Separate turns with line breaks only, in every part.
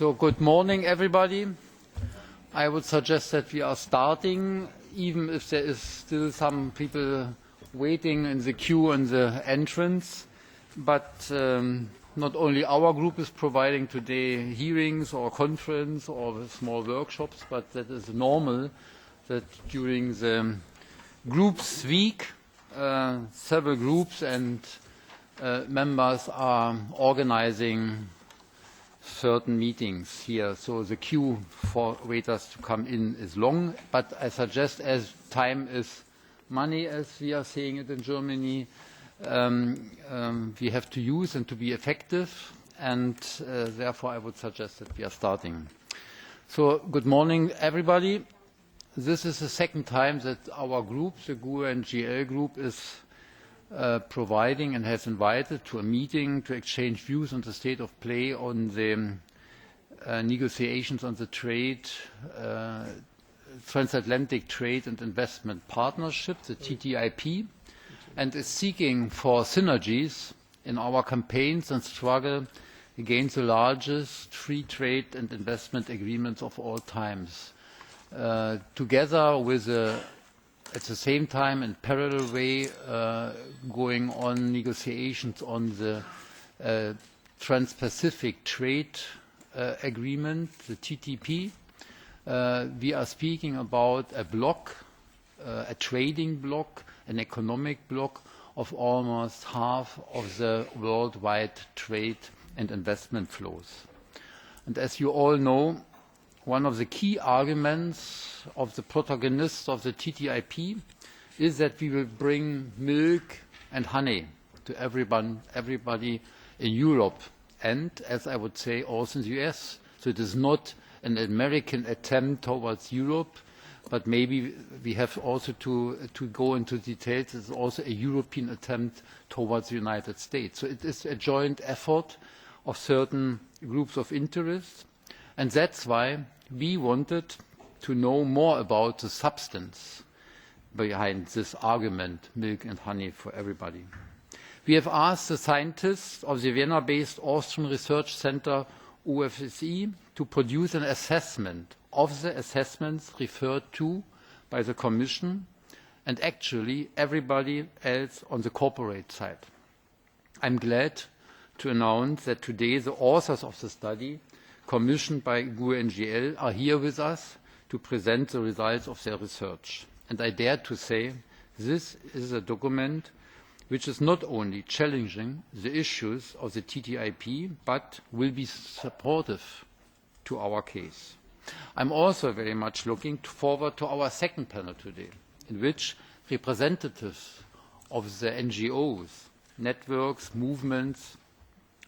So, good morning, everybody. I would suggest that we are starting, even if there is still some people waiting in the queue in the entrance. But not only our group is providing today hearings or conference or small workshops, but that is normal that during the groups week, several groups and members are organizing certain meetings here, so the queue for waiters to come in is long, but I suggest, as time is money, as we are saying it in Germany, we have to use and to be effective, and therefore I would suggest that we are starting. So, good morning, everybody. This is the second time that our group, the GUE and GL group, is providing and has invited to a meeting to exchange views on the state of play on the negotiations on the transatlantic trade and investment partnership, the TTIP, and is seeking for synergies in our campaigns and struggle against the largest free trade and investment agreements of all times, together with at the same time, in parallel way, going on negotiations on the Trans-Pacific Trade Agreement, the TTIP. We are speaking about a bloc, a trading bloc, an economic bloc of almost half of the worldwide trade and investment flows. And as you all know, one of the key arguments of the protagonists of the TTIP is that we will bring milk and honey to everybody in Europe and, as I would say, also in the US. So it is not an American attempt towards Europe, but maybe we have also to go into details. It is also a European attempt towards the United States. So it is a joint effort of certain groups of interest. And that's why we wanted to know more about the substance behind this argument, milk and honey for everybody. We have asked the scientists of the Vienna-based Austrian Research Center OFSE to produce an assessment of the assessments referred to by the Commission and actually everybody else on the corporate side. I'm glad to announce that today the authors of the study commissioned by GUE NGL are here with us to present the results of their research. And I dare to say this is a document which is not only challenging the issues of the TTIP, but will be supportive to our case. I'm also very much looking forward to our second panel today, in which representatives of the NGOs, networks, movements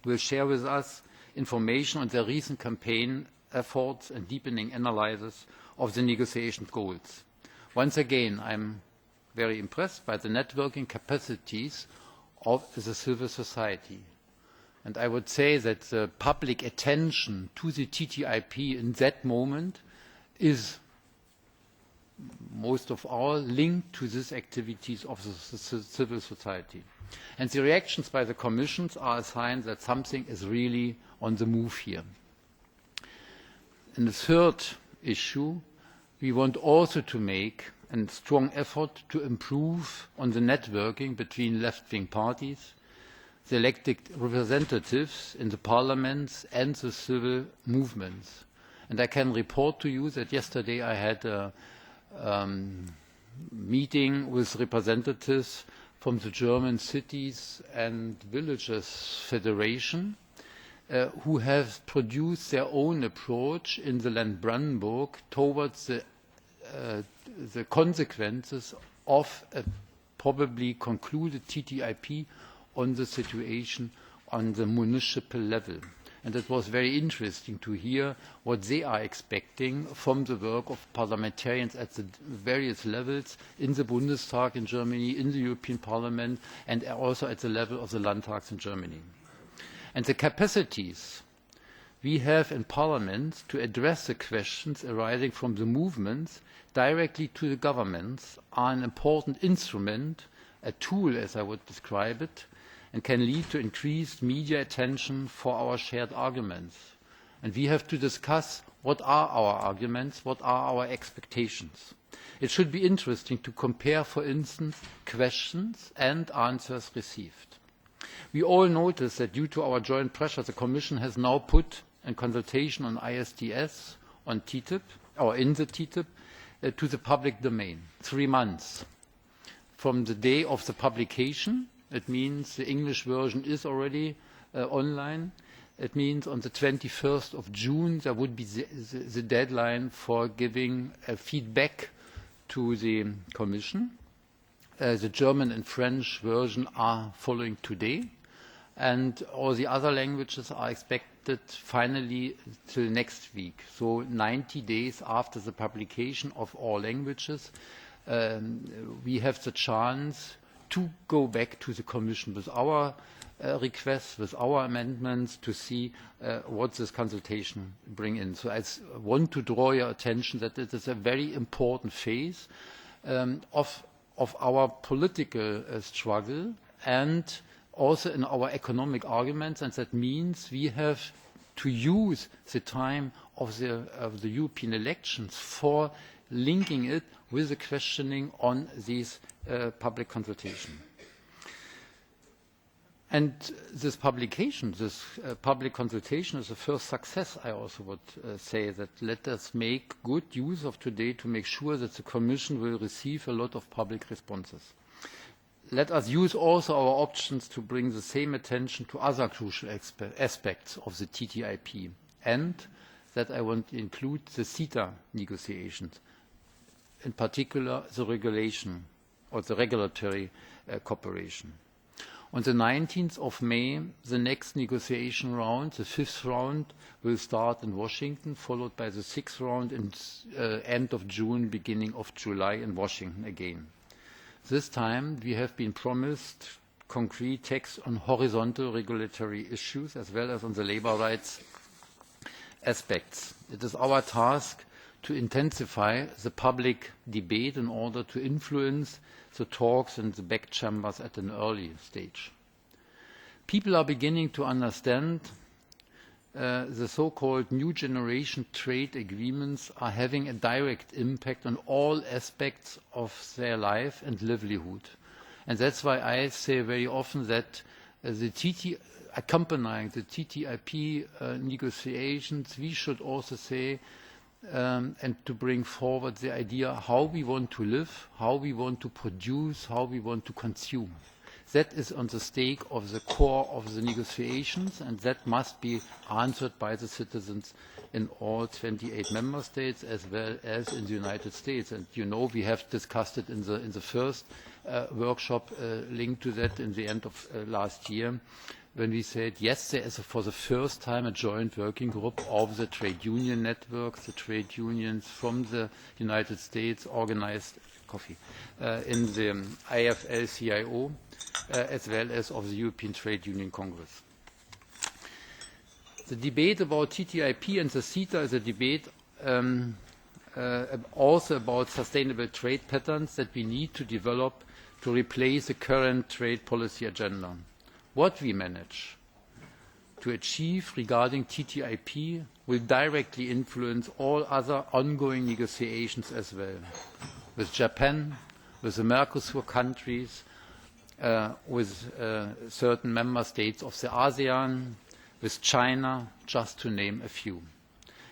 will share with us information on their recent campaign efforts and deepening analysis of the negotiation goals. Once again, I'm very impressed by the networking capacities of the civil society. And I would say that the public attention to the TTIP in that moment is most of all linked to these activities of the civil society. And the reactions by the Commissions are a sign that something is really on the move here. And the third issue, we want also to make a strong effort to improve on the networking between left-wing parties, the elected representatives in the parliaments and the civil movements. And I can report to you that yesterday I had a meeting with representatives from the German Cities and Villages Federation, who have produced their own approach in the land Brandenburg towards the consequences of a probably concluded TTIP on the situation on the municipal level. And it was very interesting to hear what they are expecting from the work of parliamentarians at the various levels in the Bundestag in Germany, in the European Parliament, and also at the level of the Landtags in Germany. And the capacities we have in Parliament to address the questions arising from the movements directly to the governments are an important instrument, a tool as I would describe it, and can lead to increased media attention for our shared arguments. And we have to discuss what are our arguments, what are our expectations. It should be interesting to compare, for instance, questions and answers received. We all notice that due to our joint pressure, the Commission has now put a consultation on ISDS, on TTIP, or in the TTIP, to the public domain. 3 months from the day of the publication. It means the English version is already online. It means on the 21st of June there would be the deadline for giving feedback to the Commission. The German and French version are following today, and all the other languages are expected finally till next week. So 90 days after the publication of all languages, we have the chance to go back to the Commission with our requests, with our amendments, to see what this consultation brings in. So I want to draw your attention that it is a very important phase of our political struggle and also in our economic arguments, and that means we have to use the time of the European elections for linking it with the questioning on these public consultation. And this publication, this public consultation is the first success. I also would say that let us make good use of today to make sure that the Commission will receive a lot of public responses. Let us use also our options to bring the same attention to other crucial aspects of the TTIP, and that I want to include the CETA negotiations, in particular the regulation or the regulatory cooperation. On the 19th of May, the next negotiation round, the 5th round, will start in Washington, followed by the 6th round in end of June, beginning of July in Washington again. This time we have been promised concrete text on horizontal regulatory issues as well as on the labour rights aspects. It is our task to intensify the public debate in order to influence the talks in the back chambers at an early stage. People are beginning to understand the so-called new generation trade agreements are having a direct impact on all aspects of their life and livelihood. And that's why I say very often that accompanying the TTIP negotiations, we should also say and to bring forward the idea how we want to live, how we want to produce, how we want to consume. That is on the stake of the core of the negotiations, and that must be answered by the citizens in all 28 member states as well as in the United States. And you know, we have discussed it in the first workshop linked to that in the end of last year, when we said, yes, there is for the first time a joint working group of the trade union network, the trade unions from the United States organized in the IFL-CIO, as well as of the European Trade Union Congress. The debate about TTIP and the CETA is a debate also about sustainable trade patterns that we need to develop to replace the current trade policy agenda. What we manage to achieve regarding TTIP will directly influence all other ongoing negotiations as well, with Japan, with the Mercosur countries, with certain member states of the ASEAN, with China, just to name a few.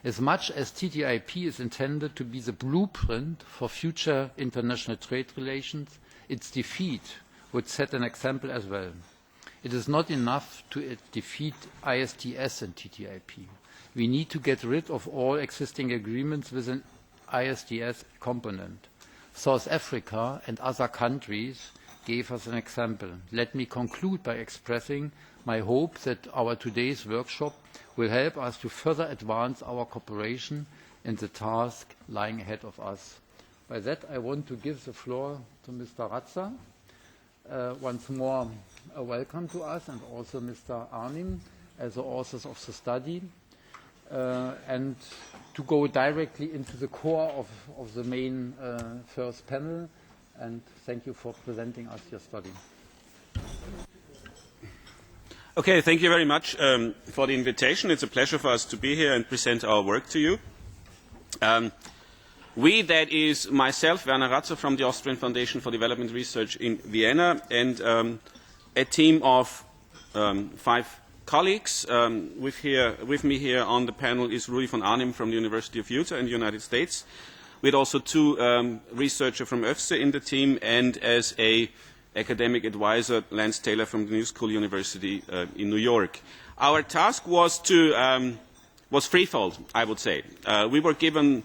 As much as TTIP is intended to be the blueprint for future international trade relations, its defeat would set an example as well. It is not enough to defeat ISDS and TTIP. We need to get rid of all existing agreements with an ISDS component. South Africa and other countries gave us an example. Let me conclude by expressing my hope that our today's workshop will help us to further advance our cooperation in the task lying ahead of us. By that, I want to give the floor to Mr. Ratzer. Once more, welcome to us, and also Mr. Arnim as the authors of the study. and to go directly into the core of the main first panel. And thank you for presenting us your study.
Okay, thank you very much for the invitation. It's a pleasure for us to be here and present our work to you. We, that is myself, Werner Ratzer from the Austrian Foundation for Development Research in Vienna, and a team of 5 colleagues. With me here on the panel is Rudi von Arnim from the University of Utah in the United States. We had also 2 researchers from ÖFSE in the team, and as a academic advisor, Lance Taylor from the New School University in New York. Our task was threefold, I would say. We were given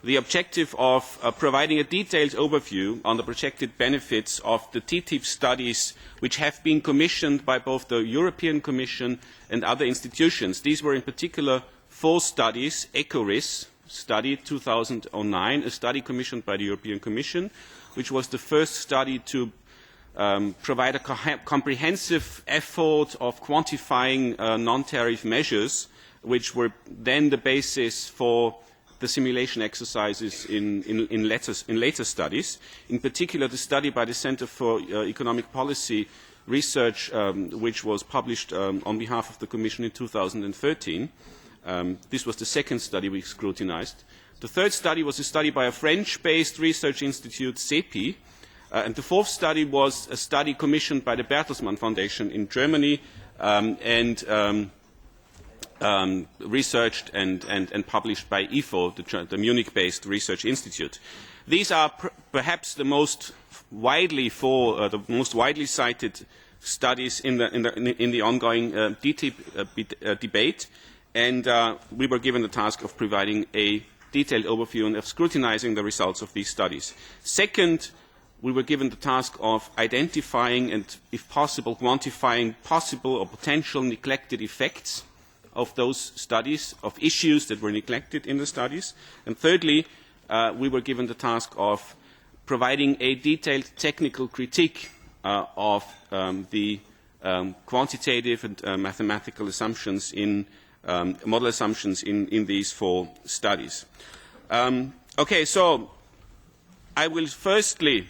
the objective of providing a detailed overview on the projected benefits of the TTIP studies which have been commissioned by both the European Commission and other institutions. These were in particular 4 studies: ECORIS study 2009, a study commissioned by the European Commission, which was the first study to provide a comprehensive effort of quantifying non-tariff measures, which were then the basis for the simulation exercises in later studies. In particular, the study by the Center for Economic Policy Research, which was published on behalf of the Commission in 2013. This was the second study we scrutinized. The third study was a study by a French-based research institute, CEPI, and the fourth study was a study commissioned by the Bertelsmann Foundation in Germany and researched and published by IFO, the Munich-based research institute. These are perhaps the most widely cited studies in the ongoing TTIP debate, and we were given the task of providing a detailed overview and of scrutinizing the results of these studies. Second, we were given the task of identifying and, if possible, quantifying possible or potential neglected effects of those studies, of issues that were neglected in the studies. And thirdly, we were given the task of providing a detailed technical critique of the quantitative and mathematical assumptions model assumptions in these 4 studies. Okay, so I will firstly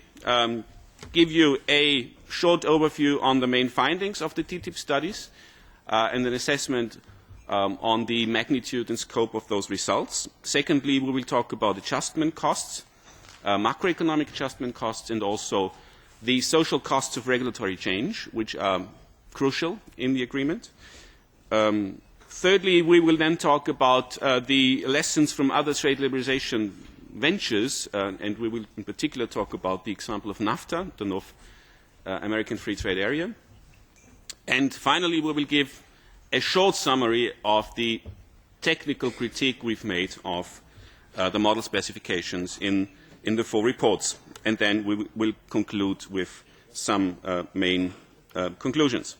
give you a short overview on the main findings of the TTIP studies and an assessment on the magnitude and scope of those results. Secondly, we will talk about adjustment costs, macroeconomic adjustment costs, and also the social costs of regulatory change, which are crucial in the agreement. Thirdly, we will then talk about the lessons from other trade liberalization ventures, and we will in particular talk about the example of NAFTA, the North American Free Trade Area. And finally, we will give a short summary of the technical critique we've made of the model specifications in the 4 reports. And then we will conclude with some main conclusions.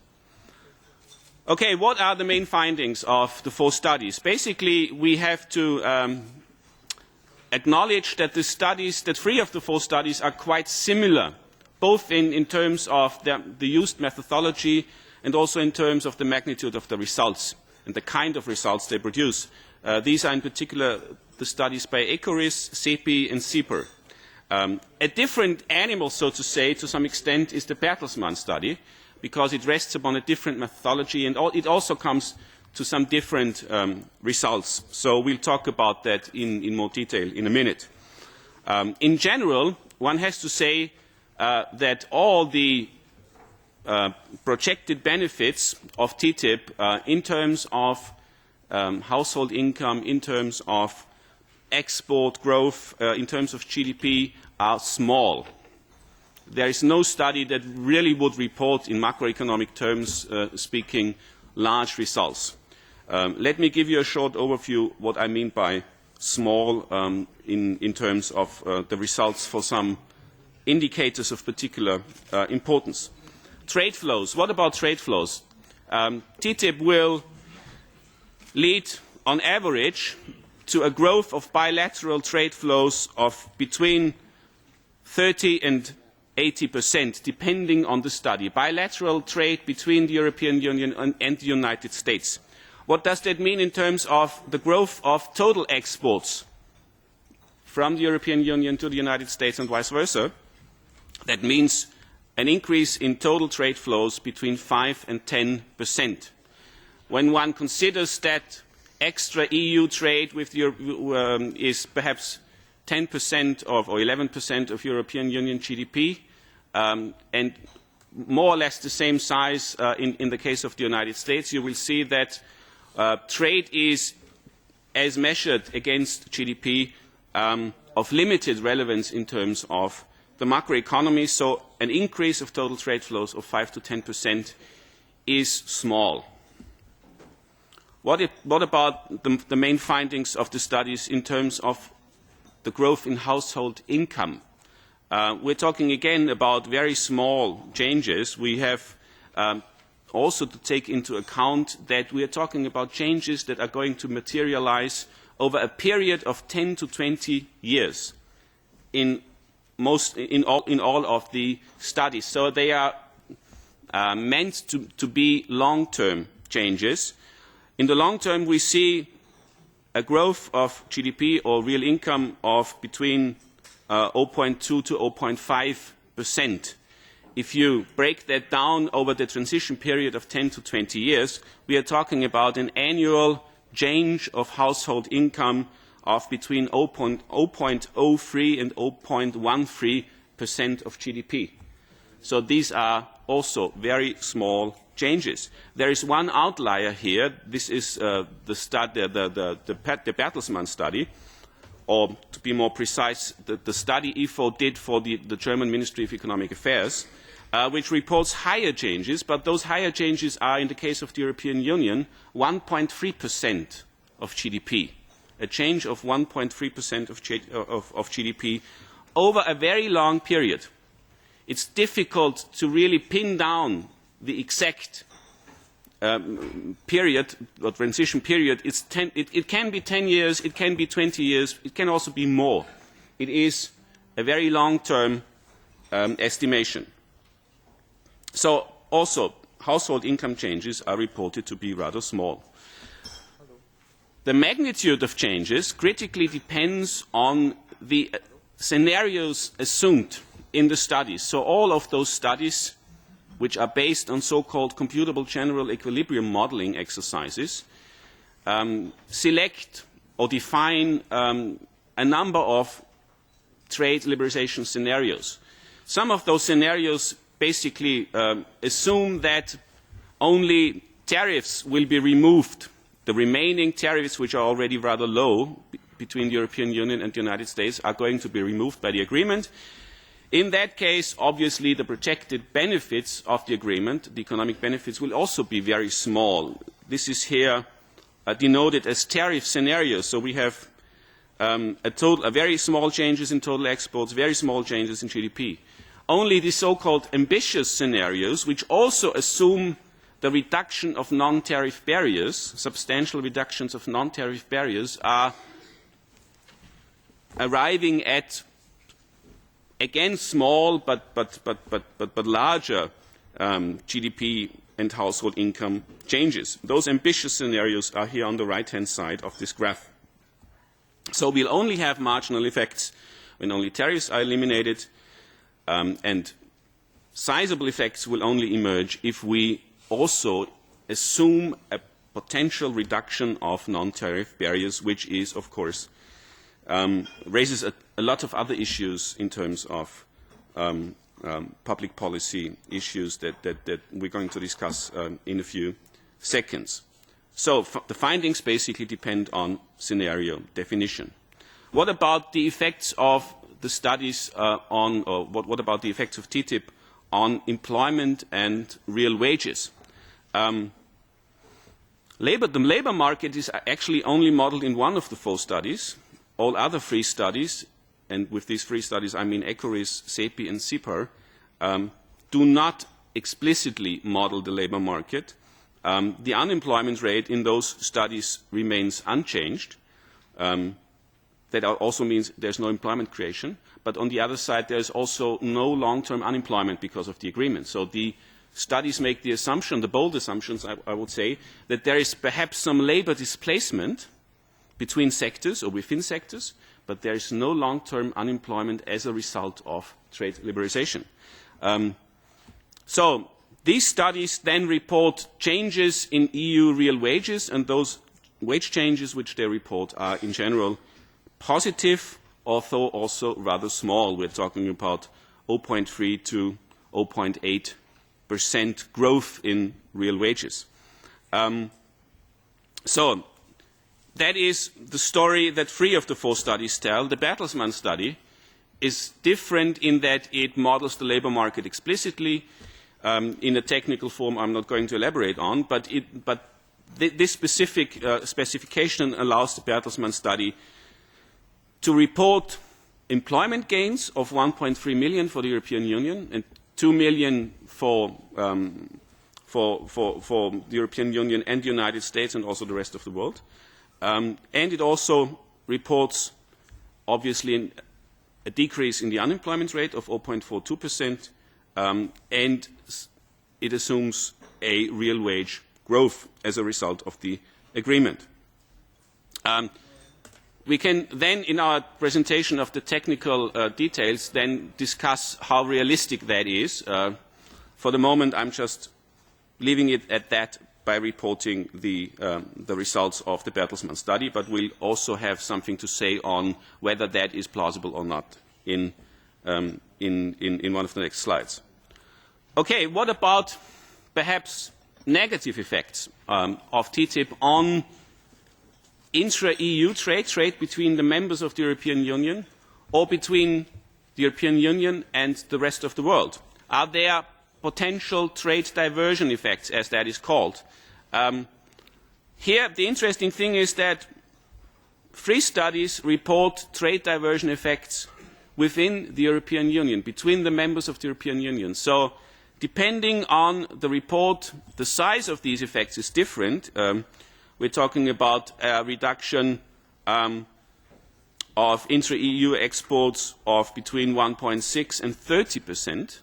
Okay, what are the main findings of the 4 studies? Basically, we have to acknowledge that the studies, that 3 of the 4 studies are quite similar, both in terms of the used methodology and also in terms of the magnitude of the results and the kind of results they produce. These are in particular the studies by ECORIS, CEPI, and CEPR. A different animal, so to say, to some extent, is the Bertelsmann study, because it rests upon a different methodology and it also comes to some different results. So we'll talk about that in more detail in a minute. In general, one has to say that all the projected benefits of TTIP in terms of household income, in terms of export growth, in terms of GDP, are small. There is no study that really would report in macroeconomic terms speaking large results. Let me give you a short overview what I mean by small in terms of the results for some indicators of particular importance. Trade flows. What about trade flows? TTIP will lead, on average, to a growth of bilateral trade flows of between 30 and 80%, depending on the study. Bilateral trade between the European Union and the United States. What does that mean in terms of the growth of total exports from the European Union to the United States and vice versa? That means an increase in total trade flows between 5 and 10%. When one considers that extra EU trade with is perhaps 10% or 11% of European Union GDP, and more or less the same size in the case of the United States, you will see that trade is, as measured against GDP, of limited relevance in terms of the macroeconomy. So an increase of total trade flows of 5 to 10% is small. What about the main findings of the studies in terms of the growth in household income? We're talking again about very small changes. We have also to take into account that we are talking about changes that are going to materialize over a period of 10 to 20 years in all of the studies. So they are meant to be long-term changes. In the long term, we see a growth of GDP or real income of between 0.2 to 0.5%. If you break that down over the transition period of 10 to 20 years, we are talking about an annual change of household income of between 0.03 and 0.13% of GDP. So these are also very small changes. There is one outlier here. This is the Bertelsmann study, or to be more precise, the study IFO did for the German Ministry of Economic Affairs, which reports higher changes, but those higher changes are, in the case of the European Union, 1.3% of GDP, a change of 1.3% of GDP over a very long period. It's difficult to really pin down the exact period or transition period. It can be 10 years, it can be 20 years, it can also be more. It is a very long-term estimation. So also, household income changes are reported to be rather small. The magnitude of changes critically depends on the scenarios assumed in the studies. So all of those studies, which are based on so-called computable general equilibrium modeling exercises, select or define a number of trade liberalization scenarios. Some of those scenarios basically assume that only tariffs will be removed. The remaining tariffs, which are already rather low between the European Union and the United States, are going to be removed by the agreement. In that case, obviously, the projected benefits of the agreement, the economic benefits, will also be very small. This is here denoted as tariff scenarios. So we have a very small changes in total exports, very small changes in GDP. Only the so-called ambitious scenarios, which also assume the reduction of non-tariff barriers, substantial reductions of non-tariff barriers, are arriving at, again, small but larger GDP and household income changes. Those ambitious scenarios are here on the right-hand side of this graph. So we'll only have marginal effects when only tariffs are eliminated, and sizable effects will only emerge if we also assume a potential reduction of non-tariff barriers, which is, of course, raises a lot of other issues in terms of public policy issues that we're going to discuss in a few seconds. So the findings basically depend on scenario definition. What about the effects of the studies what about the effects of TTIP on employment and real wages? The labour market is actually only modelled in one of the 4 studies. All other 3 studies, and with these 3 studies I mean ECORIS, CEPI and CIPAR, do not explicitly model the labour market. The unemployment rate in those studies remains unchanged. That also means there's no employment creation. But on the other side, there's also no long-term unemployment because of the agreement. So the studies make the assumption, the bold assumptions, I would say, that there is perhaps some labor displacement between sectors or within sectors, but there is no long-term unemployment as a result of trade liberalization. So these studies then report changes in EU real wages, and those wage changes which they report are in general positive, although also rather small. We're talking about 0.3 to 0.8% growth in real wages. So that is the story that 3 of the 4 studies tell. The Bertelsmann study is different in that it models the labor market explicitly. In a technical form I'm not going to elaborate on, but this specific specification allows the Bertelsmann study to report employment gains of 1.3 million for the European Union and 2 million for the European Union and the United States and also the rest of the world. And it also reports, obviously, a decrease in the unemployment rate of 0.42%, and it assumes a real wage growth as a result of the agreement. We can then, in our presentation of the technical details, then discuss how realistic that is. For the moment, I'm just leaving it at that by reporting the results of the Bertelsmann study, but we'll also have something to say on whether that is plausible or not in one of the next slides. Okay, what about perhaps negative effects of TTIP on intra-EU trade between the members of the European Union or between the European Union and the rest of the world? Are there potential trade diversion effects, as that is called? Here, the interesting thing is that 3 studies report trade diversion effects within the European Union, between the members of the European Union. So, depending on the report, the size of these effects is different. We're talking about a reduction of intra-EU exports of between 1.6 and 30%,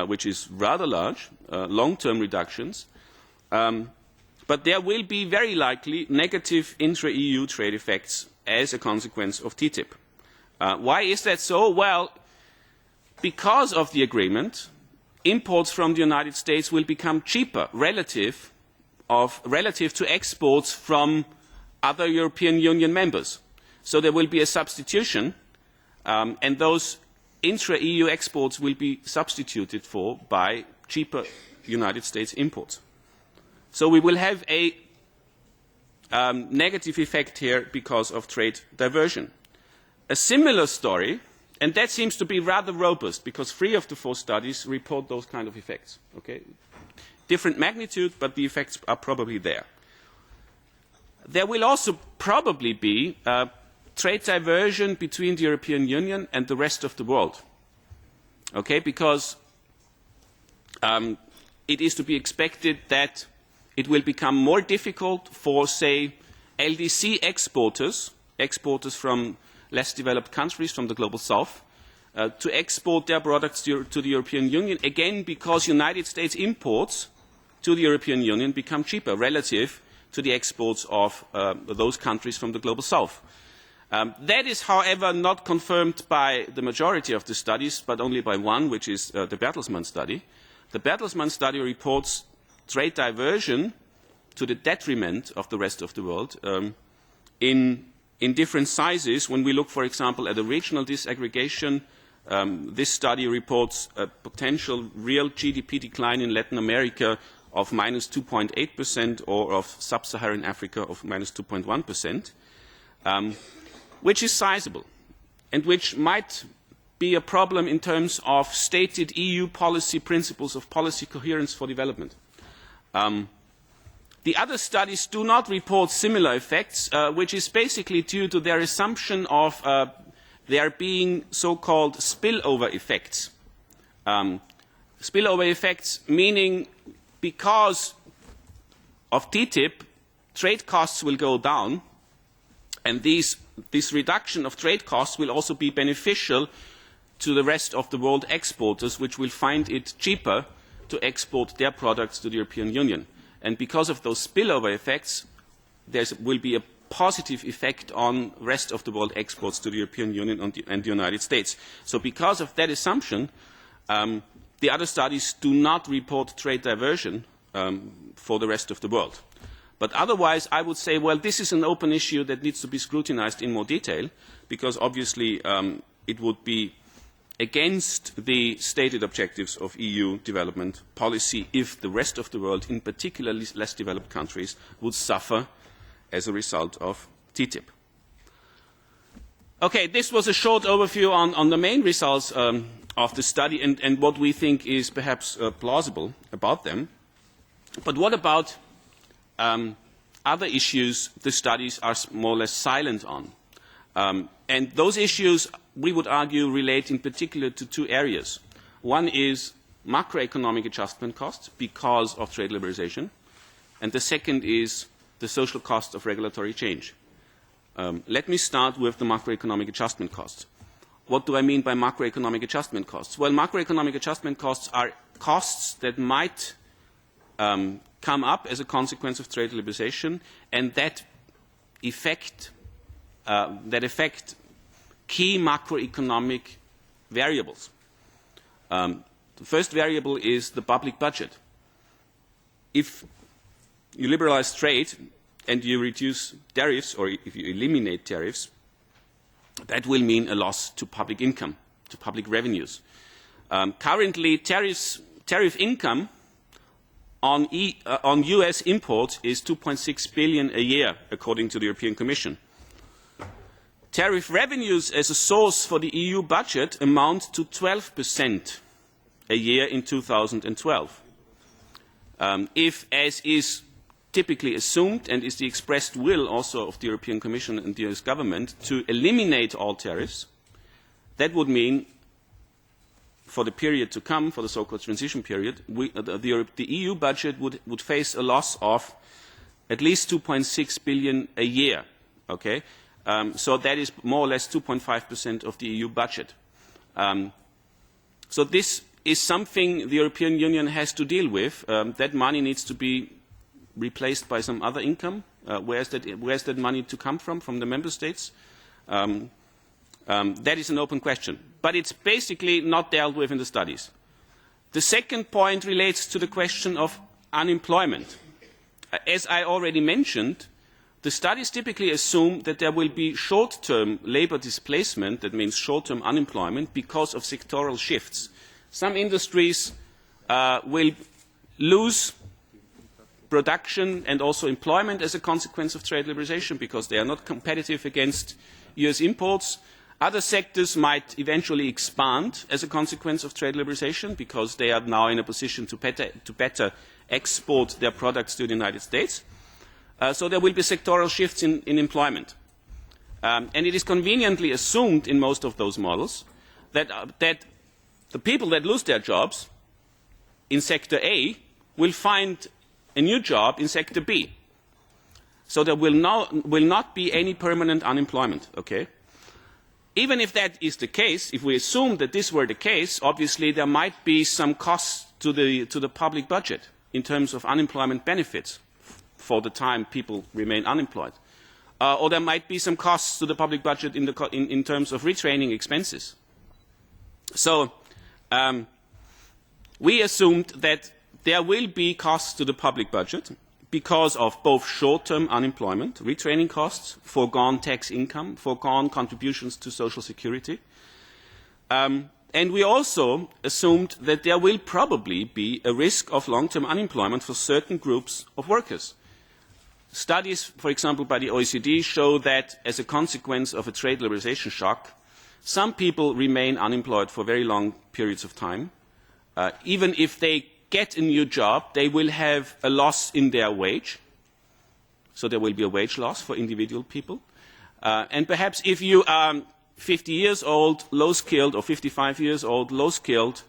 which is rather large, long-term reductions. But there will be very likely negative intra-EU trade effects as a consequence of TTIP. Why is that so? Well, because of the agreement, imports from the United States will become cheaper relative to exports from other European Union members. So there will be a substitution, and those intra-EU exports will be substituted for by cheaper United States imports. So we will have a negative effect here because of trade diversion. A similar story, and that seems to be rather robust because 3 of the 4 studies report those kind of effects. Okay? Different magnitude, but the effects are probably there. There will also probably be trade diversion between the European Union and the rest of the world. Okay? Because it is to be expected that it will become more difficult for, say, LDC exporters from less developed countries from the global south, to export their products to the European Union, again because United States imports to the European Union become cheaper relative to the exports of those countries from the global south. That is, however, not confirmed by the majority of the studies, but only by one, which is the Bertelsmann study. The Bertelsmann study reports trade diversion to the detriment of the rest of the world in different sizes. When we look, for example, at a regional disaggregation, this study reports a potential real GDP decline in Latin America of minus 2.8% or of sub-Saharan Africa of minus 2.1%, which is sizable and which might be a problem in terms of stated EU policy principles of policy coherence for development. The other studies do not report similar effects, which is basically due to their assumption of there being so-called spillover effects. Spillover effects meaning because of TTIP, trade costs will go down, and this reduction of trade costs will also be beneficial to the rest of the world exporters, which will find it cheaper to export their products to the European Union. And because of those spillover effects, there will be a positive effect on the rest of the world exports to the European Union and the United States. So because of that assumption, the other studies do not report trade diversion for the rest of the world. But otherwise, I would say, well, this is an open issue that needs to be scrutinized in more detail, because obviously it would be against the stated objectives of EU development policy if the rest of the world, in particular less developed countries, would suffer as a result of TTIP. Okay, this was a short overview on the main results of the study and what we think is perhaps plausible about them. But what about other issues the studies are more or less silent on? And those issues, we would argue, relate in particular to two areas. One is macroeconomic adjustment costs because of trade liberalization, and the second is the social cost of regulatory change. Let me start with the macroeconomic adjustment costs. What do I mean by macroeconomic adjustment costs? Well, macroeconomic adjustment costs are costs that might come up as a consequence of trade liberalization and that affect key macroeconomic variables. The first variable is the public budget. If you liberalize trade and you reduce tariffs, or if you eliminate tariffs, that will mean a loss to public income, to public revenues. Currently, tariff income on US imports is 2.6 billion a year, according to the European Commission. Tariff revenues as a source for the EU budget amount to 12% a year in 2012. If, as is typically assumed and is the expressed will also of the European Commission and the US government, to eliminate all tariffs, that would mean for the period to come, for the so-called transition period, the EU budget would face a loss of at least 2.6 billion a year. Okay? So that is more or less 2.5% of the EU budget. So this is something the European Union has to deal with. That money needs to be replaced by some other income. Where's that money to come from the member states? That is an open question. But it's basically not dealt with in the studies. The second point relates to the question of unemployment. As I already mentioned, the studies typically assume that there will be short-term labour displacement, that means short-term unemployment, because of sectoral shifts. Some industries will lose production and also employment as a consequence of trade liberalisation because they are not competitive against US imports. Other sectors might eventually expand as a consequence of trade liberalisation because they are now in a position to better export their products to the United States. So there will be sectoral shifts in employment. And it is conveniently assumed in most of those models that the people that lose their jobs in Sector A will find a new job in Sector B. So there will not be any permanent unemployment. Okay? Even if that is the case, if we assume that this were the case, obviously there might be some costs to the public budget in terms of unemployment benefits for the time people remain unemployed. Or there might be some costs to the public budget in terms of retraining expenses. So we assumed that there will be costs to the public budget because of both short-term unemployment, retraining costs, foregone tax income, foregone contributions to social security. And we also assumed that there will probably be a risk of long-term unemployment for certain groups of workers. Studies, for example, by the OECD show that as a consequence of a trade liberalisation shock, some people remain unemployed for very long periods of time. Even if they get a new job, they will have a loss in their wage. So there will be a wage loss for individual people. And perhaps if you are 50 years old, low-skilled, or 55 years old, low-skilled,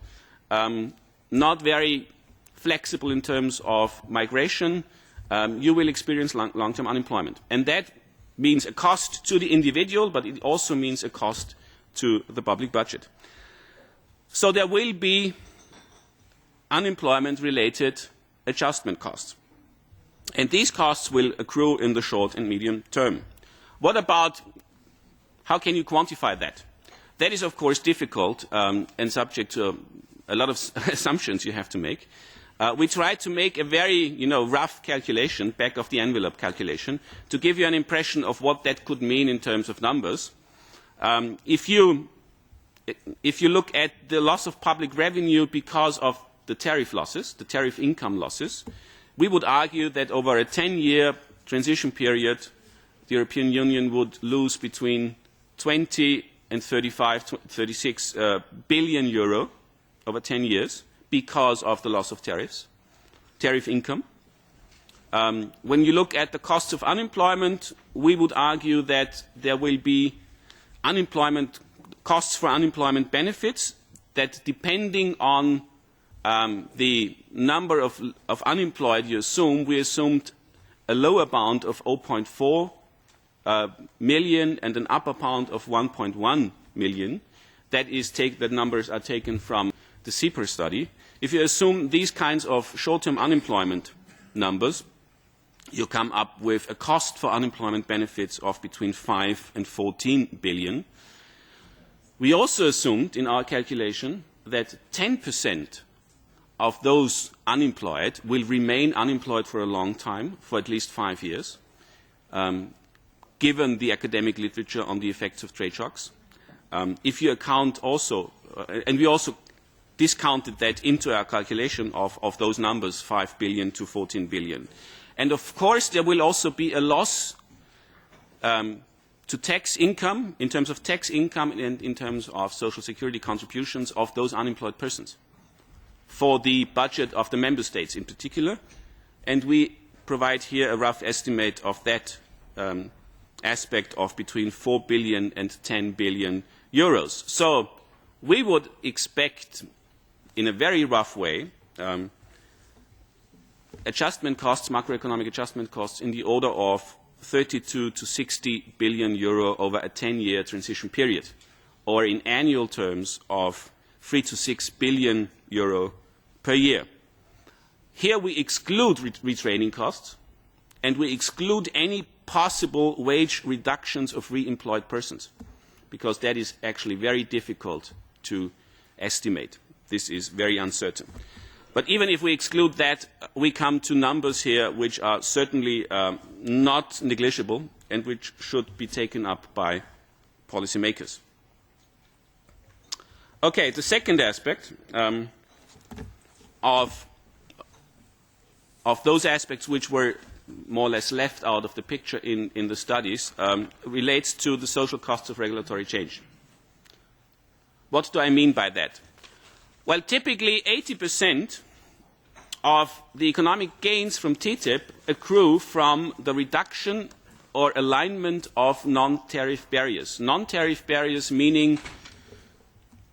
not very flexible in terms of migration, you will experience long-term unemployment. And that means a cost to the individual, but it also means a cost to the public budget. So there will be unemployment-related adjustment costs. And these costs will accrue in the short and medium term. What about, how can you quantify that? That is, of course, difficult and subject to a lot of assumptions you have to make. We tried to make a very rough calculation, back-of-the-envelope calculation, to give you an impression of what that could mean in terms of numbers. If you look at the loss of public revenue because of the tariff losses, the tariff income losses, we would argue that over a 10-year transition period, the European Union would lose between 20 and 36 billion euro over 10 years because of the loss of tariff income. When you look at the costs of unemployment, we would argue that there will be costs for unemployment benefits that, depending on the number of unemployed you assume, we assumed a lower bound of 0.4 million and an upper bound of 1.1 million. That numbers are taken from the CEPR study. If you assume these kinds of short-term unemployment numbers, you come up with a cost for unemployment benefits of between 5 and 14 billion. We also assumed in our calculation that 10% of those unemployed will remain unemployed for a long time, for at least 5 years, given the academic literature on the effects of trade shocks. If you account also, and we also discounted that into our calculation of those numbers, 5 billion to 14 billion. And of course, there will also be a loss to tax income, in terms of tax income and in terms of social security contributions of those unemployed persons, for the budget of the member states in particular. And we provide here a rough estimate of that aspect of between 4 billion and 10 billion euros. So we would expect, in a very rough way, adjustment costs, macroeconomic adjustment costs, in the order of 32 to 60 billion euro over a 10-year transition period, or in annual terms of 3 to 6 billion euro per year. Here we exclude retraining costs, and we exclude any possible wage reductions of re-employed persons, because that is actually very difficult to estimate. This is very uncertain. But even if we exclude that, we come to numbers here which are certainly not negligible and which should be taken up by policymakers. Okay, the second aspect of those aspects which were more or less left out of the picture in the studies relates to the social costs of regulatory change. What do I mean by that? Well, typically 80% of the economic gains from TTIP accrue from the reduction or alignment of non-tariff barriers. Non-tariff barriers meaning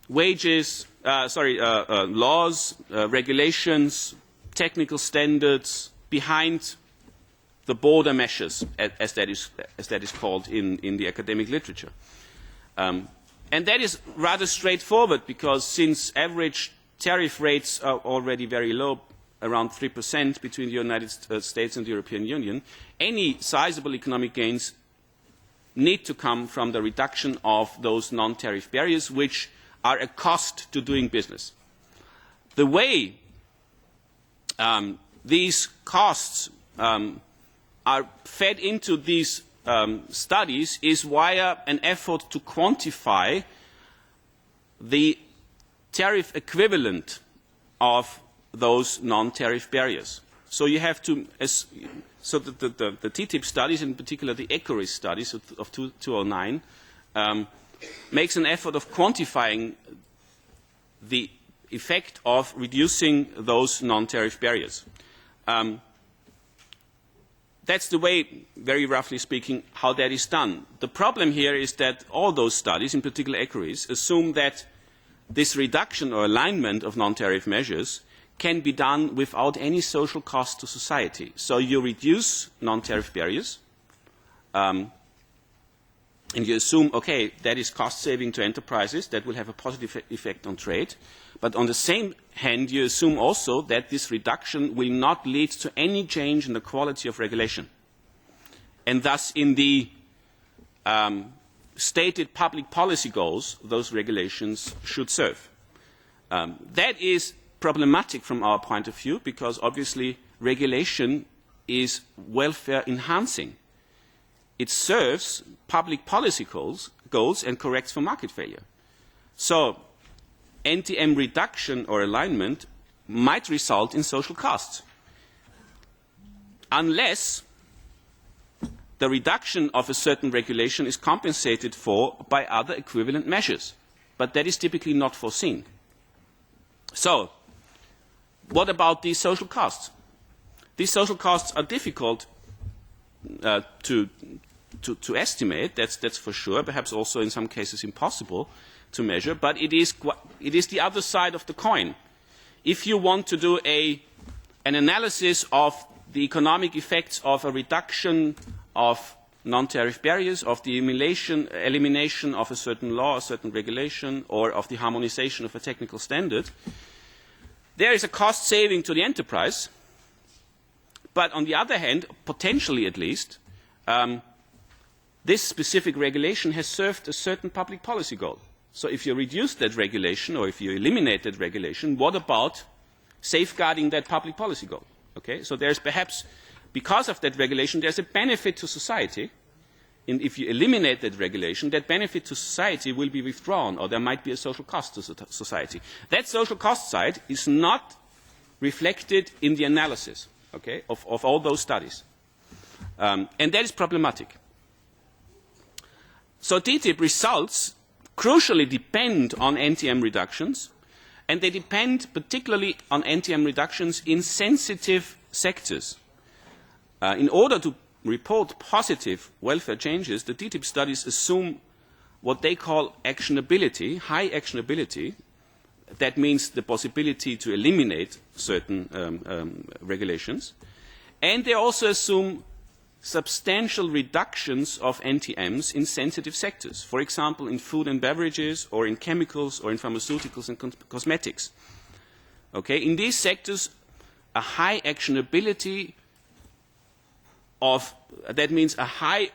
wages, laws, regulations, technical standards behind the border measures, as that is called in the academic literature. And that is rather straightforward, because since average tariff rates are already very low, around 3% between the United States and the European Union, any sizable economic gains need to come from the reduction of those non-tariff barriers, which are a cost to doing business. The way these costs are fed into these studies is via an effort to quantify the tariff equivalent of those non-tariff barriers. So you have to, so the TTIP studies, in particular the ECORIS studies of 2009, makes an effort of quantifying the effect of reducing those non-tariff barriers. That's the way, very roughly speaking, how that is done. The problem here is that all those studies, in particular ECORIS, assume that this reduction or alignment of non-tariff measures can be done without any social cost to society. So you reduce non-tariff barriers, and you assume, okay, that is cost saving to enterprises, that will have a positive effect on trade. But on the same hand, you assume also that this reduction will not lead to any change in the quality of regulation. And thus, in the stated public policy goals, those regulations should serve. That is problematic from our point of view, because obviously regulation is welfare enhancing. It serves public policy goals and corrects for market failure. So NTM reduction or alignment might result in social costs, unless the reduction of a certain regulation is compensated for by other equivalent measures. But that is typically not foreseen. So, what about these social costs? These social costs are difficult to estimate, that's for sure, perhaps also in some cases impossible to measure, but it is the other side of the coin. If you want to do an analysis of the economic effects of a reduction of non-tariff barriers, of the elimination of a certain law, a certain regulation, or of the harmonization of a technical standard, there is a cost saving to the enterprise, but on the other hand, potentially at least, this specific regulation has served a certain public policy goal. So if you reduce that regulation, or if you eliminate that regulation, what about safeguarding that public policy goal? Okay? So there's perhaps, because of that regulation, there's a benefit to society. And if you eliminate that regulation, that benefit to society will be withdrawn, or there might be a social cost to society. That social cost side is not reflected in the analysis, okay, of all those studies. And that is problematic. So TTIP results crucially depend on NTM reductions, and they depend particularly on NTM reductions in sensitive sectors. In order to report positive welfare changes, the TTIP studies assume what they call actionability, high actionability. That means the possibility to eliminate certain regulations. And they also assume substantial reductions of NTMs in sensitive sectors, for example, in food and beverages, or in chemicals, or in pharmaceuticals and cosmetics. Okay? In these sectors, a high actionability that means a high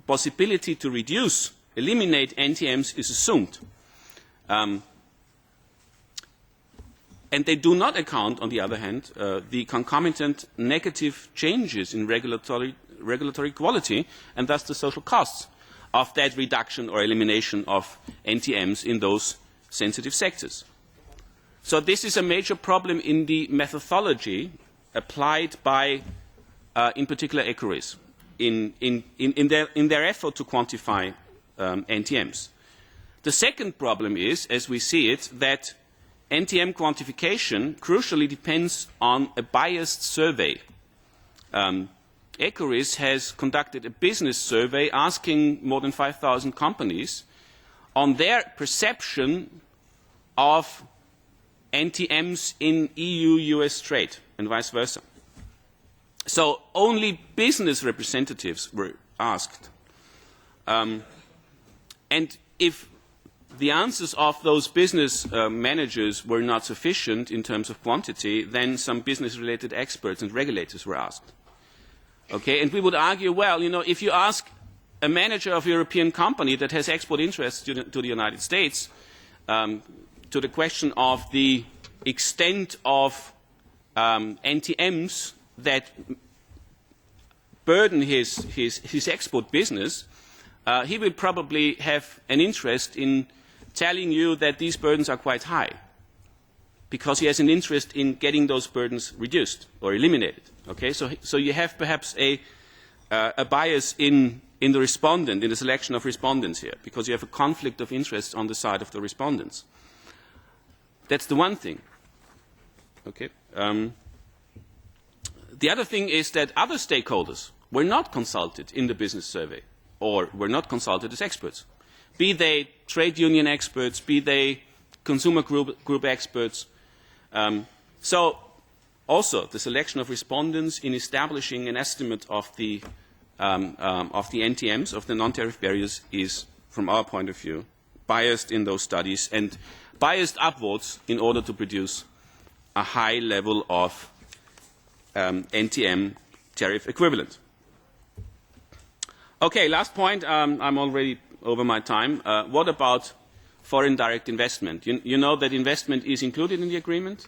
possibility to eliminate NTMs is assumed. And they do not account, on the other hand, the concomitant negative changes in regulatory quality, and thus the social costs of that reduction or elimination of NTMs in those sensitive sectors. So this is a major problem in the methodology applied by in particular ECORIS, in their effort to quantify NTMs. The second problem is, as we see it, that NTM quantification crucially depends on a biased survey. ECORIS has conducted a business survey asking more than 5,000 companies on their perception of NTMs in EU-US trade and vice versa. So only business representatives were asked. And if the answers of those business managers were not sufficient in terms of quantity, then some business-related experts and regulators were asked. Okay, and we would argue, well, if you ask a manager of a European company that has export interests to the United States to the question of the extent of NTMs that burden his export business, he will probably have an interest in telling you that these burdens are quite high, because he has an interest in getting those burdens reduced or eliminated. Okay, so you have perhaps a bias in the respondent, in the selection of respondents here, because you have a conflict of interest on the side of the respondents. That's the one thing. Okay. The other thing is that other stakeholders were not consulted in the business survey, or were not consulted as experts, be they trade union experts, be they consumer group experts. So also the selection of respondents in establishing an estimate of the of the NTMs, of the non-tariff barriers, is, from our point of view, biased in those studies and biased upwards in order to produce a high level of NTM tariff equivalent. Okay, last point. I'm already over my time. What about foreign direct investment? You know that investment is included in the agreement.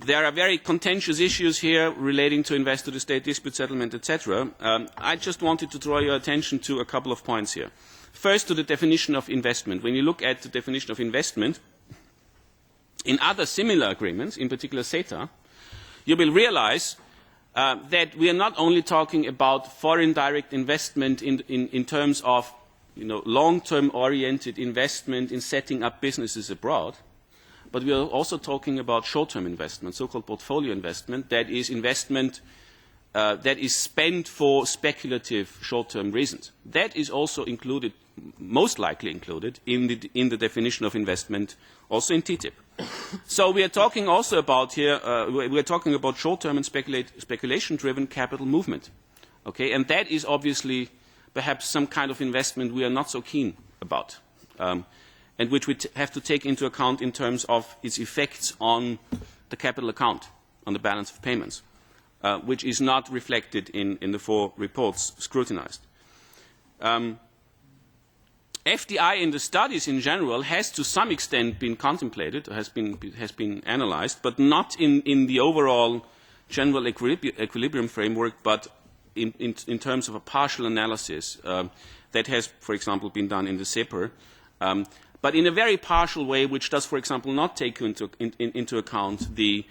There are very contentious issues here relating to investor-to-state dispute settlement, etc. I just wanted to draw your attention to a couple of points here. First, to the definition of investment. When you look at the definition of investment, in other similar agreements, in particular CETA, you will realize that we are not only talking about foreign direct investment in terms of long-term oriented investment in setting up businesses abroad, but we are also talking about short-term investment, so-called portfolio investment, that is investment that is spent for speculative short-term reasons. That is also included, most likely included, in the definition of investment, also in TTIP. So we are talking also about here, we are talking about short-term and speculation-driven capital movement. Okay? And that is obviously perhaps some kind of investment we are not so keen about, and which we have to take into account in terms of its effects on the capital account, on the balance of payments, which is not reflected in the 4 reports scrutinized. FDI in the studies in general has to some extent been contemplated, has been analyzed, but not in the overall general equilibrium framework, but in terms of a partial analysis that has, for example, been done in the CEPR, but in a very partial way, which does, for example, not take into account the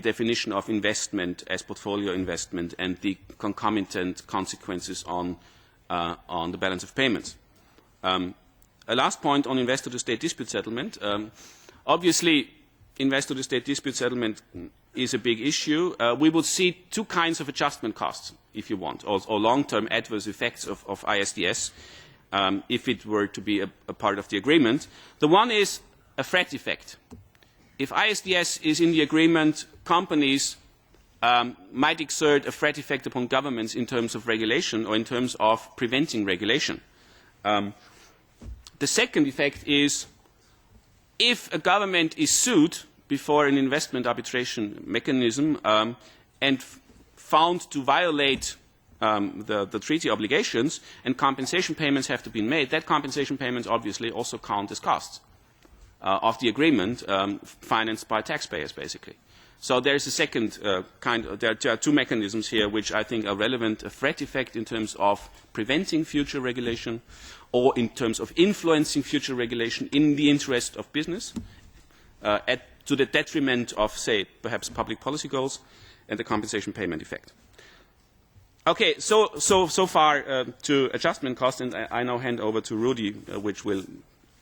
definition of investment as portfolio investment and the concomitant consequences on the balance of payments. A last point on investor-to-state dispute settlement. Obviously, investor-to-state dispute settlement is a big issue. We will see 2 kinds of adjustment costs, if you want, or long-term adverse effects of ISDS, if it were to be a part of the agreement. The one is a threat effect. If ISDS is in the agreement, companies might exert a threat effect upon governments in terms of regulation or in terms of preventing regulation. The second effect is if a government is sued before an investment arbitration mechanism and found to violate the treaty obligations and compensation payments have to be made, that compensation payments obviously also count as costs of the agreement financed by taxpayers, basically. So there is a second there are 2 mechanisms here which I think are relevant: a threat effect in terms of preventing future regulation, or in terms of influencing future regulation in the interest of business, to the detriment of, say, perhaps public policy goals, and the compensation payment effect. Okay, so far to adjustment costs, and I now hand over to Rudy, which will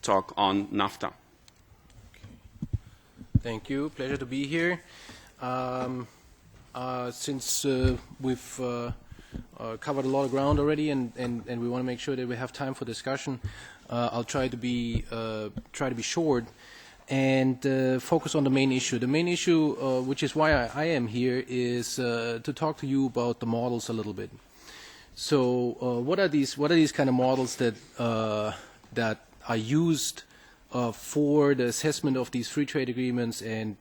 talk on NAFTA.
Thank you. Pleasure to be here. Since we've covered a lot of ground already, and we want to make sure that we have time for discussion, I'll try to be short and focus on the main issue. The main issue, which is why I am here, is to talk to you about the models a little bit. So, what are these kind of models that are used for the assessment of these free trade agreements and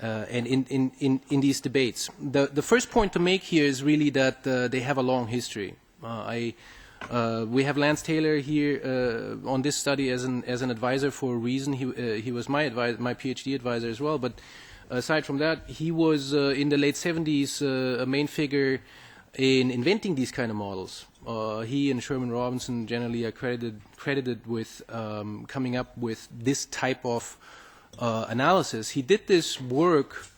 in these debates? The first point to make here is really that they have a long history. We have Lance Taylor here on this study as an advisor for a reason. He was my PhD advisor as well. But aside from that, he was in the late 70s a main figure in inventing these kind of models. He and Sherman Robinson generally are credited with coming up with this type of analysis. He did this work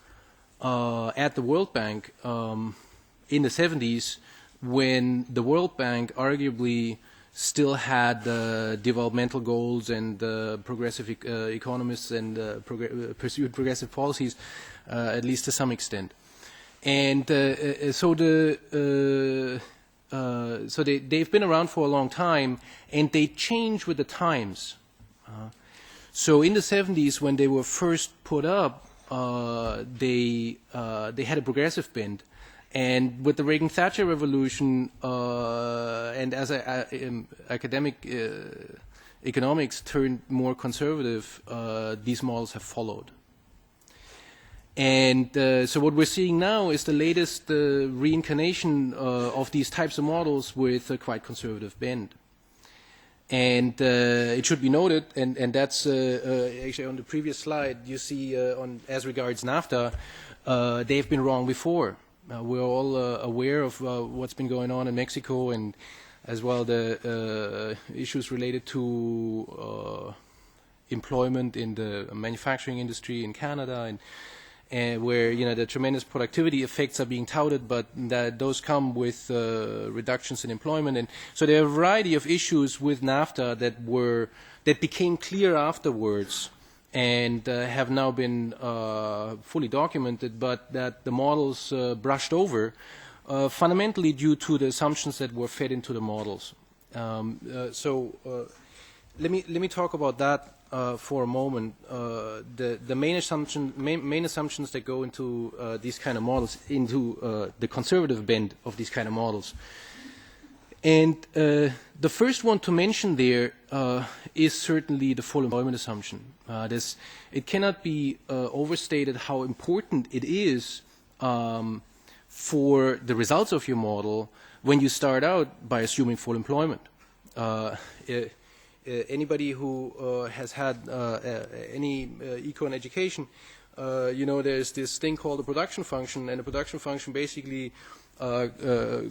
at the World Bank in the 70s, when the World Bank arguably still had developmental goals and progressive economists and pursued progressive policies, at least to some extent. And so they've been around for a long time, and they change with the times. So in the 70s, when they were first put up, they had a progressive bend. And with the Reagan-Thatcher revolution, and as academic economics turned more conservative, these models have followed. And so what we're seeing now is the latest reincarnation of these types of models with a quite conservative bend. And it should be noted, and that's actually on the previous slide, you see on as regards NAFTA, they've been wrong before. We're all aware of what's been going on in Mexico, and as well the issues related to employment in the manufacturing industry in Canada, and where the tremendous productivity effects are being touted, but that those come with reductions in employment, and so there are a variety of issues with NAFTA that became clear afterwards, and have now been fully documented, but that the models brushed over, fundamentally due to the assumptions that were fed into the models. Let me talk about that for a moment. The main assumptions that go into these kind of models, into the conservative bend of these kind of models. And the first one to mention there is certainly the full employment assumption. It cannot be overstated how important it is for the results of your model when you start out by assuming full employment. Anybody who has had any econ education, there's this thing called the production function, and the production function basically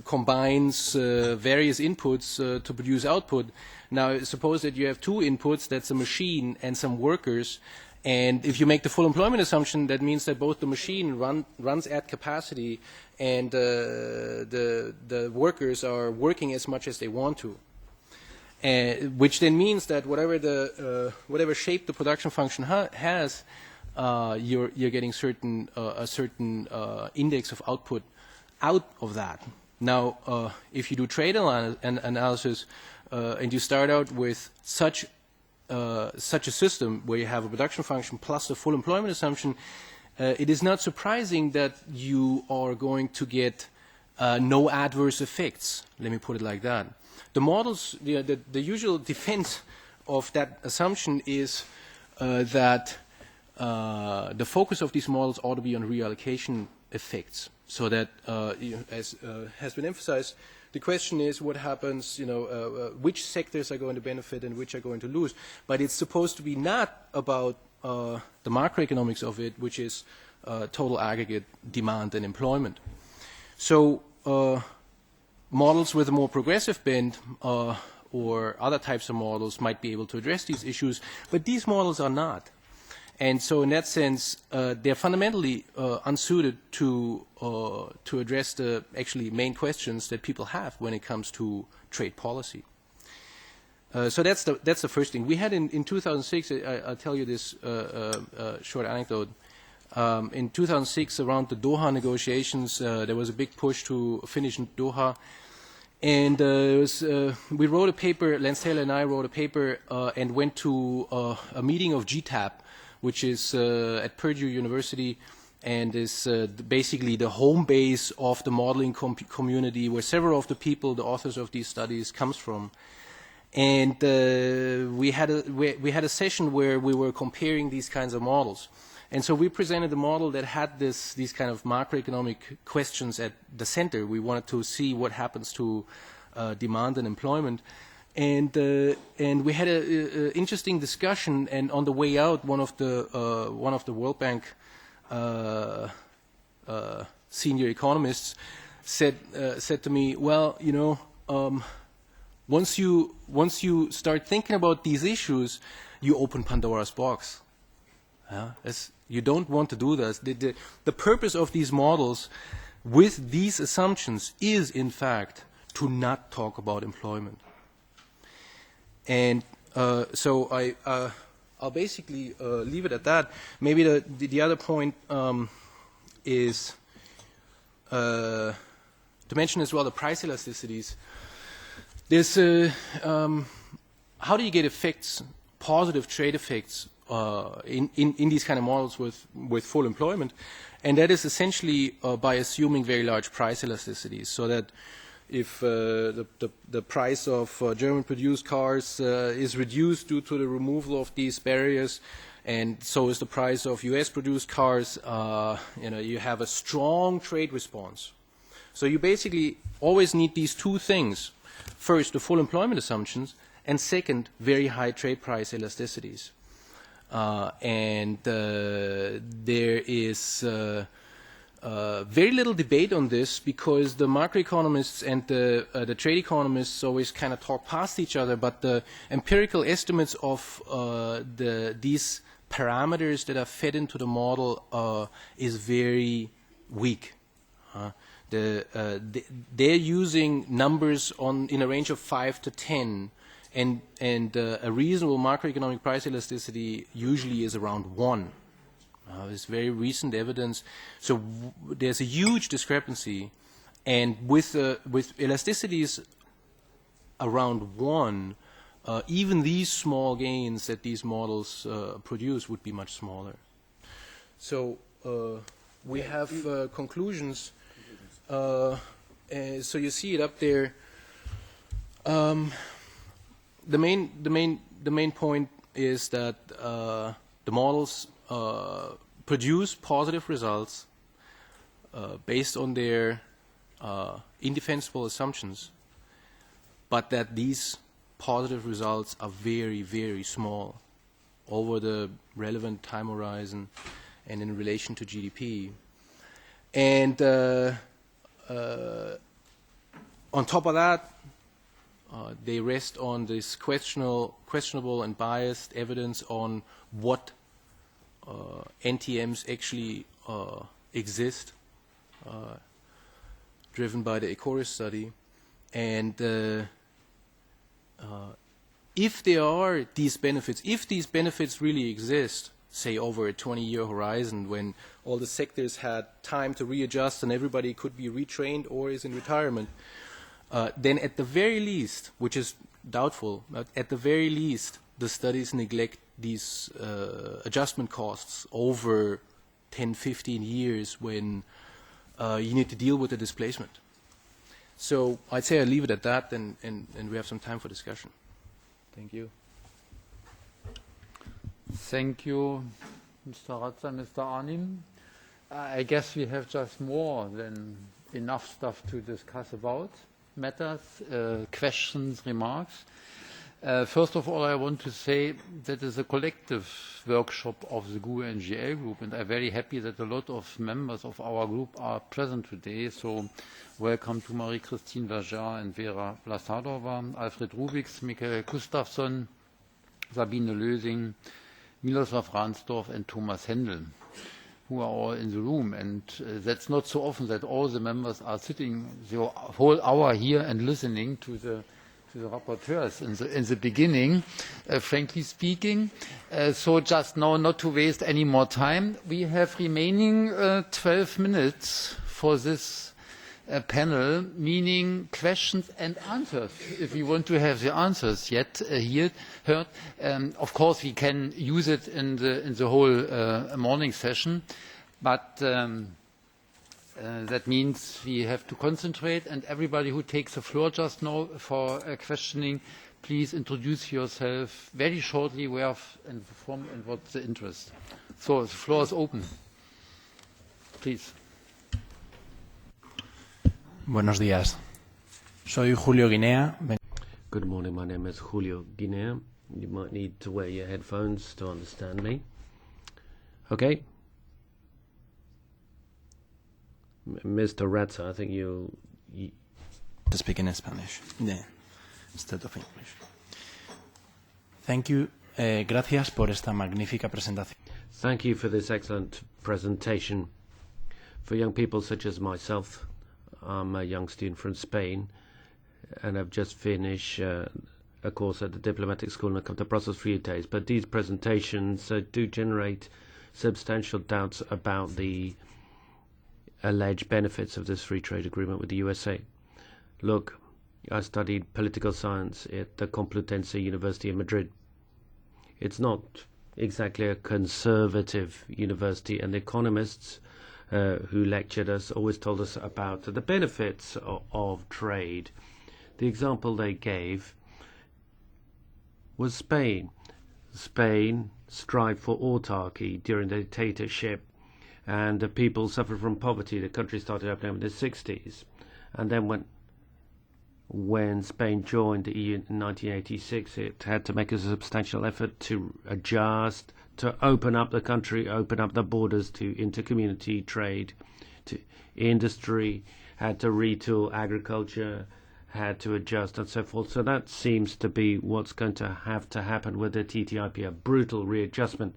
combines various inputs to produce output. Now, suppose that you have two inputs, that's a machine and some workers, and if you make the full employment assumption, that means that both the machine runs at capacity and the workers are working as much as they want to. Which then means that whatever shape the production function has, you're getting a certain index of output out of that. Now, if you do trade analysis and you start out with such a system where you have a production function plus the full employment assumption, it is not surprising that you are going to get no adverse effects. Let me put it like that. The models, the usual defense of that assumption is that the focus of these models ought to be on reallocation effects. So that, as has been emphasized, the question is what happens, which sectors are going to benefit and which are going to lose. But it's supposed to be not about the macroeconomics of it, which is total aggregate demand and employment. So models with a more progressive bend or other types of models might be able to address these issues, but these models are not. And so in that sense, they're fundamentally unsuited to address the actually main questions that people have when it comes to trade policy. So that's the first thing. We had in 2006, I'll tell you this short anecdote. In 2006, around the Doha negotiations, there was a big push to finish in Doha. And we wrote a paper, Lance Taylor and I wrote a paper and went to a meeting of GTAP, which is at Purdue University, and is basically the home base of the modeling community where several of the people, the authors of these studies, comes from. And we had a session where we were comparing these kinds of models. And so we presented a model that had these kind of macroeconomic questions at the center. We wanted to see what happens to demand and employment. And we had an interesting discussion. And on the way out, one of the World Bank senior economists said to me, "Well, once you start thinking about these issues, you open Pandora's box. You don't want to do this. The purpose of these models with these assumptions is, in fact, to not talk about employment." And so I'll basically leave it at that. Maybe the other point is to mention as well the price elasticities. There's how do you get effects, positive trade effects in these kind of models with full employment, and that is essentially by assuming very large price elasticities, so that if the price of German-produced cars is reduced due to the removal of these barriers, and so is the price of US-produced cars, you have a strong trade response. So you basically always need these two things. First, the full employment assumptions, and second, very high trade price elasticities. There is very little debate on this, because the macroeconomists and the trade economists always kind of talk past each other, but the empirical estimates of these parameters that are fed into the model is very weak. They're using numbers in a range of 5 to 10, and a reasonable macroeconomic price elasticity usually is around 1. There's very recent evidence. So there's a huge discrepancy, and with elasticities around 1, even these small gains that these models produce would be much smaller. So we have conclusions. So you see it up there. The main point is that the models produce positive results based on their indefensible assumptions, but that these positive results are very, very small over the relevant time horizon and in relation to GDP. And on top of that, they rest on this questionable and biased evidence on what NTMs actually exist, driven by the Ecoris study. And if there are these benefits, if these benefits really exist, say over a 20-year horizon when all the sectors had time to readjust and everybody could be retrained or is in retirement, then at the very least, which is doubtful, but at the very least, the studies neglect these adjustment costs over 10, 15 years when you need to deal with the displacement. So I'd say I'll leave it at that, and we have some time for discussion. Thank you.
Thank you, Mr. Ratzer, Mr. Arnim. I guess we have just more than enough stuff to discuss about matters, questions, remarks. First of all, I want to say that is a collective workshop of the GUE NGL group, and I'm very happy that a lot of members of our group are present today. So welcome to Marie-Christine Verger and Vera Vlasadova, Alfred Rubiks, Michael Gustafsson, Sabine Lösing, Miloslav Ransdorf and Thomas Hendel, who are all in the room. And that's not so often that all the members are sitting the whole hour here and listening to the rapporteurs in the beginning, frankly speaking. So just now, not to waste any more time, we have remaining 12 minutes for this panel, meaning questions and answers. If you want to have the answers yet heard, of course we can use it in the whole morning session, but that means we have to concentrate, and everybody who takes the floor just now for questioning, please introduce yourself very shortly, where and from and what's the interest. So the floor is open. Please.
Buenos días. Soy Julio Guinea.
Good morning, my name is Julio Guinea. You might need to wear your headphones to understand me. Okay. Mr. Ratzer, I think you
To speak in Spanish. Yeah. Instead of English. Thank you. Gracias por esta magnífica presentación.
Thank you for this excellent presentation. For young people such as myself, I'm a young student from Spain, and I've just finished a course at the diplomatic school, and I come to Brussels for a few days. But these presentations do generate substantial doubts about the alleged benefits of this free trade agreement with the USA. Look, I studied political science at the Complutense University in Madrid. It's not exactly a conservative university, and economists who lectured us always told us about the benefits of trade. The example they gave was Spain. Spain strived for autarky during the dictatorship, and the people suffered from poverty. The country started opening up in the 60s. And then when Spain joined the EU in 1986, it had to make a substantial effort to adjust, to open up the country, open up the borders to intercommunity trade, to industry, had to retool agriculture, had to adjust and so forth. So that seems to be what's going to have to happen with the TTIP, a brutal readjustment.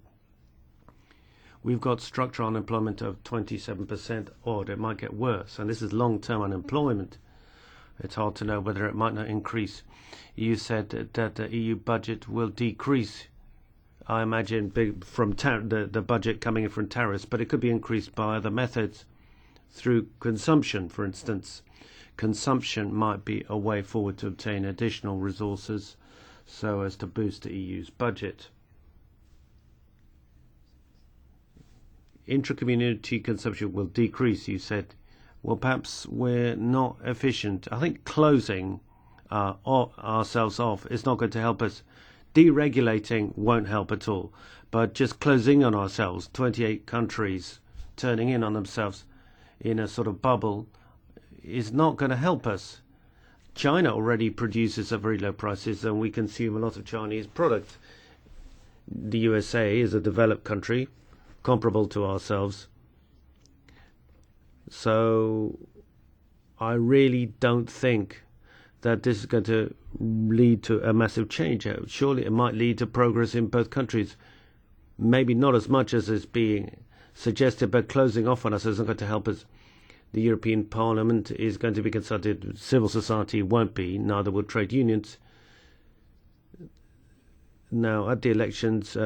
We've got structural unemployment of 27%, or it might get worse, and this is long-term unemployment. It's hard to know whether it might not increase. You said that the EU budget will decrease. I imagine from the budget coming in from tariffs, but it could be increased by other methods, through consumption, for instance. Consumption might be a way forward to obtain additional resources so as to boost the EU's budget. Intra-community consumption will decrease, you said. Well, perhaps we're not efficient. I think closing ourselves off is not going to help us. Deregulating won't help at all. But just closing on ourselves, 28 countries turning in on themselves in a sort of bubble, is not going to help us. China already produces at very low prices, and we consume a lot of Chinese products. The USA is a developed country, comparable to ourselves. So I really don't think that this is going to lead to a massive change. Surely it might lead to progress in both countries. Maybe not as much as is being suggested, but closing off on us isn't going to help us. The European Parliament is going to be consulted. Civil society won't be, neither will trade unions. Now, at the elections,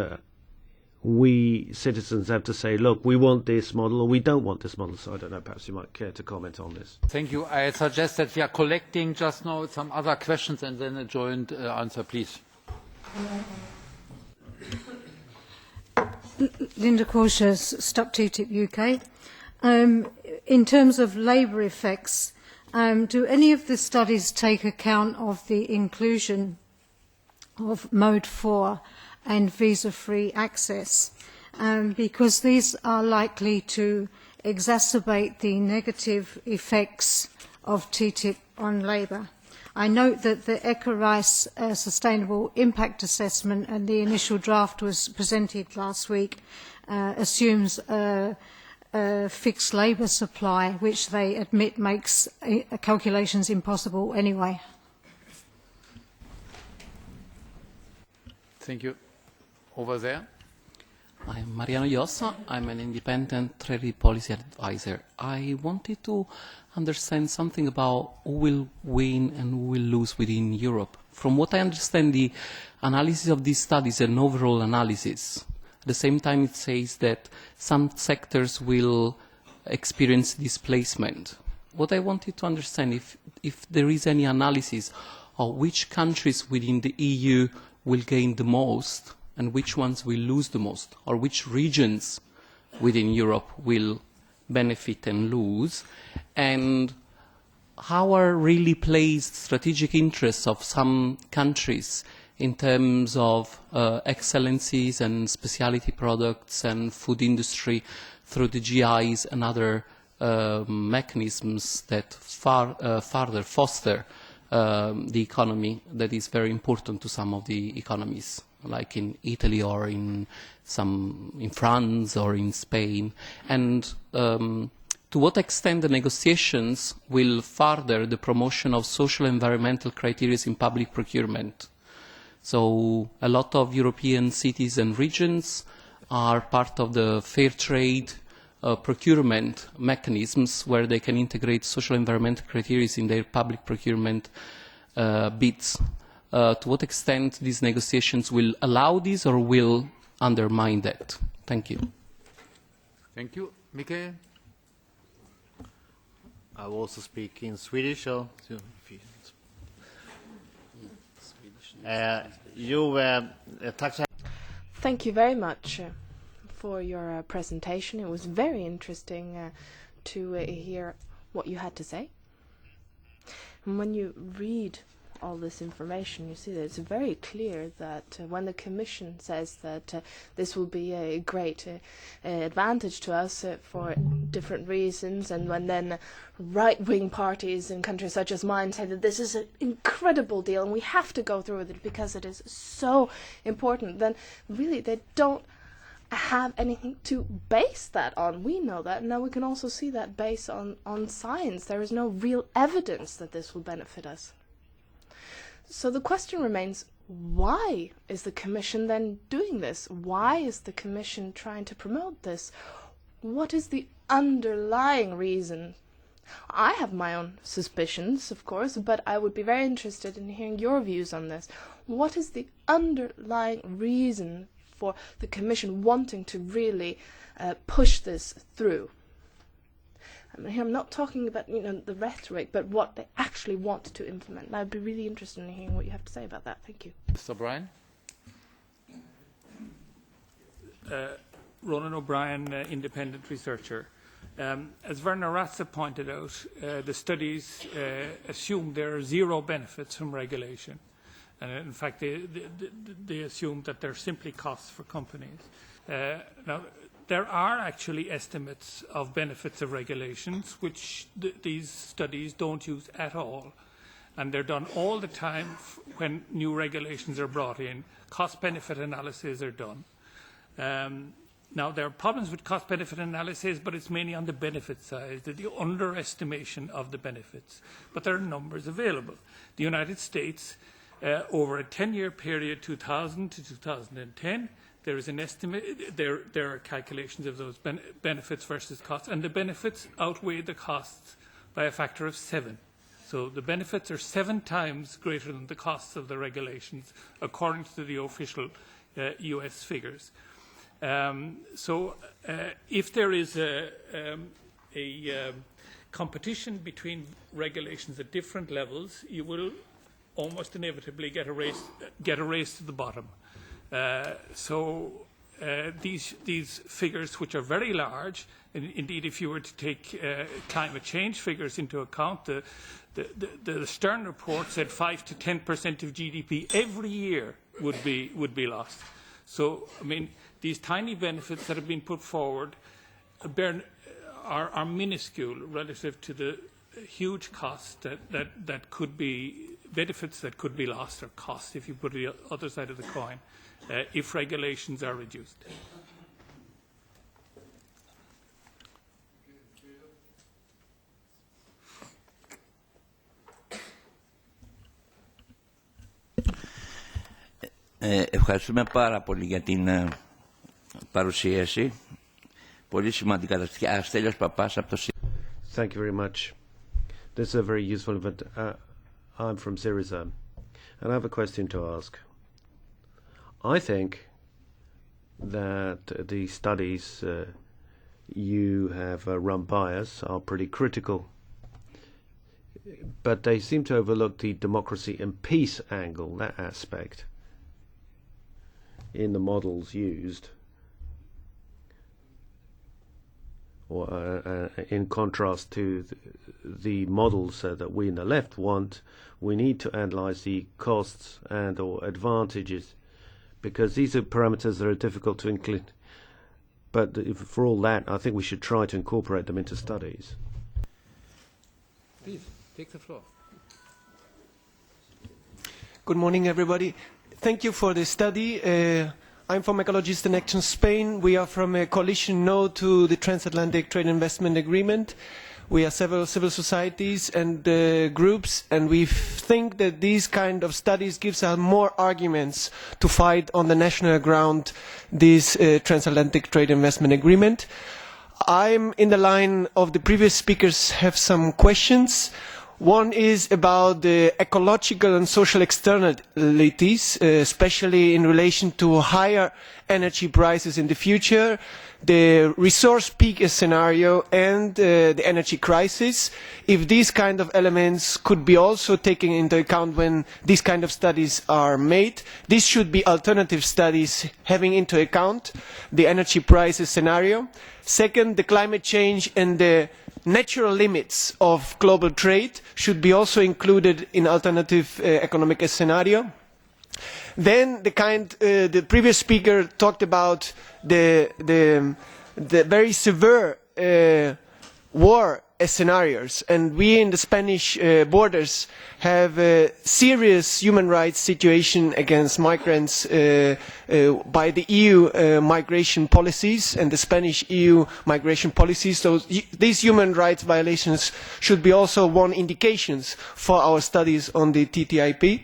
we citizens have to say, look, we want this model or we don't want this model. So I don't know, perhaps you might care to comment on this.
Thank you. I suggest that we are collecting just now some other questions and then a joint answer, please.
Linda Cautious, Stop TTIP UK. In terms of labour effects, do any of the studies take account of the inclusion of Mode 4 and visa-free access? Because these are likely to exacerbate the negative effects of TTIP on labour. I note that the ECHA-RICE Sustainable Impact Assessment and the initial draft was presented last week assumes a fixed labour supply, which they admit makes calculations impossible anyway.
Thank you. Over there.
I'm Mariano Llosa. I'm an independent trade policy advisor. I wanted to understand something about who will win and who will lose within Europe. From what I understand, the analysis of this study is an overall analysis. At the same time, it says that some sectors will experience displacement. What I wanted to understand if there is any analysis of which countries within the EU will gain the most and which ones will lose the most, or which regions within Europe will benefit and lose, and how are really placed strategic interests of some countries in terms of excellencies and specialty products and food industry through the GIs and other mechanisms that further foster the economy that is very important to some of the economies, like in Italy or in France or in Spain, and to what extent the negotiations will further the promotion of social and environmental criteria in public procurement. So a lot of European cities and regions are part of the fair trade procurement mechanisms where they can integrate social and environmental criteria in their public procurement bids. To what extent these negotiations will allow this or will undermine that? Thank you.
Thank you. Mikael?
I will also speak in Swedish.
Thank you very much for your presentation. It was very interesting to hear what you had to say. And when you read all this information, you see that it's very clear that when the Commission says that this will be a great advantage to us for different reasons, and when then right-wing parties in countries such as mine say that this is an incredible deal and we have to go through with it because it is so important, then really they don't have anything to base that on. We know that. Now we can also see that based on science. There is no real evidence that this will benefit us. So the question remains, why is the Commission then doing this? Why is the Commission trying to promote this? What is the underlying reason? I have my own suspicions, of course, but I would be very interested in hearing your views on this. What is the underlying reason for the Commission wanting to really push this through? I'm not talking about the rhetoric, but what they actually want to implement. And I'd be really interested in hearing what you have to say about that. Thank you.
Mr. Bryan?
Ronan O'Brien, independent researcher. As Werner Ratze pointed out, the studies assume there are zero benefits from regulation. And in fact, they assume that they're simply costs for companies. Now, there are actually estimates of benefits of regulations, which these studies don't use at all. And they're done all the time when new regulations are brought in. Cost-benefit analyses are done. Now, there are problems with cost-benefit analysis, but it's mainly on the benefit side, the underestimation of the benefits. But there are numbers available. The United States, over a 10-year period, 2000 to 2010, there is an estimate, there are calculations of those benefits versus costs, and the benefits outweigh the costs by a factor of 7. So the benefits are 7 times greater than the costs of the regulations, according to the official US figures. So if there is a competition between regulations at different levels, you will almost inevitably get a race to the bottom. So these figures, which are very large, indeed, if you were to take climate change figures into account, the Stern report said 5 to 10% of GDP every year would be lost. So, I mean, these tiny benefits that have been put forward are minuscule relative to the huge costs that could be benefits that could be lost, or costs, if you put it the other side of the coin, if regulations are reduced.
Ευχαριστούμε πάρα πολύ για την παρουσίαση. Πολύ σημαντικά. Αστέλιος Παπάς από το
Thank you very much. This is a very useful event. I'm from Syriza, and I have a question to ask. I think that the studies you have run by us are pretty critical, but they seem to overlook the democracy and peace angle, that aspect, in the models used. Or in contrast to the models that we in the left want, we need to analyze the costs and or advantages, because these are parameters that are difficult to include. But for all that, I think we should try to incorporate them into studies.
Please, take the floor.
Good morning, everybody. Thank you for the study. I'm from Ecologists in Action Spain. We are from a coalition no to the Transatlantic Trade Investment Agreement. We are several civil societies and groups, and we think that these kind of studies gives us more arguments to fight on the national ground this Transatlantic Trade Investment Agreement. I'm in the line of the previous speakers, have some questions. One is about the ecological and social externalities, especially in relation to higher energy prices in the future, the resource peak scenario and the energy crisis. If these kind of elements could be also taken into account when these kind of studies are made, these should be alternative studies having into account the energy prices scenario. Second, the climate change and the natural limits of global trade should be also included in alternative economic scenario. Then the previous speaker talked about the very severe war scenarios, and we in the Spanish borders have a serious human rights situation against migrants by the EU migration policies and the Spanish EU migration policies. So these human rights violations should be also one indications for our studies on the TTIP.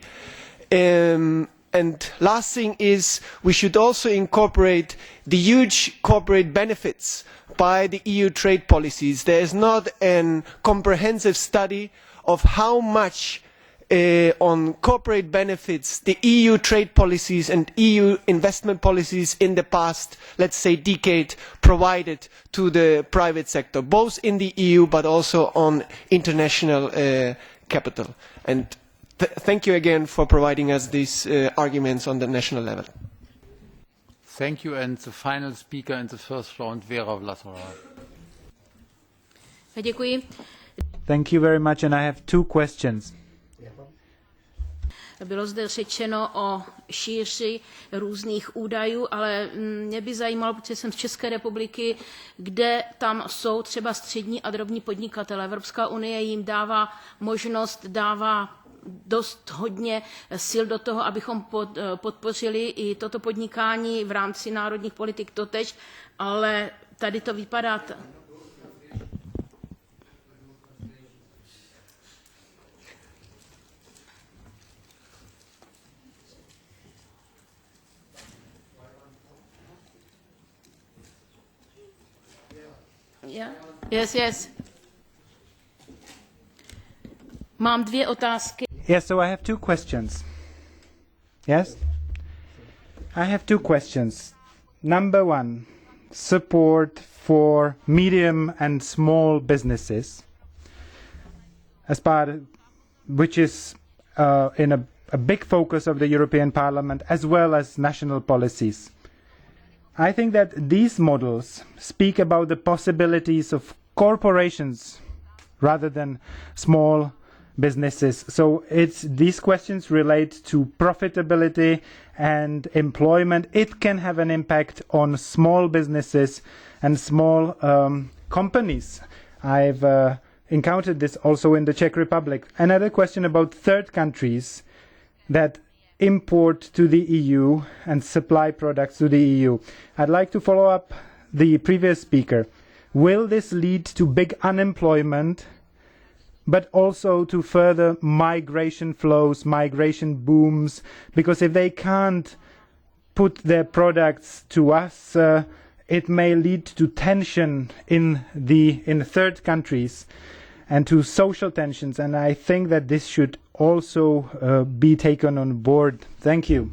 And last thing is we should also incorporate the huge corporate benefits by the EU trade policies. There is not a comprehensive study of how much on corporate benefits the EU trade policies and EU investment policies in the past, let's say, decade provided to the private sector, both in the EU but also on international capital. And thank you again for providing us these arguments on the national level.
Thank you. And the final speaker in the first round, Vera Vlasova.
Děkuji.
Thank you very much, and I have two questions.
Bylo zde řečeno o šíři různých údajů, ale mě by zajímalo, protože jsem z České republiky, kde tam jsou třeba střední a drobní podnikatelé. Evropská unie jim dává možnost, dává dost hodně sil do toho, abychom podpořili i toto podnikání v rámci národních politik totež, ale tady to vypadá... Yeah? Yes. Mám dvě otázky.
Yes, so I have two questions. Yes? I have two questions. Number one, support for medium and small businesses, as part of, which is in a big focus of the European Parliament as well as national policies. I think that these models speak about the possibilities of corporations rather than small businesses. So these questions relate to profitability and employment. It can have an impact on small businesses and small companies. I've encountered this also in the Czech Republic. Another question about third countries that import to the EU and supply products to the EU. I'd like to follow up the previous speaker. Will this lead to big unemployment, but also to further migration flows, migration booms? Because if they can't put their products to us, it may lead to tension in third countries and to social tensions, and I think that this should also be taken on board. Thank you.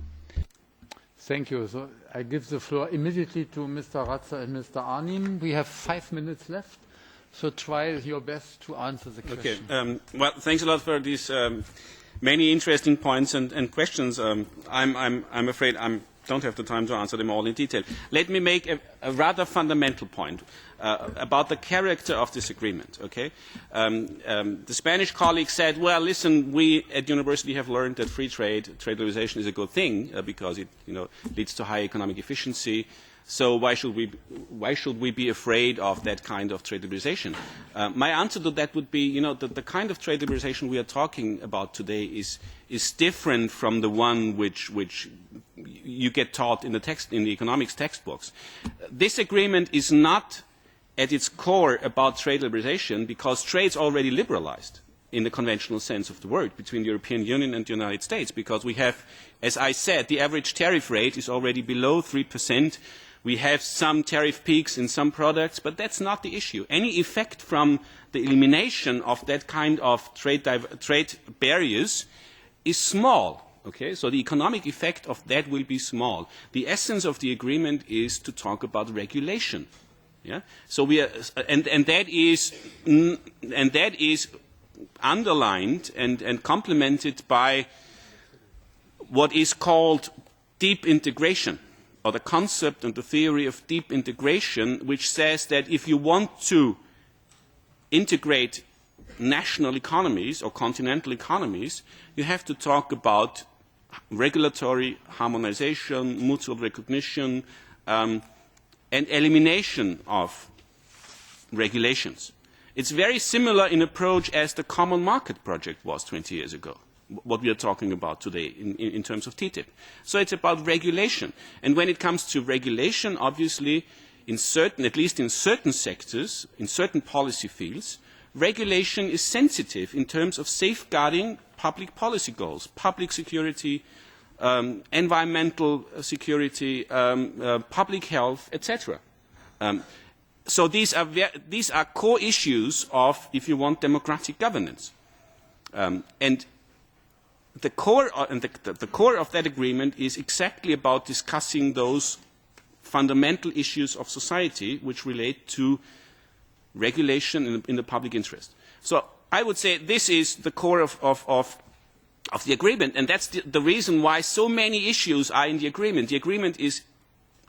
Thank you. So I give the floor immediately to Mr. Ratzer and Mr. Arnim. We have 5 minutes left, so try your best to answer the question.
Okay. Well, thanks a lot for these many interesting points and questions. I'm afraid I don't have the time to answer them all in detail. Let me make a rather fundamental point about the character of this agreement. Okay, the Spanish colleague said, "Well, listen, we at university have learned that free trade liberalization is a good thing because it, leads to high economic efficiency. So why should we be afraid of that kind of trade liberalization?" My answer to that would be, that the kind of trade liberalization we are talking about today is different from the one which you get taught in the economics textbooks. This agreement is not at its core about trade liberalization because trade is already liberalized in the conventional sense of the word between the European Union and the United States, because we have, as I said, the average tariff rate is already below 3%. We have some tariff peaks in some products, but that's not the issue. Any effect from the elimination of that kind of trade barriers is small. Okay, so the economic effect of that will be small. The essence of the agreement is to talk about regulation. Yeah, so we are, and that is underlined and complemented by what is called deep integration, or the concept and the theory of deep integration, which says that if you want to integrate national economies or continental economies, you have to talk about regulatory harmonization, mutual recognition, and elimination of regulations. It's very similar in approach as the common market project was 20 years ago, what we are talking about today in terms of TTIP. So it's about regulation. And when it comes to regulation, obviously, at least in certain sectors, in certain policy fields, regulation is sensitive in terms of safeguarding public policy goals, public security, environmental security, public health, etc. So these are core issues of, if you want, democratic governance. And the core of that agreement is exactly about discussing those fundamental issues of society which relate to regulation in the public interest. So I would say this is the core of the agreement, and that's the reason why so many issues are in the agreement. The agreement is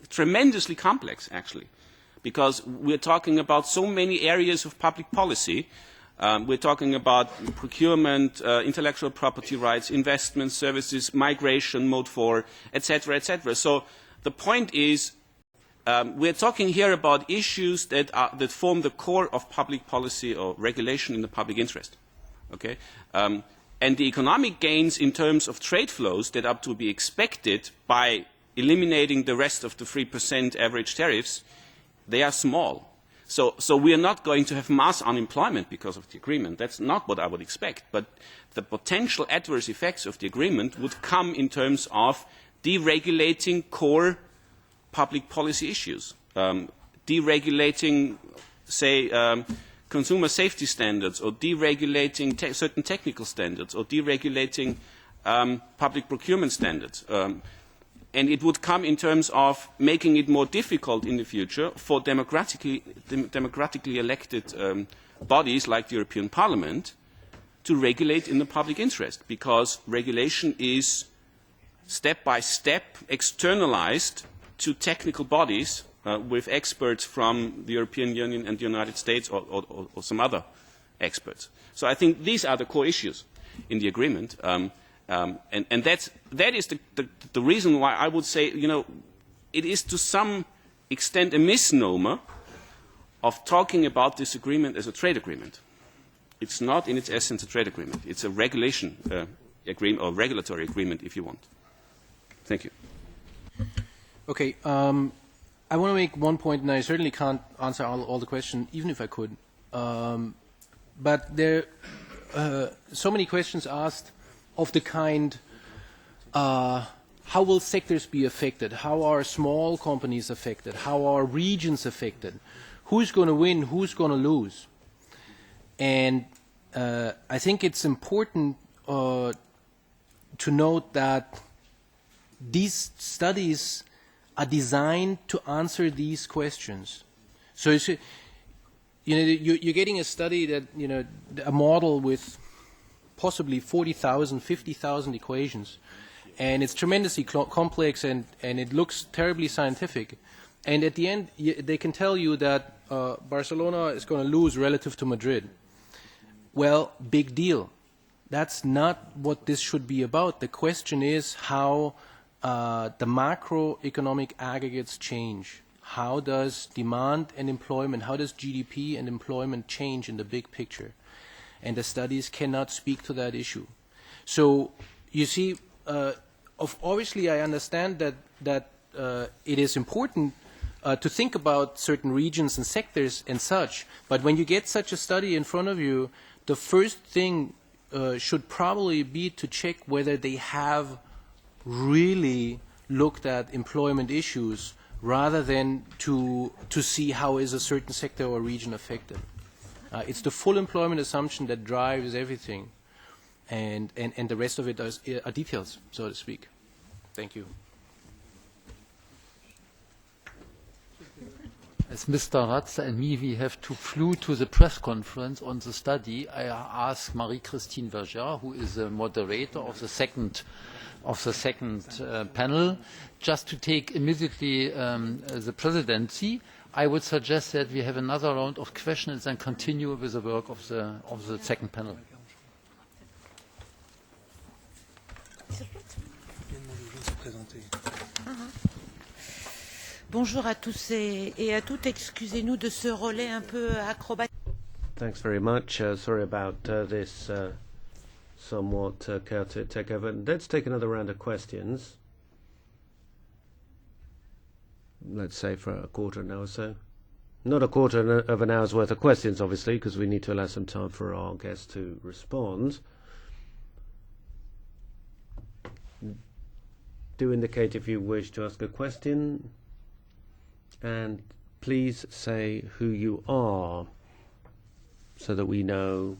tremendously complex, actually, because we're talking about so many areas of public policy. We're talking about procurement, intellectual property rights, investment, services, migration, Mode 4, etc., etc. So the point is, we're talking here about issues that form the core of public policy or regulation in the public interest. Okay? And the economic gains in terms of trade flows that are to be expected by eliminating the rest of the 3% average tariffs, they are small. So we are not going to have mass unemployment because of the agreement. That's not what I would expect. But the potential adverse effects of the agreement would come in terms of deregulating core public policy issues, deregulating, say, consumer safety standards, or deregulating certain technical standards, or deregulating public procurement standards. And it would come in terms of making it more difficult in the future for democratically elected bodies like the European Parliament to regulate in the public interest, because regulation is step by step externalized to technical bodies with experts from the European Union and the United States, or some other experts. So I think these are the core issues in the agreement. And that is the reason why I would say, it is to some extent a misnomer of talking about this agreement as a trade agreement. It's not in its essence a trade agreement. It's a regulation agreement, or regulatory agreement, if you want. Thank you.
Okay. I want to make one point, and I certainly can't answer all the questions, even if I could. But there are so many questions asked of the kind, how will sectors be affected? How are small companies affected? How are regions affected? Who's going to win? Who's going to lose? And I think it's important to note that these studies are designed to answer these questions. So you're getting a study that, a model with possibly 40,000, 50,000 equations, and it's tremendously complex, and it looks terribly scientific. And at the end, they can tell you that Barcelona is going to lose relative to Madrid. Well, big deal. That's not what this should be about. The question is how the macroeconomic aggregates change. How does demand and employment, how does GDP and employment change in the big picture? And the studies cannot speak to that issue. So you see, obviously I understand that it is important to think about certain regions and sectors and such, but when you get such a study in front of you, the first thing should probably be to check whether they have really looked at employment issues rather than to see how is a certain sector or region affected. It's the full employment assumption that drives everything, and the rest of it are details, so to speak. Thank you.
As Mr. Ratzer and me, we have to flew to the press conference on the study. I asked Marie-Christine Verger, who is the moderator of the second panel, just to take immediately the presidency. I would suggest that we have another round of questions and continue with the work of the second panel.
Bonjour à tous et à toutes. Excusez-nous de ce relais un peu acrobatique.
Thanks very much. Sorry about this somewhat chaotic takeover. Let's take another round of questions. Let's say for a quarter of an hour or so. Not a quarter of an hour's worth of questions, obviously, because we need to allow some time for our guests to respond. Do indicate if you wish to ask a question. And please say who you are so that we know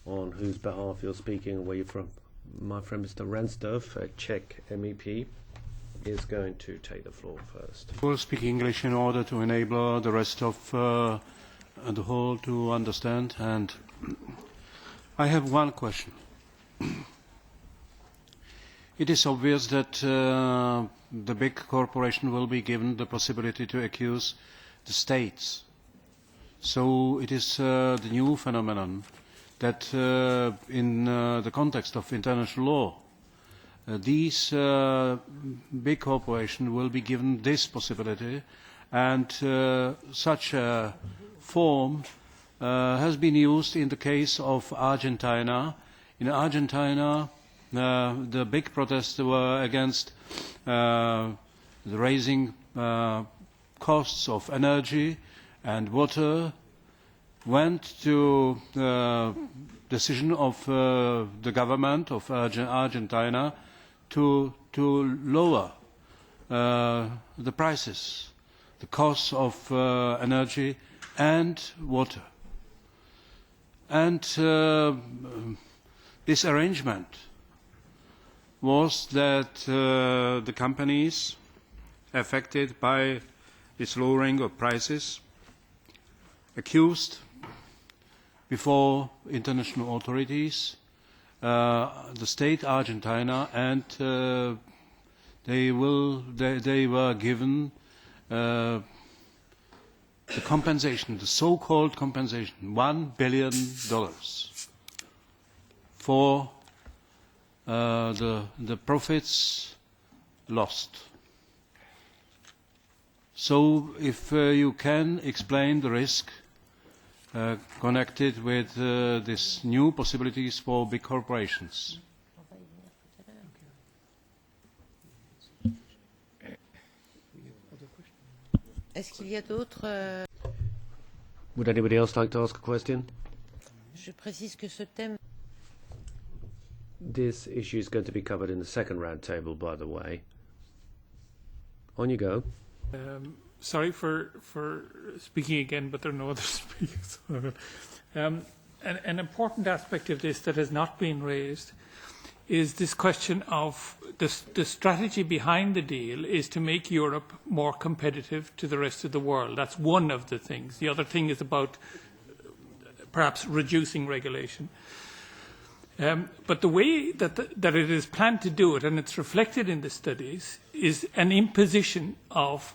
on whose behalf you're speaking and where you're from. My friend Mr. Ransdorf, a Czech MEP, is going to take the floor first.
I will speak English in order to enable the rest of the hall to understand. And I have one question. It is obvious that the big corporation will be given the possibility to accuse the states. So it is the new phenomenon that in the context of international law, these big corporations will be given this possibility, and such a form has been used in the case of Argentina. In Argentina, the big protests were against the raising costs of energy and water, went to the decision of the government of Argentina to lower the prices, the costs of energy and water. And this arrangement was that the companies affected by this lowering of prices accused before international authorities the state Argentina, and they were given the compensation, the so-called compensation, $1 billion for the profits lost. So if you can explain the risk connected with these new possibilities for big corporations.
Est-ce qu'il y a d'autres
Would anybody else like to ask a question?
Je précise que ce thème.
This issue is going to be covered in the second round table, by the way. On you go.
Sorry for speaking again, but there are no other speakers. An important aspect of this that has not been raised is this question of the strategy behind the deal is to make Europe more competitive to the rest of the world. That's one of the things. The other thing is about perhaps reducing regulation. But the way that it is planned to do it, and it's reflected in the studies, is an imposition of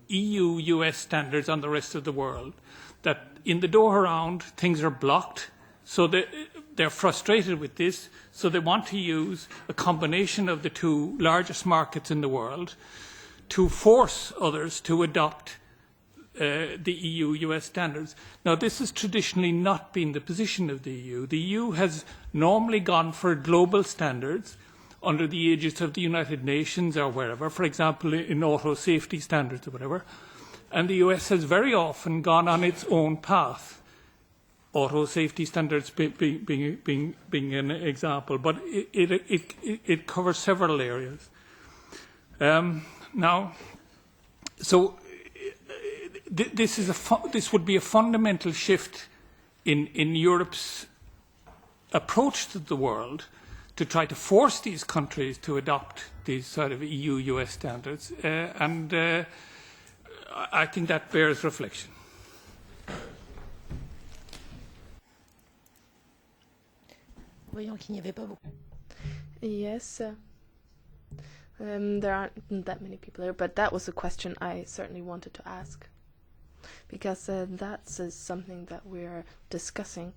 EU-US standards on the rest of the world. That in the Doha round, things are blocked, so they're frustrated with this, so they want to use a combination of the two largest markets in the world to force others to adopt the EU-US standards. Now, this has traditionally not been the position of the EU. The EU has normally gone for global standards under the aegis of the United Nations or wherever, for example, in auto safety standards or whatever. And the US has very often gone on its own path, auto safety standards being an example, but it covers several areas. Now, So this would be a fundamental shift in Europe's approach to the world, to try to force these countries to adopt these sort of EU-US standards, and I think that bears reflection.
Yes, there aren't that many people here, but that was a question I certainly wanted to ask, because that's something that we're discussing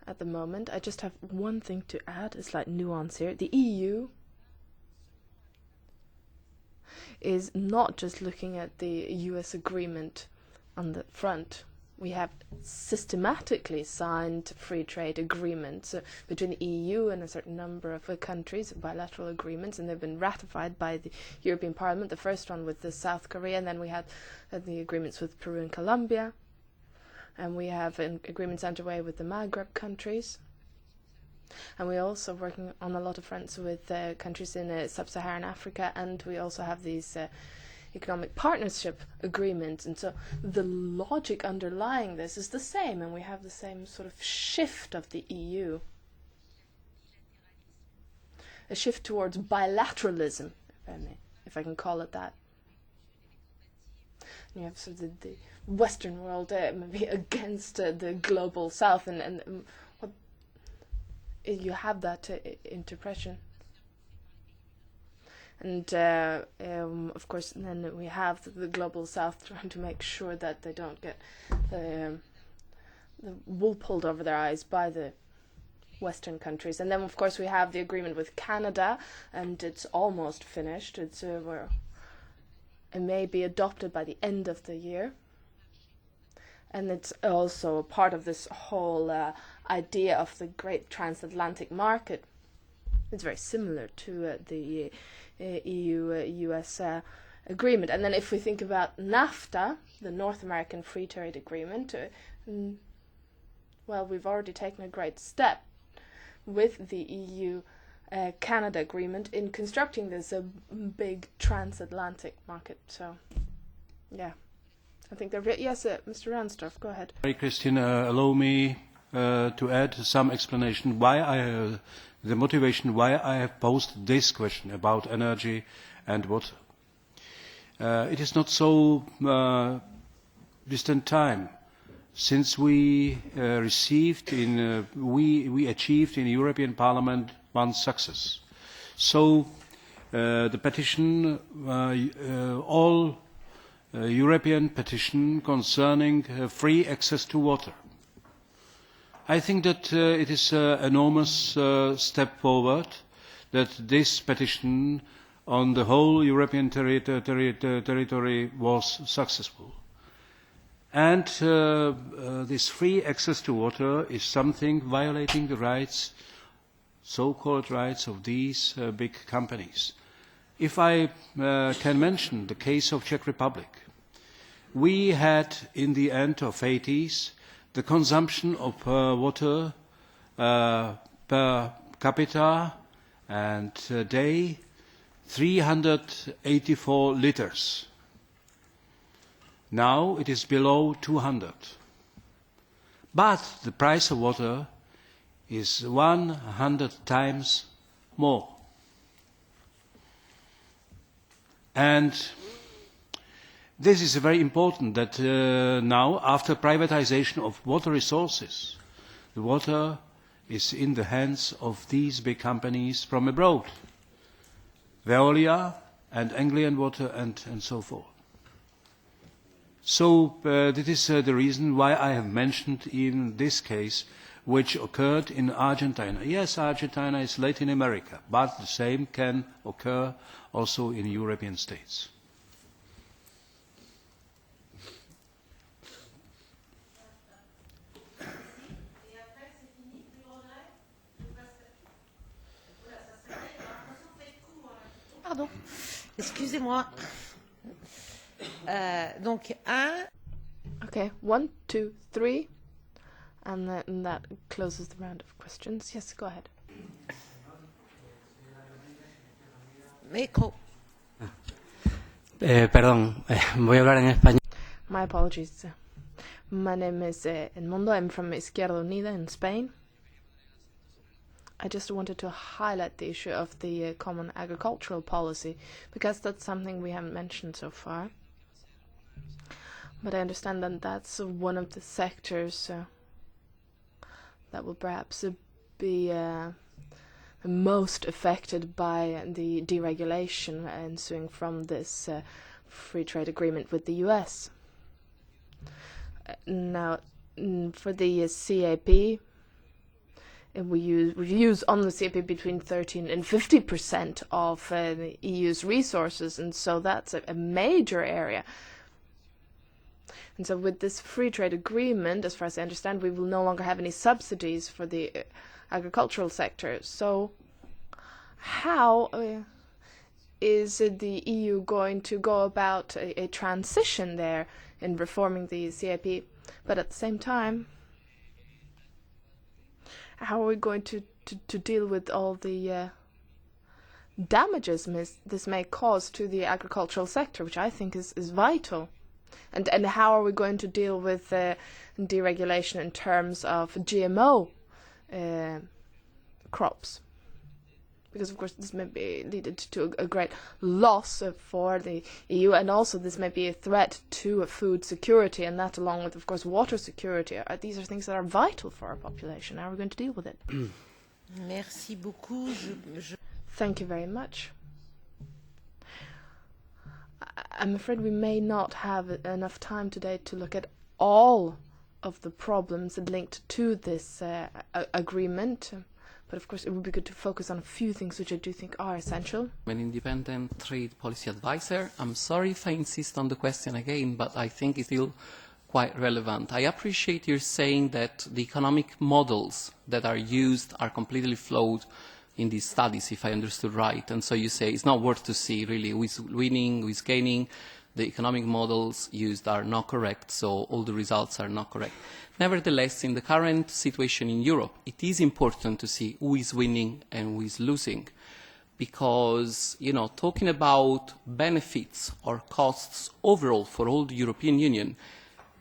at the moment. I just have one thing to add, a slight nuance here. The EU is not just looking at the US agreement on the front. We have systematically signed free trade agreements between the EU and a certain number of countries, bilateral agreements, and they've been ratified by the European Parliament. The first one with the South Korea, and then we had the agreements with Peru and Colombia, and we have agreements underway with the Maghreb countries. And we're also working on a lot of fronts with countries in sub-Saharan Africa, and we also have these economic partnership agreements. And so the logic underlying this is the same, and we have the same sort of shift of the EU. A shift towards bilateralism, if I can call it that. You have sort of the Western world maybe against the global South, and you have that interpretation. And of course, then we have the global South trying to make sure that they don't get the wool pulled over their eyes by the Western countries. And then, of course, we have the agreement with Canada, and it's almost finished. It may be adopted by the end of the year. And it's also a part of this whole idea of the great transatlantic market. It's very similar to the EU-US agreement. And then if we think about NAFTA, the North American Free Trade Agreement, well, we've already taken a great step with the EU-Canada agreement in constructing this big transatlantic market. So, yeah. I think they're... Yes, Mr. Ransdorf, go ahead.
Christian, allow me to add some explanation why the motivation why I have posed this question about energy and water. It is not so distant time since we achieved in the European Parliament one success. So the petition, all European petition concerning free access to water. I think that it is an enormous step forward that this petition on the whole European territory was successful. And this free access to water is something violating the rights, so-called rights of these big companies. If I can mention the case of Czech Republic, we had in the end of 80s the consumption of water per capita and day 384 liters. Now it is below 200. But the price of water is 100 times more. And this is very important that now, after privatization of water resources, the water is in the hands of these big companies from abroad, Veolia and Anglian Water and so forth. So that is the reason why I have mentioned in this case, which occurred in Argentina. Yes, Argentina is Latin America, but the same can occur also in European states.
Pardon, excusez-moi. Donc,
Okay, 1, 2, 3. And that closes the round of questions. Yes, go ahead.
Perdón, voy a hablar en español.
My apologies. My name is Edmundo. I'm from Izquierda Unida in Spain. I just wanted to highlight the issue of the common agricultural policy, because that's something we haven't mentioned so far. But I understand that that's one of the sectors that will perhaps be most affected by the deregulation ensuing from this free trade agreement with the US. Now, for the CAP, we use on the CAP between 13 and 50% of the EU's resources, and so that's a major area. And so with this free trade agreement, as far as I understand, we will no longer have any subsidies for the agricultural sector. So how is the EU going to go about a transition there in reforming the CAP? But at the same time, how are we going to deal with all the damages this may cause to the agricultural sector, which I think is vital? And how are we going to deal with deregulation in terms of GMO crops? Because, of course, this may be leaded to a great loss for the EU, and also this may be a threat to food security, and that along with, of course, water security. These are things that are vital for our population. How are we going to deal with it?
Merci beaucoup.
Thank you very much. I'm afraid we may not have enough time today to look at all of the problems linked to this agreement. But of course, it would be good to focus on a few things which I do think are essential.
I'm an independent trade policy advisor. I'm sorry if I insist on the question again, but I think it's still quite relevant. I appreciate you saying that the economic models that are used are completely flawed in these studies, if I understood right. And so you say it's not worth to see really who is winning, who is gaining. The economic models used are not correct, so all the results are not correct. Nevertheless, in the current situation in Europe, it is important to see who is winning and who is losing. Because, you know, talking about benefits or costs overall for all the European Union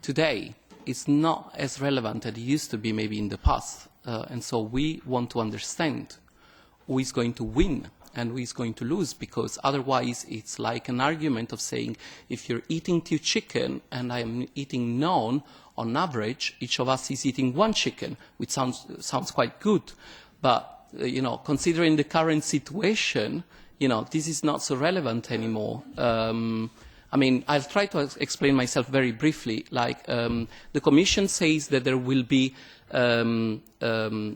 today is not as relevant as it used to be maybe in the past. And so we want to understand who is going to win and who is going to lose, because otherwise it's like an argument of saying if you're eating 2 chicken and I'm eating none, on average each of us is eating 1 chicken, which sounds quite good, but you know, considering the current situation, you know, this is not so relevant anymore. I mean, I'll try to explain myself very briefly. Like the Commission says that there will be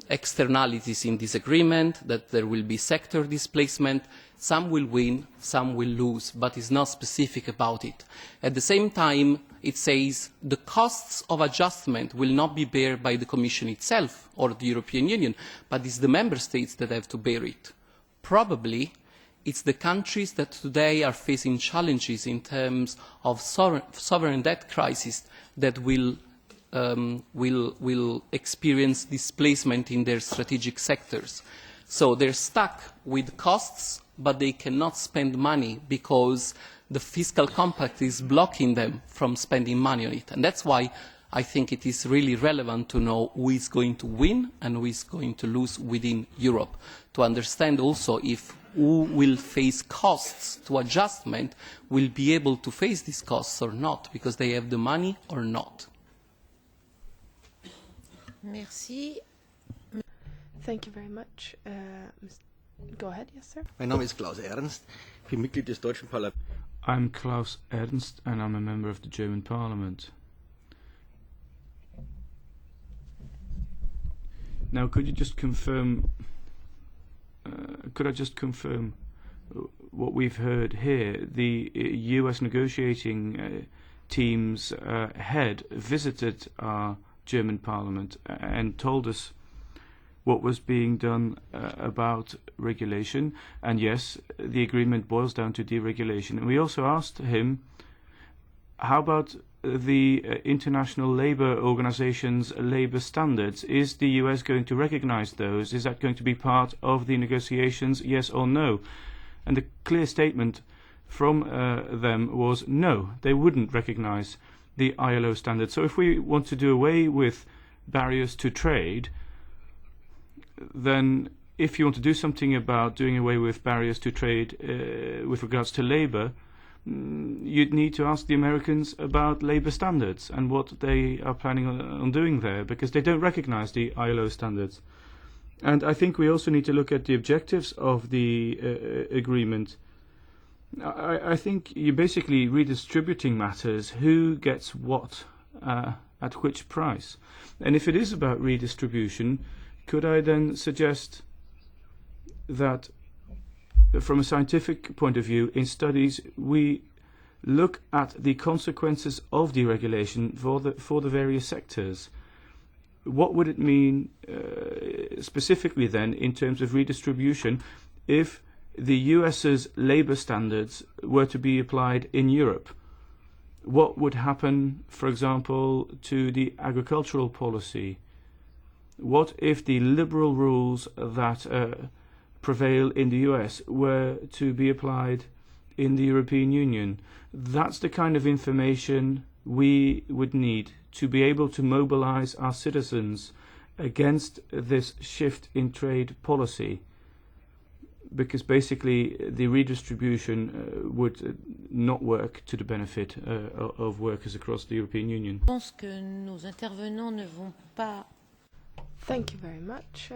externalities in this agreement, that there will be sector displacement. Some will win, some will lose, but it's not specific about it. At the same time, it says the costs of adjustment will not be borne by the Commission itself or the European Union, but it's the Member States that have to bear it. Probably it's the countries that today are facing challenges in terms of sovereign debt crisis that will experience displacement in their strategic sectors. So they're stuck with costs, but they cannot spend money because the fiscal compact is blocking them from spending money on it. And that's why I think it is really relevant to know who is going to win and who is going to lose within Europe, to understand also if who will face costs to adjustment will be able to face these costs or not, because they have the money or not.
Merci.
Thank you very much. Go ahead, yes, sir.
Mein Name ist Klaus Ernst. Ich bin Mitglied des deutschen Parlaments.
I'm Klaus Ernst and I'm a member of the German Parliament. Now, could I just confirm what we've heard here? The US negotiating team's head visited our German Parliament and told us what was being done about regulation. And yes, the agreement boils down to deregulation. And we also asked him, how about the International Labour Organization's labour standards? Is the US going to recognize those? Is that going to be part of the negotiations, yes or no? And the clear statement from them was no, they wouldn't recognize the ILO standards. So if we want to do away with barriers to trade, then if you want to do something about doing away with barriers to trade with regards to labor, you'd need to ask the Americans about labor standards and what they are planning on doing there, because they don't recognize the ILO standards. And I think we also need to look at the objectives of the agreement. I think you're basically redistributing matters, who gets what, at which price. And if it is about redistribution, could I then suggest that from a scientific point of view, in studies, we look at the consequences of deregulation for the various sectors? What would it mean specifically then in terms of redistribution if the US's labor standards were to be applied in Europe? What would happen, for example, to the agricultural policy? What if the liberal rules that prevail in the US were to be applied in the European Union? That's the kind of information we would need to be able to mobilize our citizens against this shift in trade policy, because basically the redistribution would not work to the benefit of workers across the European Union.
Thank you very much.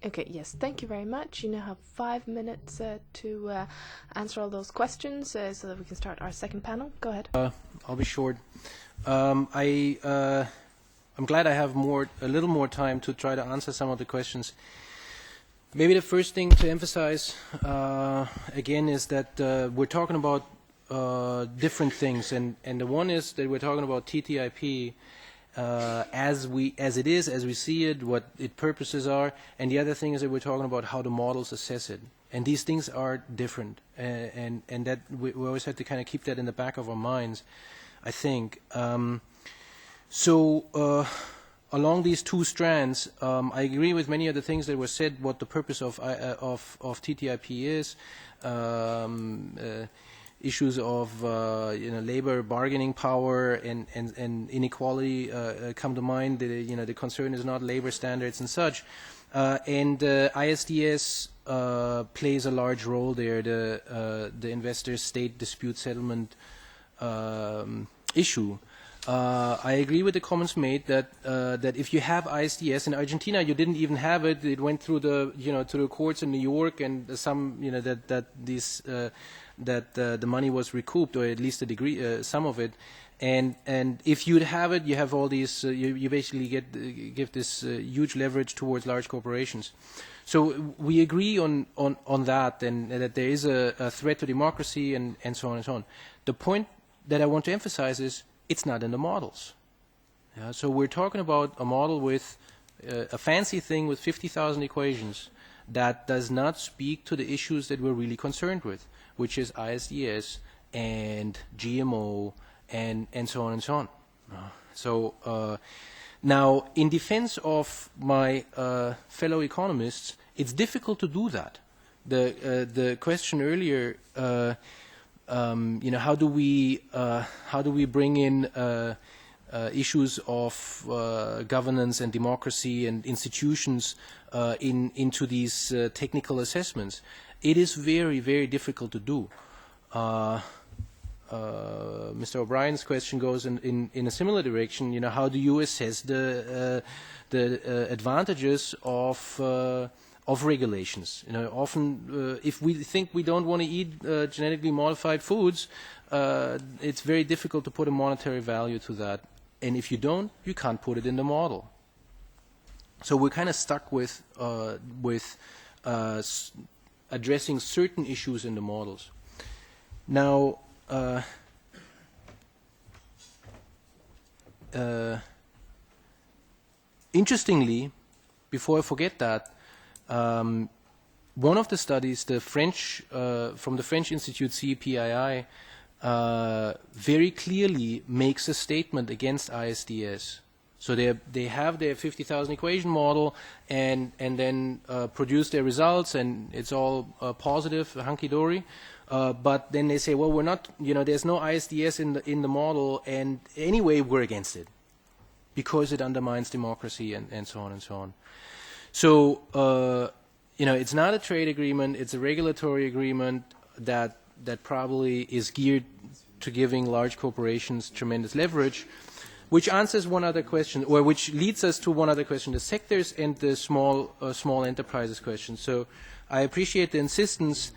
Okay, yes, thank you very much. You now have 5 minutes to answer all those questions so that we can start our second panel. Go ahead.
I'll be short. I'm glad I have a little more time to try to answer some of the questions. Maybe the first thing to emphasize again is that we're talking about different things, and the one is that we're talking about TTIP as we see it, what its purposes are, and the other thing is that we're talking about how the models assess it. And these things are different, and that we always have to kind of keep that in the back of our minds, I think. So along these two strands, I agree with many of the things that were said, what the purpose of TTIP is. Issues of labor bargaining power and inequality come to mind. The concern is not labor standards and such, and ISDS plays a large role there. The investor-state dispute settlement issue. I agree with the comments made that if you have ISDS in Argentina, you didn't even have it. It went through the to the courts in New York, and some that the money was recouped, or at least a degree, some of it. And if you'd have it, you have all these. You basically give this huge leverage towards large corporations. So we agree on that, and that there is a threat to democracy, and so on and so on. The point that I want to emphasize is it's not in the models. Yeah, so we're talking about a model with a fancy thing with 50,000 equations that does not speak to the issues that we're really concerned with, which is ISDS and GMO and so on and so on. So now, in defense of my fellow economists, it's difficult to do that. The question earlier, how do we bring in issues of governance and democracy and institutions into these technical assessments? It is very, very difficult to do. Mr. O'Brien's question goes in a similar direction. How do you assess the advantages of regulations? Often, if we think we don't want to eat genetically modified foods, it's very difficult to put a monetary value to that. And if you don't, you can't put it in the model. So we're kind of stuck with addressing certain issues in the models. Now, interestingly, before I forget that, one of the studies, the French from the French Institute CEPII, very clearly makes a statement against ISDS. So they have their 50,000 equation model and then produce their results, and it's all positive, hunky-dory. But then they say, well, we're not, there's no ISDS in the model, and anyway, we're against it because it undermines democracy and so on and so on. So, it's not a trade agreement, it's a regulatory agreement that probably is geared to giving large corporations tremendous leverage, which answers one other question, or which leads us to one other question, the sectors and the small enterprises question. So I appreciate the insistence.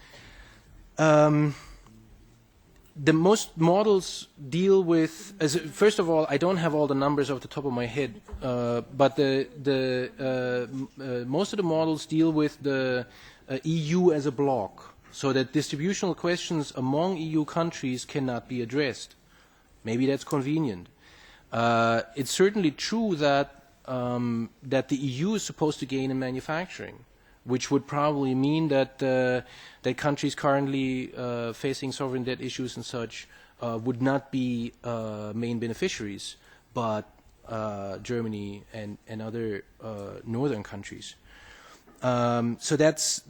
The most models deal with, first of all, I don't have all the numbers off the top of my head, but most of the models deal with the EU as a bloc, so that distributional questions among EU countries cannot be addressed. Maybe that's convenient. It's certainly true that the EU is supposed to gain in manufacturing, which would probably mean that that countries currently facing sovereign debt issues and such would not be main beneficiaries, but Germany and other northern countries. So that's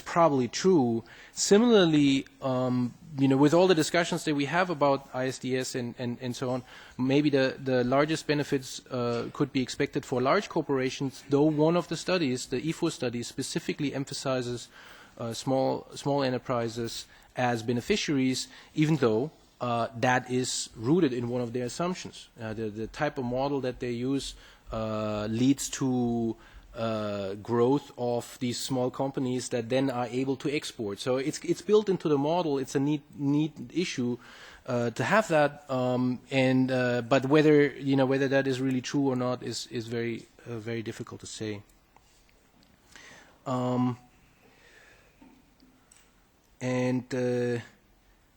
probably true. Similarly, with all the discussions that we have about ISDS and so on, maybe the largest benefits could be expected for large corporations, though one of the studies, the IFO study, specifically emphasizes small enterprises as beneficiaries, even though that is rooted in one of their assumptions. The type of model that they use leads to growth of these small companies that then are able to export. So it's built into the model. It's a neat issue to have that. But whether that is really true or not is very very difficult to say.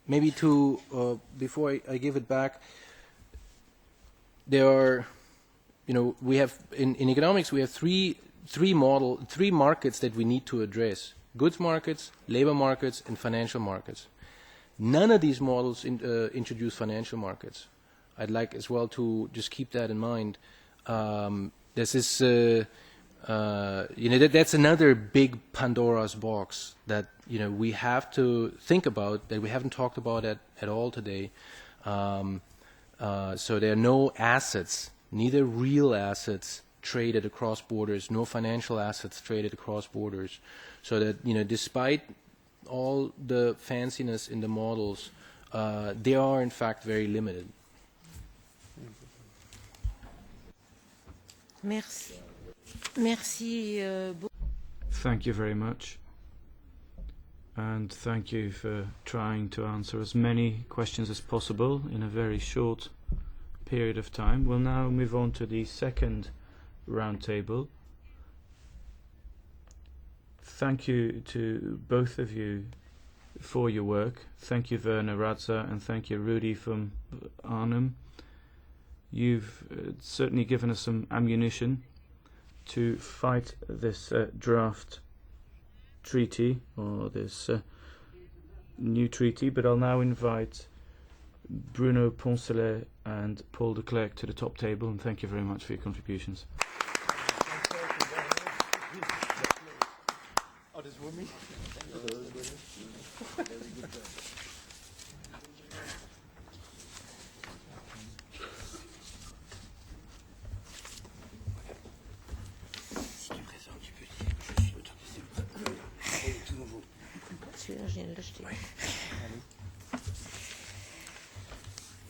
Maybe before I give it back, there are, we have in economics we have three markets that we need to address: goods markets, labor markets, and financial markets. None of these models introduce financial markets. I'd like as well to just keep that in mind. This is, that's another big Pandora's box that we have to think about, that we haven't talked about at all today. So there are no assets, neither real assets traded across borders, no financial assets traded across borders, so that despite all the fanciness in the models, they are in fact very limited.
Merci.
Thank you very much, and thank you for trying to answer as many questions as possible in a very short period of time. We'll now move on to the second roundtable. Thank you to both of you for your work. Thank you, Werner Radza, and thank you, Rudy from Arnhem. You've certainly given us some ammunition to fight this draft treaty, or this new treaty, but I'll now invite Bruno Poncelet and Paul de Klerk to the top table, and thank you very much for your contributions.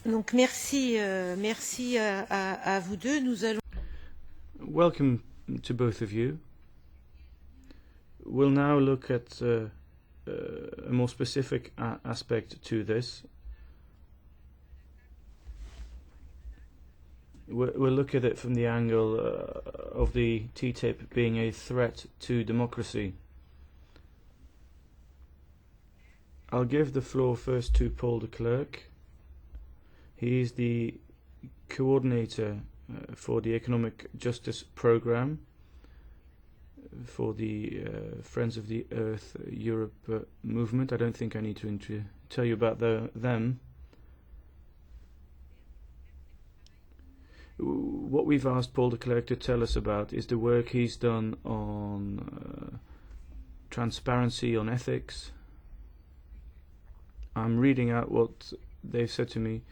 Donc merci à vous deux. Nous allons.
Welcome to both of you. We'll now look at a more specific aspect to this. We'll look at it from the angle of the TTIP being a threat to democracy. I'll give the floor first to Paul de Klerk. He is the coordinator for the Economic Justice Programme for the Friends of the Earth Europe movement. I don't think I need to tell you about them. what we've asked Paul de Klerk to tell us about is the work he's done on transparency, on ethics. I'm reading out what they've said to me.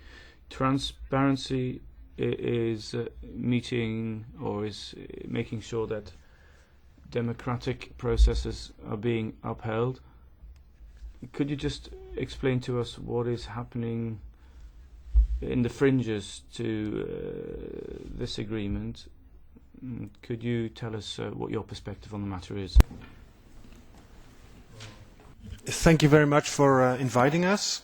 Transparency is meeting or is making sure that democratic processes are being upheld. Could you just explain to us what is happening in the fringes to this agreement? Could you tell us what your perspective on the matter is?
Thank you very much for inviting us.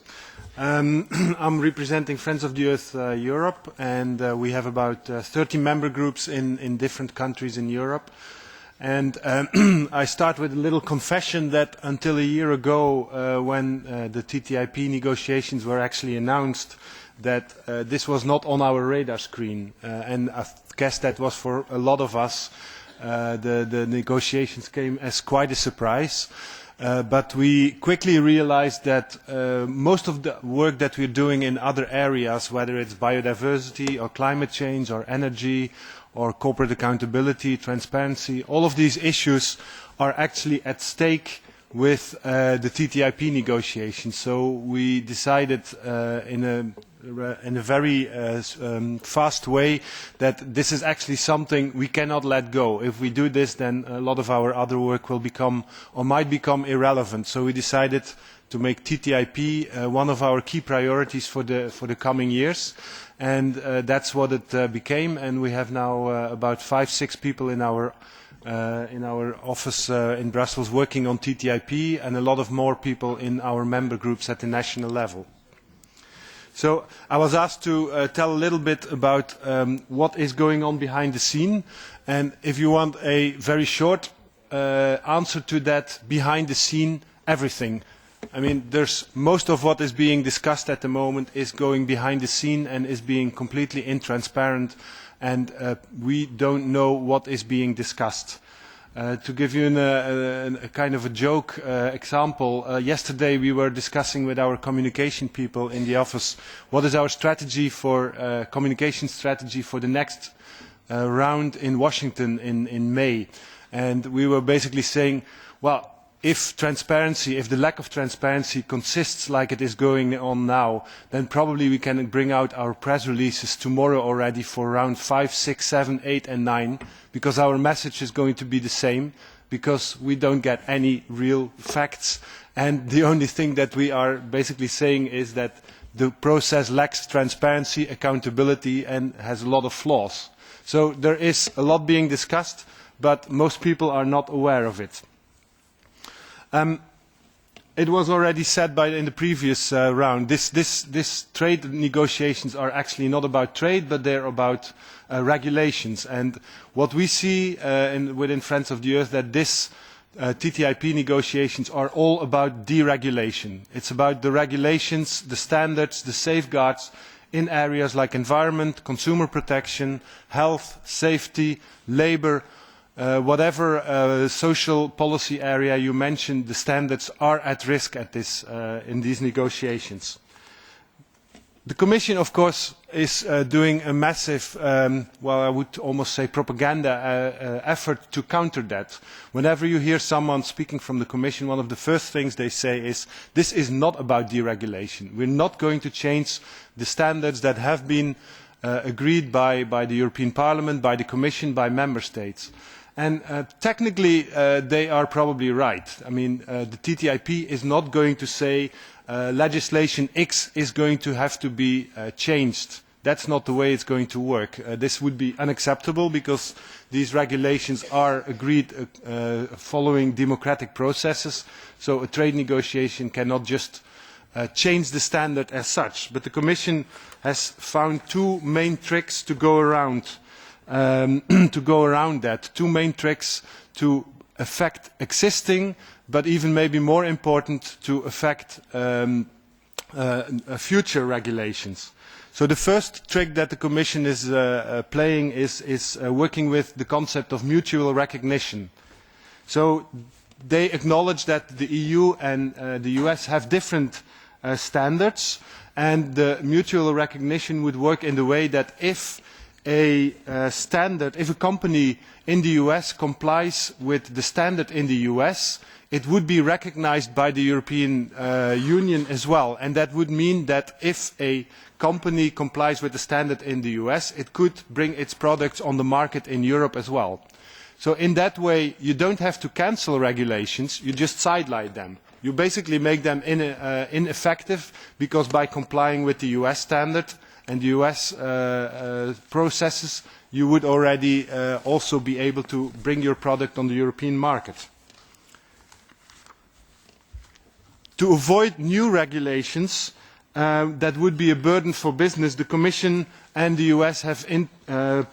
I'm representing Friends of the Earth Europe, and we have about 30 member groups in different countries in Europe. And I start with a little confession that until a year ago, when the TTIP negotiations were actually announced, that this was not on our radar screen. And I guess that was for a lot of us. The negotiations came as quite a surprise. But we quickly realized that most of the work that we're doing in other areas, whether it's biodiversity or climate change or energy or corporate accountability, transparency, all of these issues are actually at stake with the TTIP negotiations. So we decided in a very fast way that this is actually something we cannot let go. If we do this, then a lot of our other work will become or might become irrelevant. So we decided to make TTIP one of our key priorities for the coming years. And that's what it became. And we have now about 5-6 people in our office in Brussels working on TTIP, and a lot of more people in our member groups at the national level. So I was asked to tell a little bit about what is going on behind the scene, and if you want a very short answer to that, behind the scene, everything. I mean, most of what is being discussed at the moment is going behind the scene and is being completely intransparent, and we don't know what is being discussed. To give you a kind of a joke example, yesterday we were discussing with our communication people in the office what is our strategy for communication strategy for the next round in Washington in May. And we were basically saying, well, if the lack of transparency consists like it is going on now, then probably we can bring out our press releases tomorrow already for round 5, 6, 7, 8 and 9, because our message is going to be the same, because we don't get any real facts, and the only thing that we are basically saying is that the process lacks transparency, accountability, and has a lot of flaws. So there is a lot being discussed, but most people are not aware of it. It was already said in the previous round, this trade negotiations are actually not about trade, but they're about regulations. And what we see within Friends of the Earth, that this TTIP negotiations are all about deregulation. It's about the regulations, the standards, the safeguards in areas like environment, consumer protection, health, safety, labour, whatever social policy area you mentioned, the standards are at risk in these negotiations. The Commission, of course, is doing a massive, well, I would almost say propaganda effort to counter that. Whenever you hear someone speaking from the Commission, one of the first things they say is, this is not about deregulation. We're not going to change the standards that have been agreed by the European Parliament, by the Commission, by Member States. And technically, they are probably right. I mean, the TTIP is not going to say legislation X is going to have to be changed. That's not the way it's going to work. This would be unacceptable because these regulations are agreed following democratic processes. So a trade negotiation cannot just change the standard as such. But the Commission has found two main tricks to go around that. Two main tricks to affect existing, but even maybe more important, to affect future regulations. So the first trick that the Commission is playing is working with the concept of mutual recognition. So they acknowledge that the EU and the US have different standards, and the mutual recognition would work in the way that if
a standard, if a company in the US complies with the standard in the US, it would be recognized by the European Union as well. And that would mean that if a company complies with the standard in the US, it could bring its products on the market in Europe as well. So in that way, you don't have to cancel regulations, you just sideline them. You basically make them ineffective, because by complying with the US standard and the US processes, you would already also be able to bring your product on the European market. To avoid new regulations that would be a burden for business, the Commission and the US have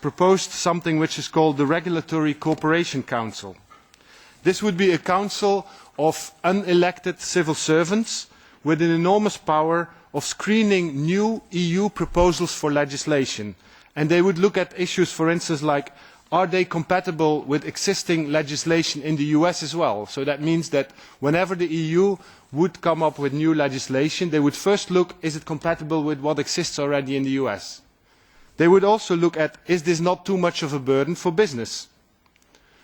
proposed something which is called the Regulatory Cooperation Council. This would be a council of unelected civil servants with an enormous power of screening new EU proposals for legislation. And they would look at issues, for instance, like, are they compatible with existing legislation in the US as well? So that means that whenever the EU would come up with new legislation, they would first look, is it compatible with what exists already in the US? They would also look at, is this not too much of a burden for business?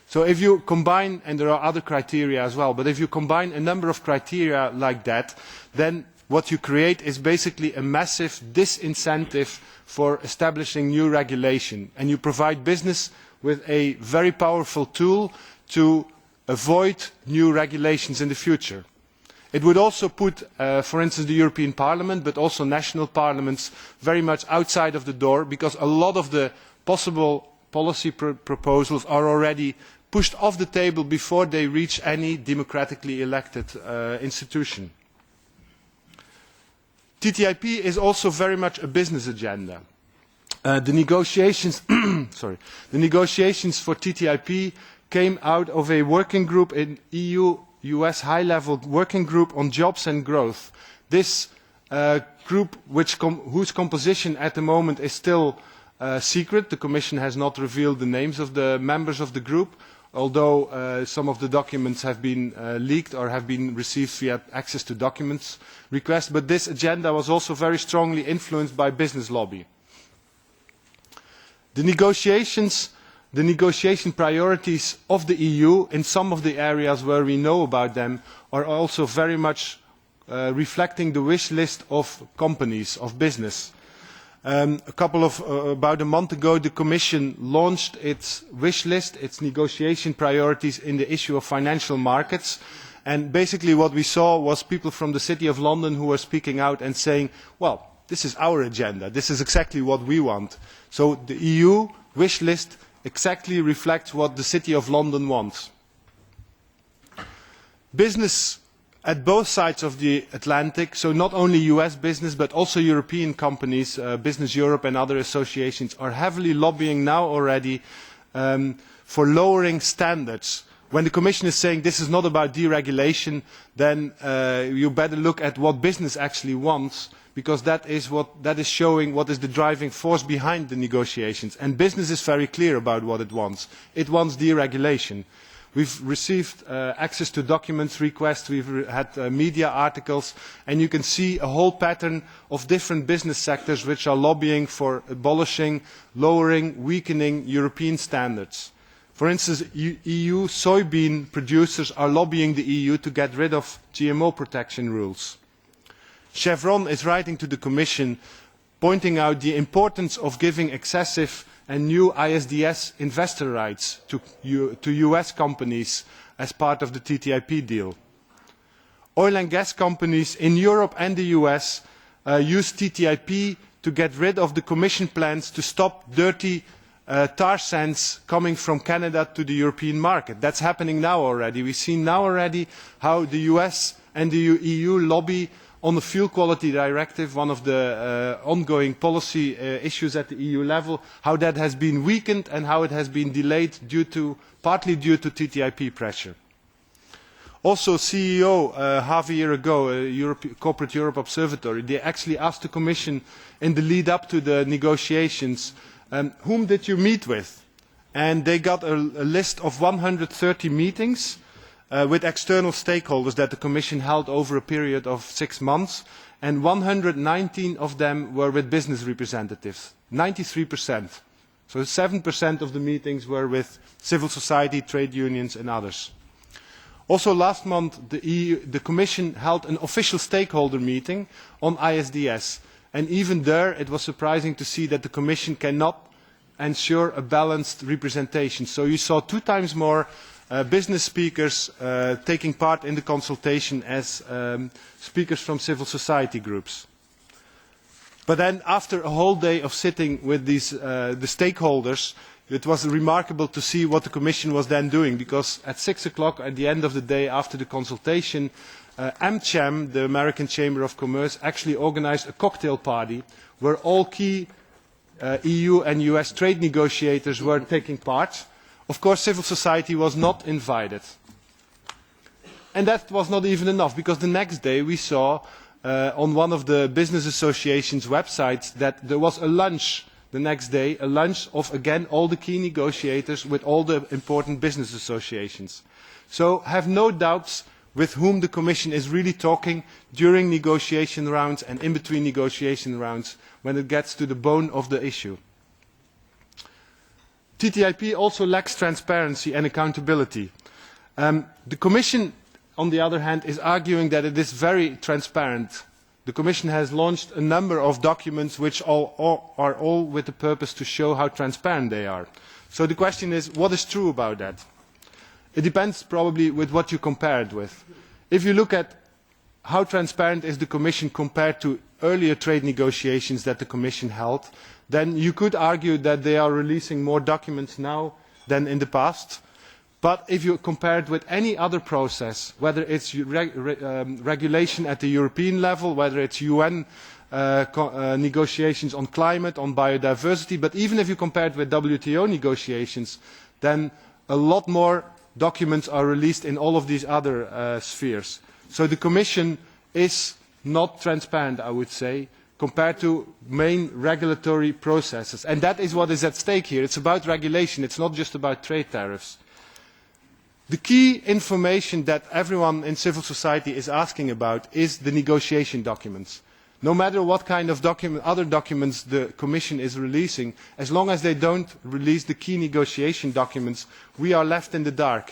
So if you combine, and there are other criteria as well, but if you combine a number of criteria like that, then what you create is basically a massive disincentive for establishing new regulation. And you provide business with a very powerful tool to avoid new regulations in the future. It would also put, for instance, the European Parliament, but also national parliaments, very much outside of the door, because a lot of the possible policy proposals are already pushed off the table before they reach any democratically elected institution. TTIP is also very much a business agenda. The negotiations for TTIP came out of a working group, an EU-US high-level working group on jobs and growth. This group, whose composition at the moment is still secret, the Commission has not revealed the names of the members of the group, although some of the documents have been leaked or have been received via access to documents request, but this agenda was also very strongly influenced by business lobby. The negotiation priorities of the EU in some of the areas where we know about them are also very much reflecting the wish list of companies, of business. About a month ago, the Commission launched its wish list, its negotiation priorities in the issue of financial markets. And basically what we saw was people from the City of London who were speaking out and saying, well, this is our agenda, this is exactly what we want. So the EU wish list exactly reflects what the City of London wants. Business at both sides of the Atlantic, so not only US business but also European companies, Business Europe and other associations, are heavily lobbying now already for lowering standards. When the Commission is saying this is not about deregulation, then you better look at what business actually wants, because that is showing what is the driving force behind the negotiations. And business is very clear about what it wants. It wants deregulation. We've received access to documents requests, we've had media articles, and you can see a whole pattern of different business sectors which are lobbying for abolishing, lowering, weakening European standards. For instance, EU soybean producers are lobbying the EU to get rid of GMO protection rules. Chevron is writing to the Commission pointing out the importance of giving excessive and new ISDS investor rights to US companies as part of the TTIP deal. Oil and gas companies in Europe and the US use TTIP to get rid of the Commission plans to stop dirty tar sands coming from Canada to the European market. That's happening now already. We've seen now already how the US and the EU lobby on the Fuel Quality Directive, one of the ongoing policy issues at the EU level, how that has been weakened and how it has been delayed partly due to TTIP pressure. Also, CEO, half a year ago, Corporate Europe Observatory, they actually asked the Commission in the lead up to the negotiations, whom did you meet with? And they got a list of 130 meetings with external stakeholders that the Commission held over a period of 6 months, and 119 of them were with business representatives, 93%. So 7% of the meetings were with civil society, trade unions and others. Also last month, the Commission held an official stakeholder meeting on ISDS. And even there, it was surprising to see that the Commission cannot ensure a balanced representation. So you saw 2 times more business speakers taking part in the consultation as speakers from civil society groups. But then after a whole day of sitting with the stakeholders, it was remarkable to see what the Commission was then doing, because at 6 o'clock at the end of the day after the consultation, AmCham, the American Chamber of Commerce, actually organized a cocktail party where all key EU and US trade negotiators were taking part. Of course, civil society was not invited. And that was not even enough, because the next day we saw on one of the business associations' websites that there was a lunch the next day, a lunch of, again, all the key negotiators with all the important business associations. So have no doubts with whom the Commission is really talking during negotiation rounds and in between negotiation rounds when it gets to the bone of the issue. TTIP also lacks transparency and accountability. The Commission, on the other hand, is arguing that it is very transparent. The Commission has launched a number of documents which are all with the purpose to show how transparent they are. So the question is, what is true about that? It depends probably with what you compare it with. If you look at how transparent is the Commission compared to earlier trade negotiations that the Commission held, then you could argue that they are releasing more documents now than in the past. But if you compare it with any other process, whether it's regulation at the European level, whether it's UN negotiations on climate, on biodiversity, but even if you compare it with WTO negotiations, then a lot more documents are released in all of these other spheres. So the Commission is not transparent, I would say, compared to main regulatory processes. And that is what is at stake here. It's about regulation. It's not just about trade tariffs. The key information that everyone in civil society is asking about is the negotiation documents. No matter what kind of other documents the Commission is releasing, as long as they don't release the key negotiation documents, we are left in the dark.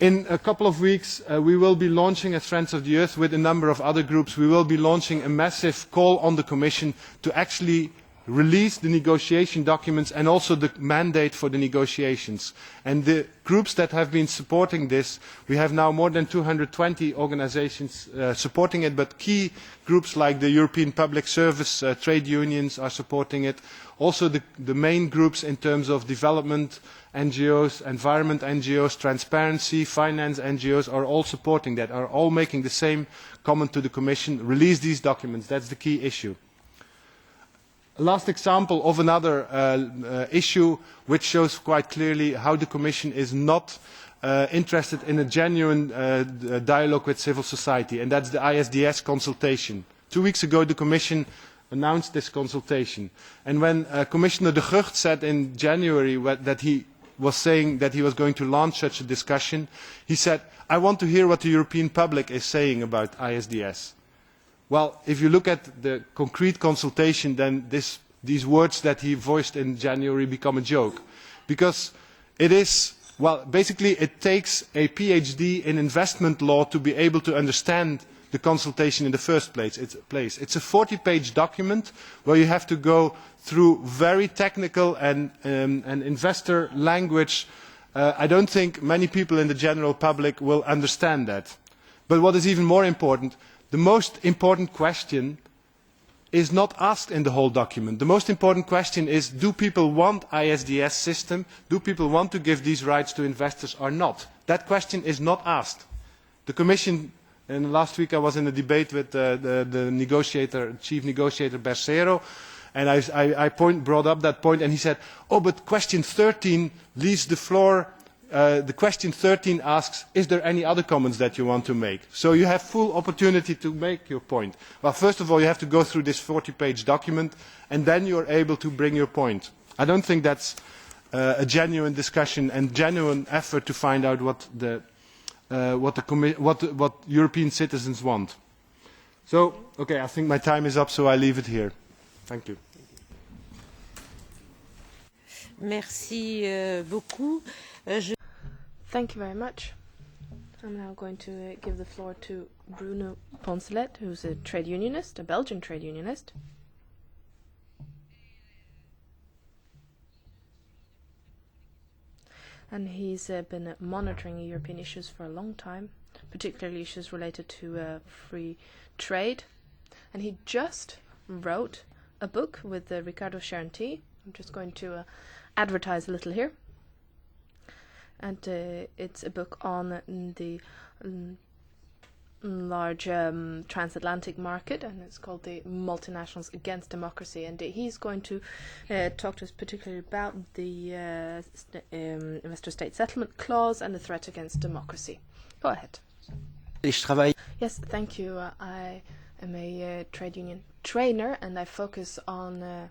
In a couple of weeks, we will be launching, as Friends of the Earth, with a number of other groups, we will be launching a massive call on the Commission to actually release the negotiation documents and also the mandate for the negotiations. And the groups that have been supporting this, we have now more than 220 organizations supporting it, but key groups like the European Public Service, trade unions are supporting it. Also the main groups in terms of development NGOs, environment NGOs, transparency, finance NGOs are all supporting that, are all making the same comment to the Commission, release these documents, that's the key issue. A last example of another issue which shows quite clearly how the Commission is not interested in a genuine dialogue with civil society, and that's the ISDS consultation. 2 weeks ago the Commission announced this consultation, and when Commissioner de Gucht said in January that he was saying that he was going to launch such a discussion, he said, I want to hear what the European public is saying about ISDS. Well, if you look at the concrete consultation, then these words that he voiced in January become a joke. Because it is, well, basically it takes a PhD in investment law to be able to understand the consultation in the first place. It's a 40-page document where you have to go through very technical and investor language. I don't think many people in the general public will understand that. But what is even more important, the most important question is not asked in the whole document. The most important question is, do people want ISDS system? Do people want to give these rights to investors or not? That question is not asked. The Commission, and last week I was in a debate with the negotiator, chief negotiator Bercero, and I brought up that point, and he said, oh, but question 13 leaves the floor. The question 13 asks, is there any other comments that you want to make? So you have full opportunity to make your point. Well, first of all, you have to go through this 40-page document, and then you are able to bring your point. I don't think that's a genuine discussion and genuine effort to find out what European citizens want. So, okay, I think my time is up, so I leave it here. Thank you.
Merci beaucoup.
Thank you very much. I'm now going to give the floor to Bruno Poncelet, who's a trade unionist, a Belgian trade unionist. And he's been monitoring European issues for a long time, particularly issues related to free trade. And he just wrote a book with Ricardo Charenty. I'm just going to advertise a little here. And it's a book on the large transatlantic market, and it's called The Multinationals Against Democracy. And he's going to talk to us particularly about the investor-state settlement clause and the threat against democracy. Go ahead. Yes, thank you. I am a trade union trainer, and I focus on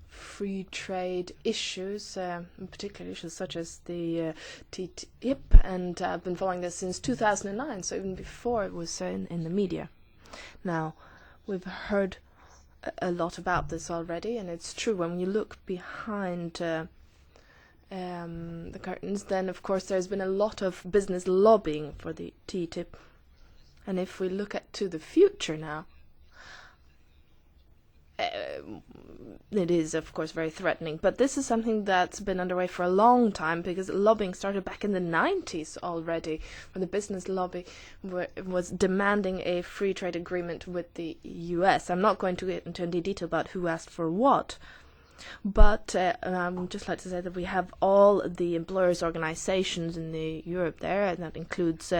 free trade issues, in particular issues such as the TTIP, and I've been following this since 2009, so even before it was in the media. Now, we've heard a lot about this already, and it's true, when you look behind the curtains, then of course there's been a lot of business lobbying for the TTIP. And if we look to the future now, it is, of course, very threatening. But this is something that's been underway for a long time, because lobbying started back in the 90s already, when the business lobby was demanding a free trade agreement with the US. I'm not going to get into any detail about who asked for what, but I would just like to say that we have all the employers' organizations in Europe there, and that includes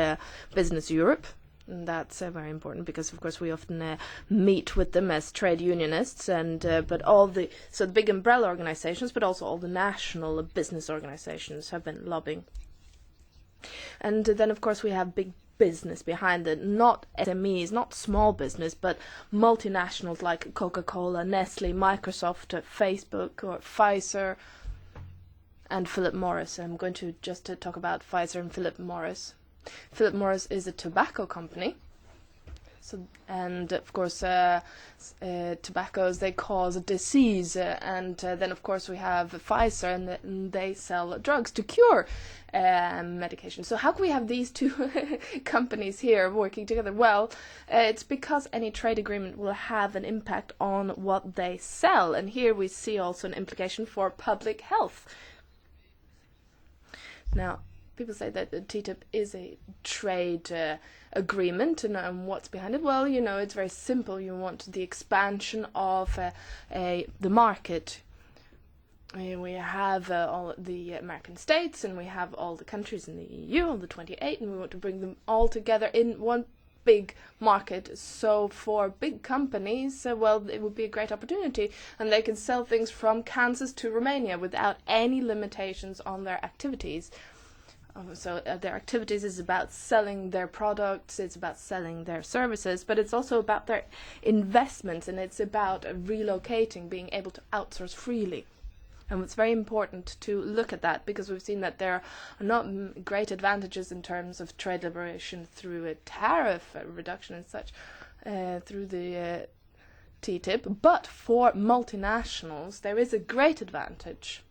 Business Europe. And that's very important, because of course we often meet with them as trade unionists, and but all the big umbrella organizations, but also all the national business organizations have been lobbying. And then of course we have big business behind it, not SMEs, not small business, but multinationals like Coca-Cola, Nestle, Microsoft, Facebook, or Pfizer, and Philip Morris. I'm going to just talk about Pfizer and Philip Morris. Philip Morris is a tobacco company, and of course tobaccos, they cause a disease, and then of course we have Pfizer, and they sell drugs to cure medication. So how can we have these two companies here working together? Well, it's because any trade agreement will have an impact on what they sell, and here we see also an implication for public health. Now, people say that the TTIP is a trade agreement, and what's behind it? Well, you know, it's very simple. You want the expansion of the market. We have all the American states, and we have all the countries in the EU, all the 28, and we want to bring them all together in one big market. So for big companies, well, it would be a great opportunity, and they can sell things from Kansas to Romania without any limitations on their activities. So their activities is about selling their products, it's about selling their services, but it's also about their investments, and it's about relocating, being able to outsource freely. And it's very important to look at that, because we've seen that there are not great advantages in terms of trade liberation through a tariff reduction and such, through the TTIP, but for multinationals there is a great advantage.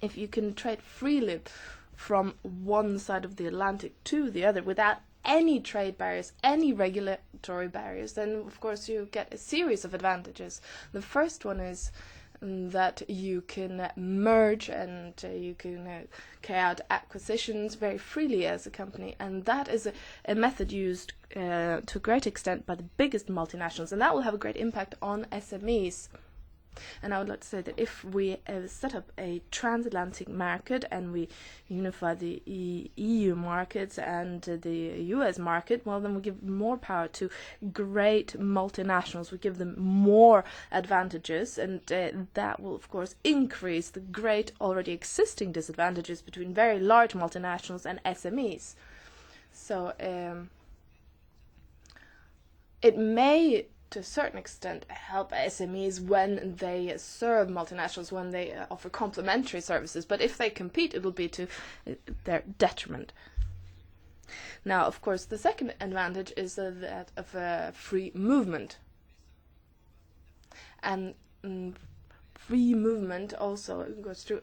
If you can trade freely from one side of the Atlantic to the other without any trade barriers, any regulatory barriers, then of course you get a series of advantages. The first one is that you can merge, and you can carry out acquisitions very freely as a company, and that is a method used to a great extent by the biggest multinationals, and that will have a great impact on SMEs. And I would like to say that if we set up a transatlantic market and we unify the EU markets and the US market, well, then we give more power to great multinationals. We give them more advantages, and that will, of course, increase the great already existing disadvantages between very large multinationals and SMEs. So it may, to a certain extent, help SMEs when they serve multinationals, when they offer complementary services. But if they compete, it will be to their detriment. Now, of course, the second advantage is that of free movement. And free movement also goes through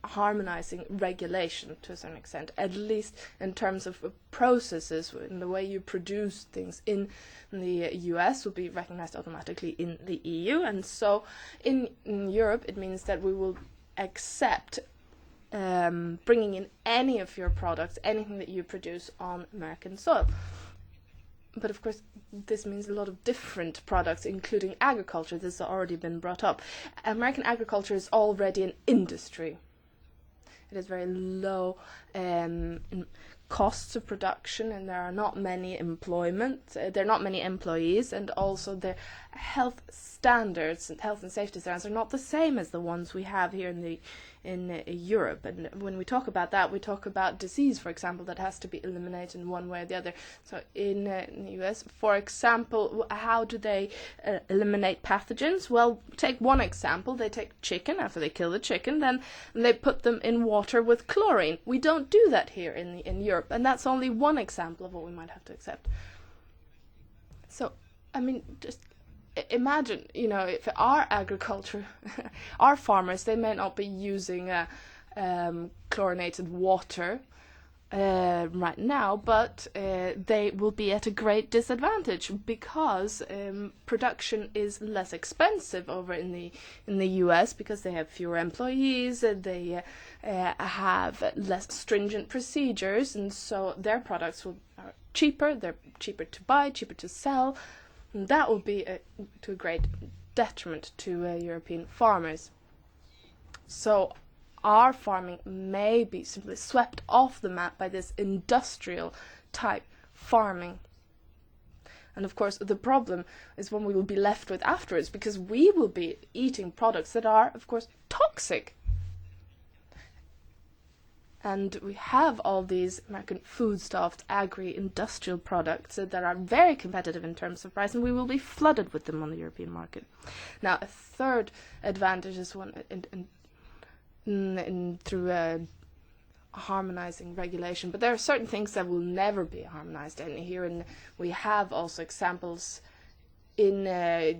harmonizing regulation to a certain extent, at least in terms of processes, in the way you produce things in the US will be recognized automatically in the EU, and so in Europe it means that we will accept bringing in any of your products, anything that you produce on American soil. But of course, this means a lot of different products, including agriculture. This has already been brought up. American agriculture is already an industry. It has very low costs of production, and there are not many there are not many employees, and also their health standards and health and safety standards are not the same as the ones we have here in Europe. And when we talk about that, we talk about disease, for example, that has to be eliminated in one way or the other. So in the US, for example, how do they eliminate pathogens? Well, take one example. They take chicken. After they kill the chicken, then they put them in water with chlorine. We don't do that here in Europe, and that's only one example of what we might have to accept. So, I mean, just imagine, if our agriculture, our farmers, they may not be using chlorinated water right now, but they will be at a great disadvantage because production is less expensive over in the US because they have fewer employees, they have less stringent procedures, and so their products are cheaper. They're cheaper to buy, cheaper to sell. That will be to a great detriment to European farmers. So our farming may be simply swept off the map by this industrial type farming. And of course, the problem is when we will be left with afterwards, because we will be eating products that are, of course, toxic. And we have all these American foodstuffed agri-industrial products that are very competitive in terms of price, and we will be flooded with them on the European market. Now, a third advantage is through harmonizing regulation, but there are certain things that will never be harmonized. And here we have also examples in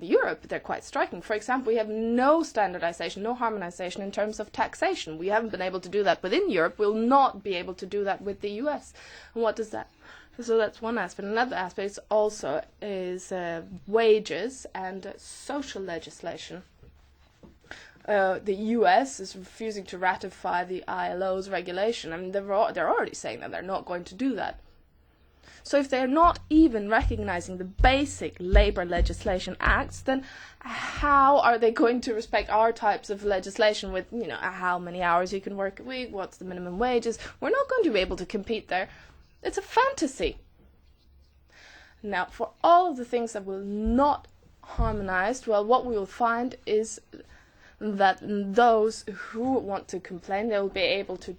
Europe. They're quite striking. For example, we have no standardization, no harmonization in terms of taxation. We haven't been able to do that within Europe. We'll not be able to do that with the US. And what does that? So that's one aspect. Another aspect also is wages and social legislation. The US is refusing to ratify the ILO's regulation. I mean, they're already saying that they're not going to do that. So if they're not even recognizing the basic labor legislation acts, then how are they going to respect our types of legislation with, how many hours you can work a week, what's the minimum wages? We're not going to be able to compete there. It's a fantasy. Now, for all of the things that will not harmonized, well, what we will find is that those who want to complain, they will be able to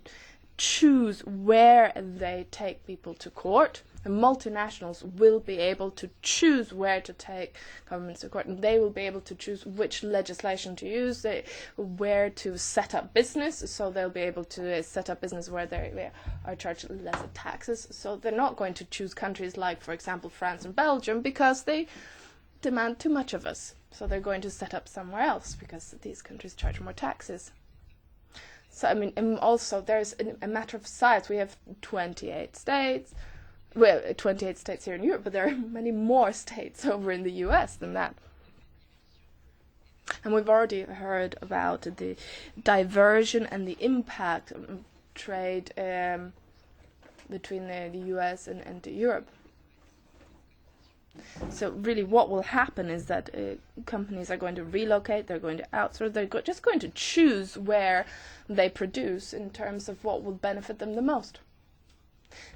choose where they take people to court. The multinationals will be able to choose where to take governments to court, and they will be able to choose which legislation to use, where to set up business, so they'll be able to set up business where they are charged less taxes. So they're not going to choose countries like, for example, France and Belgium, because they demand too much of us. So they're going to set up somewhere else because these countries charge more taxes. So, I mean, and also there's a matter of size. We have 28 states. Well, 28 states here in Europe, but there are many more states over in the US than that. And we've already heard about the diversion and the impact of trade between the US and Europe. So really what will happen is that companies are going to relocate, they're going to outsource, they're just going to choose where they produce in terms of what will benefit them the most.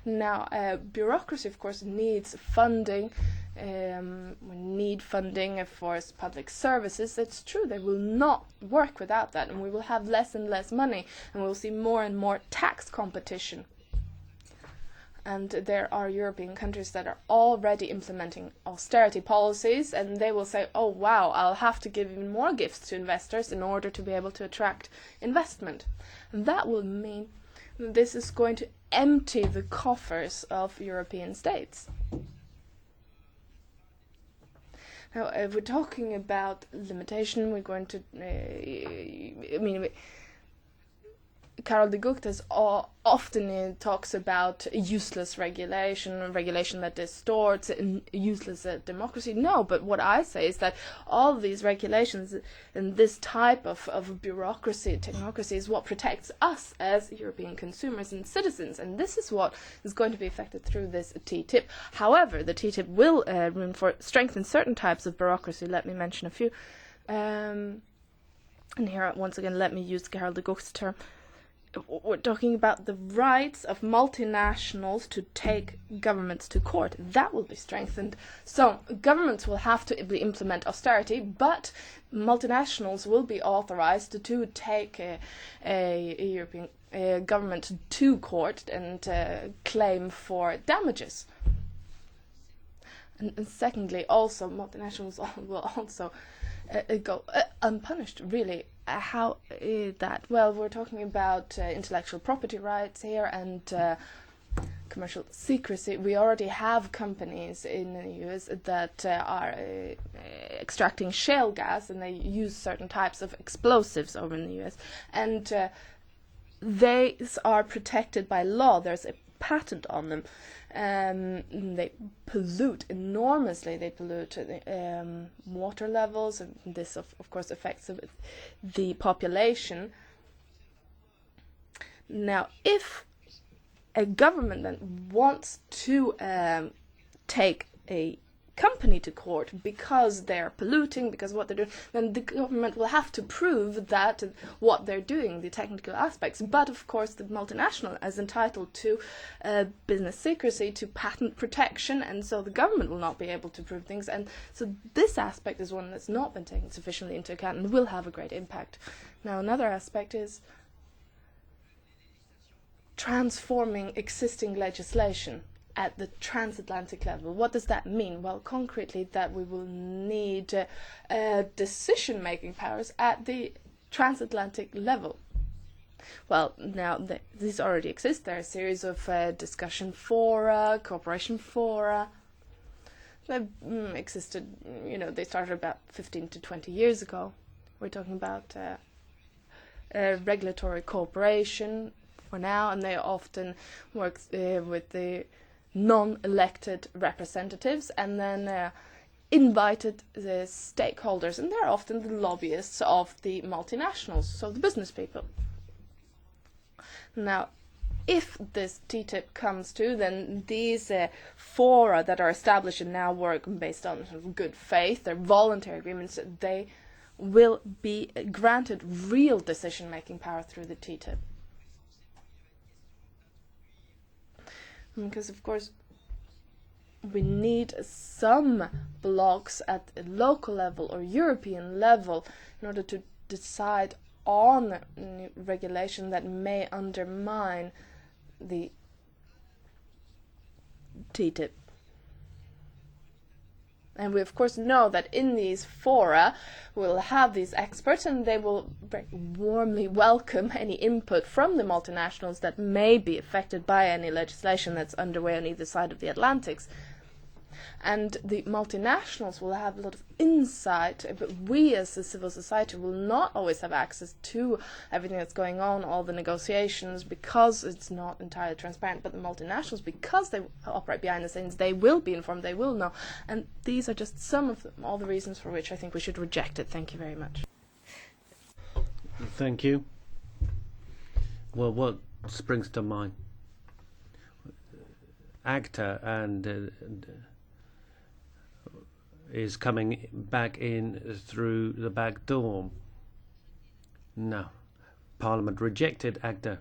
Now, bureaucracy, of course, needs funding. We need funding for public services. It's true, they will not work without that, and we will have less and less money, and we'll see more and more tax competition. And there are European countries that are already implementing austerity policies, and they will say, oh wow, I'll have to give even more gifts to investors in order to be able to attract investment. And that will mean this is going to empty the coffers of European states. Now, if we're talking about limitation, we're going to, Karel de Gucht often talks about useless regulation, regulation that distorts, and useless democracy. No, but what I say is that all these regulations and this type of bureaucracy, technocracy, is what protects us as European consumers and citizens, and this is what is going to be affected through this TTIP. However, the TTIP will strengthen certain types of bureaucracy. Let me mention a few. And here, once again, let me use Karel de Gucht's term. We're talking about the rights of multinationals to take governments to court. That will be strengthened. So governments will have to implement austerity, but multinationals will be authorized to take a European government to court and claim for damages. And secondly, also, multinationals will also go unpunished, really. How is that? Well, we're talking about intellectual property rights here and commercial secrecy. We already have companies in the US that are extracting shale gas, and they use certain types of explosives over in the US. And they are protected by law. There's a patent on them. They pollute enormously. They pollute water levels, and this, of course, affects the population. Now, if a government then wants to take a company to court because they're polluting, because what they're doing, then the government will have to prove that what they're doing, the technical aspects. But of course, the multinational is entitled to business secrecy, to patent protection, and so the government will not be able to prove things. And so this aspect is one that's not been taken sufficiently into account and will have a great impact. Now, another aspect is transforming existing legislation at the transatlantic level. What does that mean? Well, concretely, that we will need decision-making powers at the transatlantic level. Well, now, these already exist. There are a series of discussion fora, cooperation fora. They've existed, they started about 15 to 20 years ago. We're talking about regulatory cooperation for now, and they often work with the non-elected representatives and then invited the stakeholders, and they're often the lobbyists of the multinationals, so the business people. Now, if this TTIP comes to, then these fora that are established and now work based on good faith, they're voluntary agreements, they will be granted real decision-making power through the TTIP. Because, of course, we need some blocks at a local level or European level in order to decide on regulation that may undermine the TTIP. And we, of course, know that in these fora we'll have these experts, and they will very warmly welcome any input from the multinationals that may be affected by any legislation that's underway on either side of the Atlantics. And the multinationals will have a lot of insight, but we as a civil society will not always have access to everything that's going on, all the negotiations, because it's not entirely transparent. But the multinationals, because they operate behind the scenes, they will be informed, they will know. And these are just some of all the reasons for which I think we should reject it. Thank you very much.
Thank you. Well, what springs to mind? ACTA and is coming back in through the back door. No. Parliament rejected ACTA.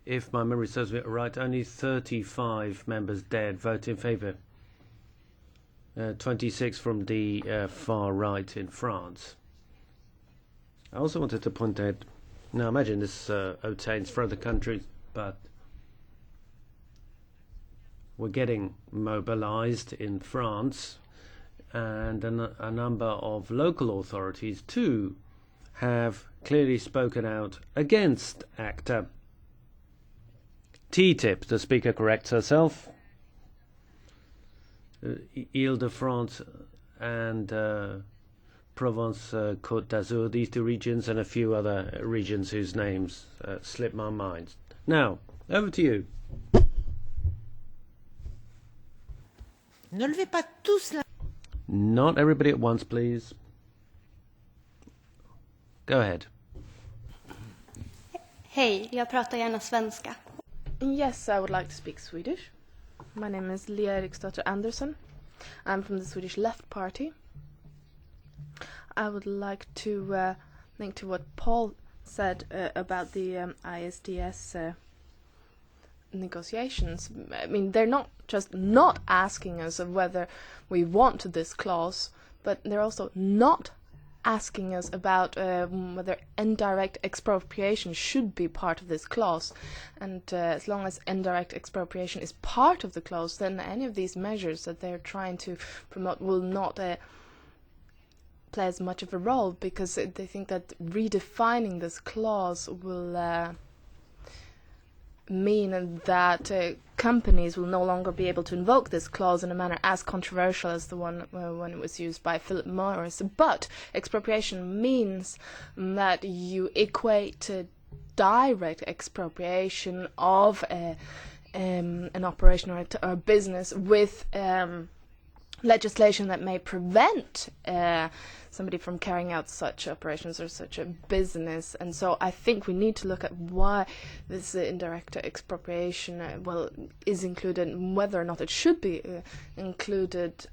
If my memory serves me right, only 35 members dared vote in favour. 26 from the far right in France. I also wanted to point out, now imagine this obtains for other countries, but we're getting mobilized in France, and a number of local authorities too have clearly spoken out against ACTA. TTIP, the speaker corrects herself. Ile-de-France and Provence, Côte d'Azur, these two regions, and a few other regions whose names slip my mind. Now, over to you.
Ne levez pas tous la...
Not everybody at once, please. Go ahead.
Hej, jag pratar gärna svenska.
Yes, I would like to speak Swedish. My name is Lia Eriksdotter Andersson. I'm from the Swedish Left Party. I would like to link to what Paul said about the ISDS negotiations. I mean, they're not just not asking us of whether we want this clause, but they're also not asking us about whether indirect expropriation should be part of this clause. And as long as indirect expropriation is part of the clause, then any of these measures that they're trying to promote will not play as much of a role, because they think that redefining this clause will mean that companies will no longer be able to invoke this clause in a manner as controversial as the one when it was used by Philip Morris. But expropriation means that you equate direct expropriation of an operation or a business with legislation that may prevent somebody from carrying out such operations or such a business. And so I think we need to look at why this indirect expropriation is included, and whether or not it should be included,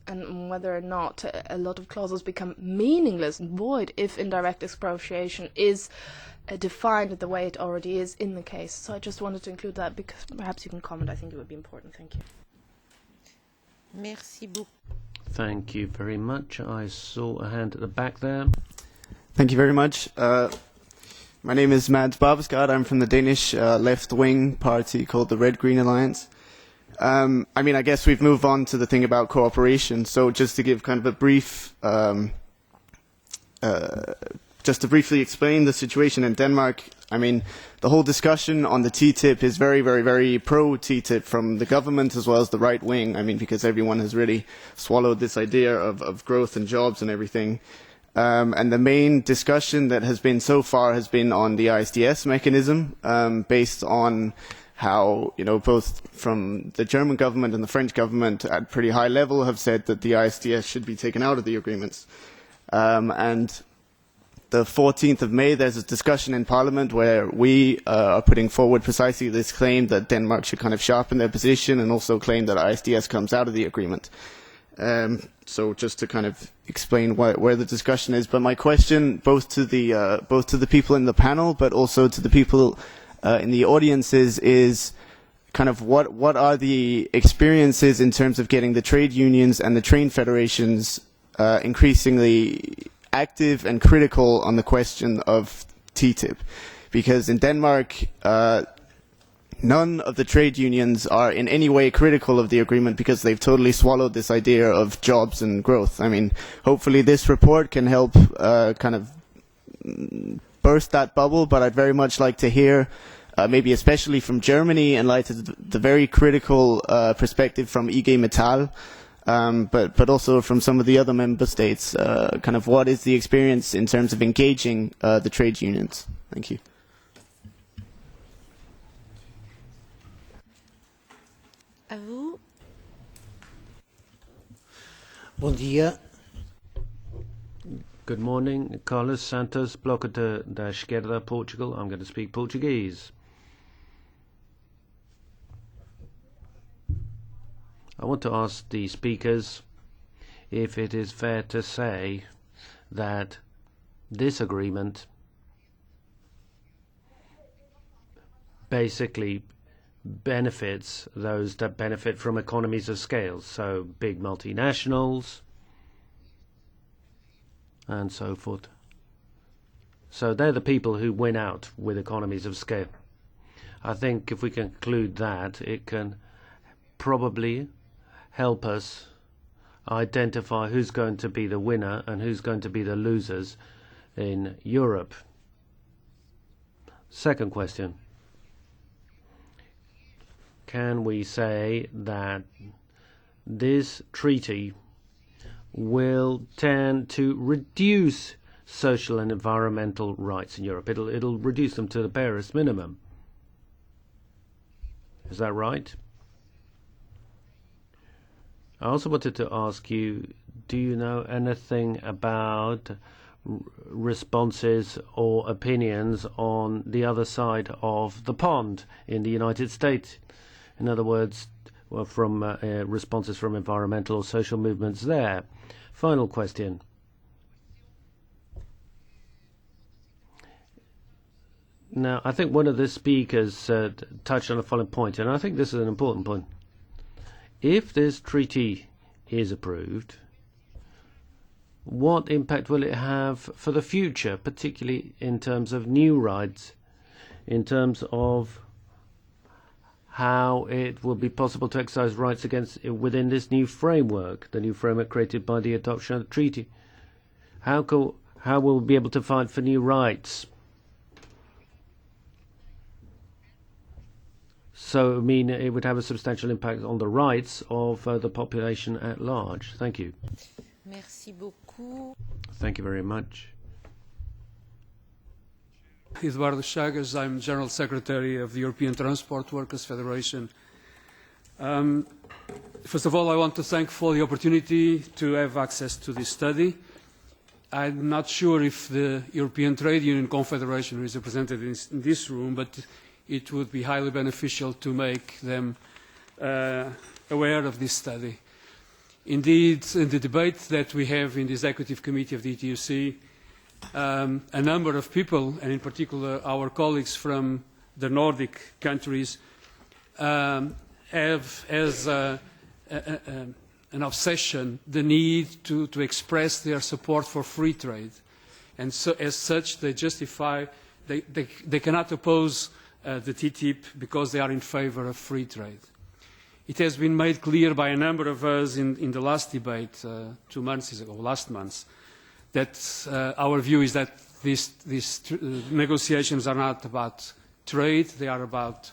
and whether or not a lot of clauses become meaningless and void if indirect expropriation is defined the way it already is in the case. So I just wanted to include that, because perhaps you can comment. I think it would be important. Thank you.
Merci beaucoup.
Thank you very much. I saw a hand at the back there.
Thank you very much. My name is Mads Barbesgaard. I'm from the Danish left-wing party called the Red Green Alliance. I mean, I guess we've moved on to the thing about cooperation. So just to give kind of a brief, just to briefly explain the situation in Denmark, I mean, the whole discussion on the TTIP is very, very, very pro-TTIP from the government as well as the right wing. I mean, because everyone has really swallowed this idea of growth and jobs and everything. And the main discussion that has been so far has been on the ISDS mechanism, based on how, you know, both from the German government and the French government at pretty high level have said that the ISDS should be taken out of the agreements. And the 14th of May, there's a discussion in Parliament where we are putting forward precisely this claim that Denmark should kind of sharpen their position and also claim that ISDS comes out of the agreement. So just to kind of explain where the discussion is. But my question, both to the people in the panel, but also to the people in the audiences, is kind of what are the experiences in terms of getting the trade unions and the trade federations increasingly active and critical on the question of TTIP, because in Denmark none of the trade unions are in any way critical of the agreement because they've totally swallowed this idea of jobs and growth. I mean, hopefully this report can help kind of burst that bubble, but I'd very much like to hear maybe especially from Germany, in light of the very critical perspective from IG Metall, but also from some of the other member states, kind of what is the experience in terms of engaging the trade unions? Thank you.
À vous.
Bom dia.
Good morning. Carlos Santos, Bloco da Esquerda, Portugal. I'm going to speak Portuguese. I want to ask the speakers if it is fair to say that this agreement basically benefits those that benefit from economies of scale, so big multinationals and so forth. So they're the people who win out with economies of scale. I think if we conclude that, it can probably help us identify who's going to be the winner and who's going to be the losers in Europe. Second question. Can we say that this treaty will tend to reduce social and environmental rights in Europe. It'll reduce them to the barest minimum. Is that right? I also wanted to ask you, do you know anything about responses or opinions on the other side of the pond in the United States? In other words, well, from responses from environmental or social movements there. Final question. Now, I think one of the speakers touched on a following point, and I think this is an important point. If this treaty is approved, what impact will it have for the future, particularly in terms of new rights, in terms of how it will be possible to exercise rights within this new framework, the new framework created by the adoption of the treaty? How will we be able to fight for new rights? So, I mean, it would have a substantial impact on the rights of the population at large. Thank you.
Merci beaucoup.
Thank you very much.
Eduardo Chagas, I'm General Secretary of the European Transport Workers Federation. First of all, I want to thank for the opportunity to have access to this study. I'm not sure if the European Trade Union Confederation is represented in this room, but it would be highly beneficial to make them aware of this study. Indeed, in the debate that we have in the Executive Committee of the ETUC, a number of people, and in particular our colleagues from the Nordic countries, have as an obsession the need to express their support for free trade. And so, as such, they justify, they cannot oppose the TTIP because they are in favor of free trade. It has been made clear by a number of us in the last debate 2 months ago, last month, that our view is that these negotiations are not about trade, they are about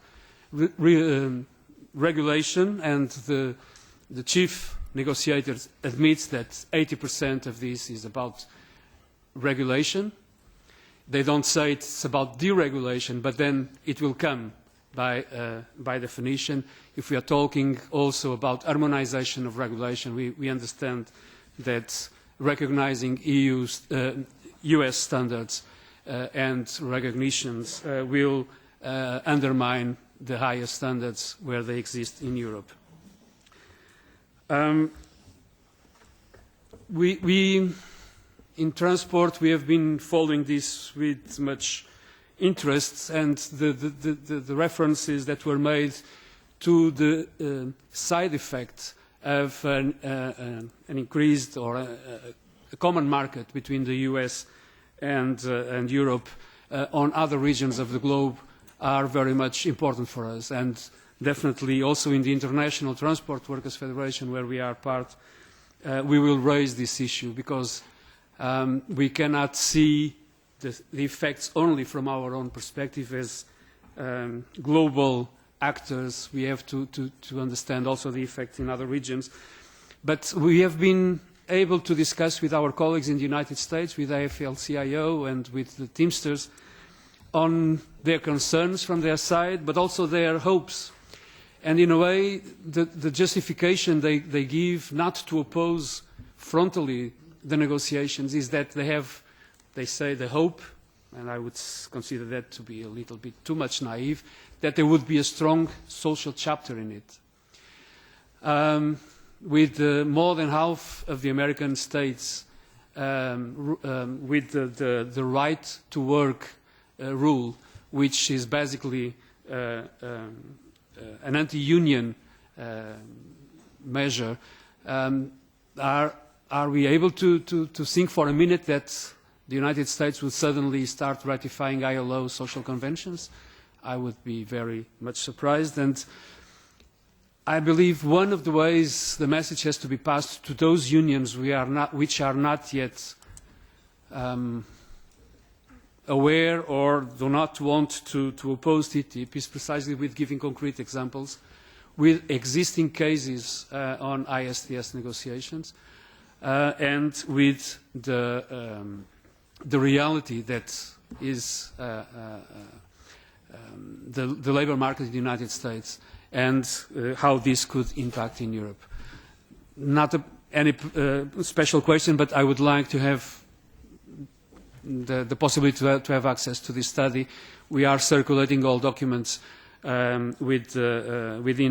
regulation, and the chief negotiator admits that 80% of this is about regulation. They don't say it's about deregulation, but then it will come by definition. If we are talking also about harmonization of regulation, we understand that recognizing US standards and recognitions will undermine the highest standards where they exist in Europe. In transport, we have been following this with much interest, and the references that were made to the side effects of an increased or a common market between the US and Europe on other regions of the globe are very much important for us, and definitely also in the International Transport Workers Federation, where we are part, we will raise this issue, because we cannot see the effects only from our own perspective as global actors. We have to understand also the effect in other regions. But we have been able to discuss with our colleagues in the United States, with AFL-CIO and with the Teamsters, on their concerns from their side, but also their hopes. And in a way, the justification they give not to oppose frontally the negotiations is that they say the hope, and I would consider that to be a little bit too much naive, that there would be a strong social chapter in it. With more than half of the American states with the right to work rule, which is basically an anti-union measure, are we able to think for a minute that the United States would suddenly start ratifying ILO social conventions? I would be very much surprised, and I believe one of the ways the message has to be passed to those unions which are not yet aware or do not want to oppose TTIP is precisely with giving concrete examples, with existing cases on ISDS negotiations and with the reality that is the labour market in the United States and how this could impact in Europe. Not any special question, but I would like to have the possibility to have access to this study. We are circulating all documents within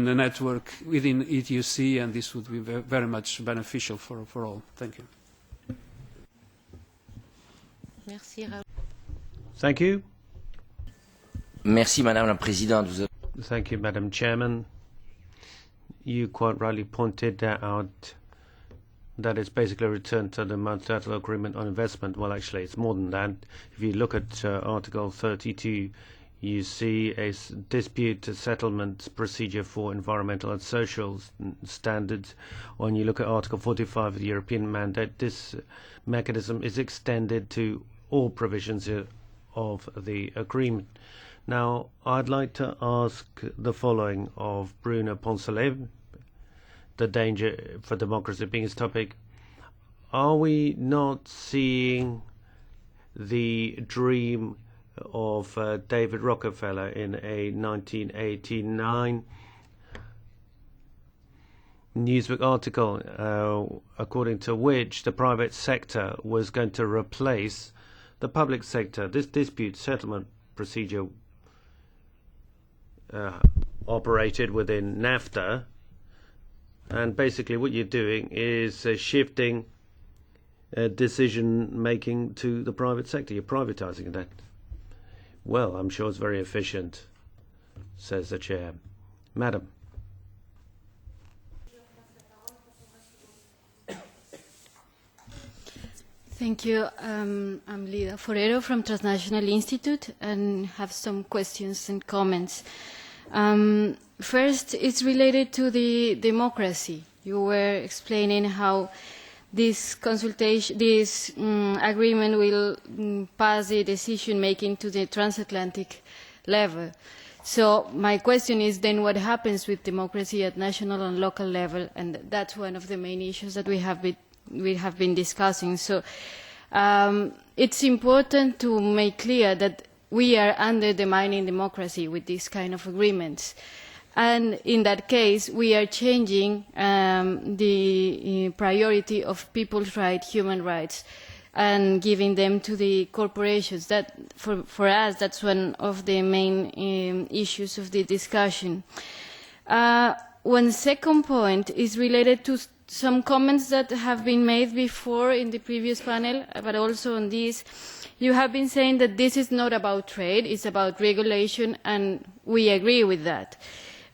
the network, within ETUC, and this would be very much beneficial for all. Thank you.
Thank you.
Merci, Madame la Présidente.
Thank you, Madam Chairman. You quite rightly pointed out that it's basically a return to the multilateral agreement on investment. Well, actually, it's more than that. If you look at Article 32, you see a dispute settlement procedure for environmental and social standards. When you look at Article 45 of the European mandate, this mechanism is extended to all provisions of the agreement. Now, I'd like to ask the following of Bruno Poncelet, the danger for democracy being his topic. Are we not seeing the dream of David Rockefeller in a 1989 Newsweek article, according to which the private sector was going to replace the public sector? This dispute settlement procedure operated within NAFTA, and basically what you're doing is shifting decision making to the private sector. You're privatizing that. Well, I'm sure it's very efficient, says the chair. Madam.
Thank you. I'm Lida Forero from Transnational Institute and have some questions and comments. First, it's related to the democracy. You were explaining how this consultation, this agreement will pass the decision making to the transatlantic level. So my question is then what happens with democracy at national and local level? And that's one of the main issues that we have been discussing. So it's important to make clear that we are undermining democracy with these kind of agreements. And in that case, we are changing the priority of people's rights, human rights, and giving them to the corporations. That, for us, that's one of the main issues of the discussion. One second point is related to some comments that have been made before in the previous panel, but also on this. You have been saying that this is not about trade, it's about regulation, and we agree with that.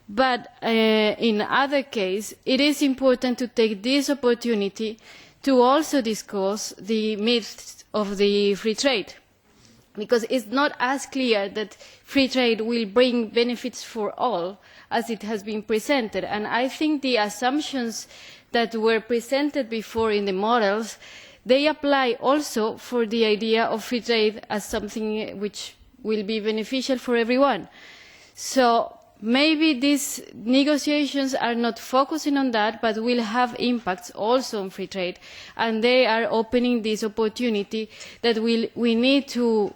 But in other cases, it is important to take this opportunity to also discuss the myths of the free trade, because it's not as clear that free trade will bring benefits for all as it has been presented. And I think the assumptions that were presented before in the models, they apply also for the idea of free trade as something which will be beneficial for everyone. So maybe these negotiations are not focusing on that, but will have impacts also on free trade, and they are opening this opportunity that we need to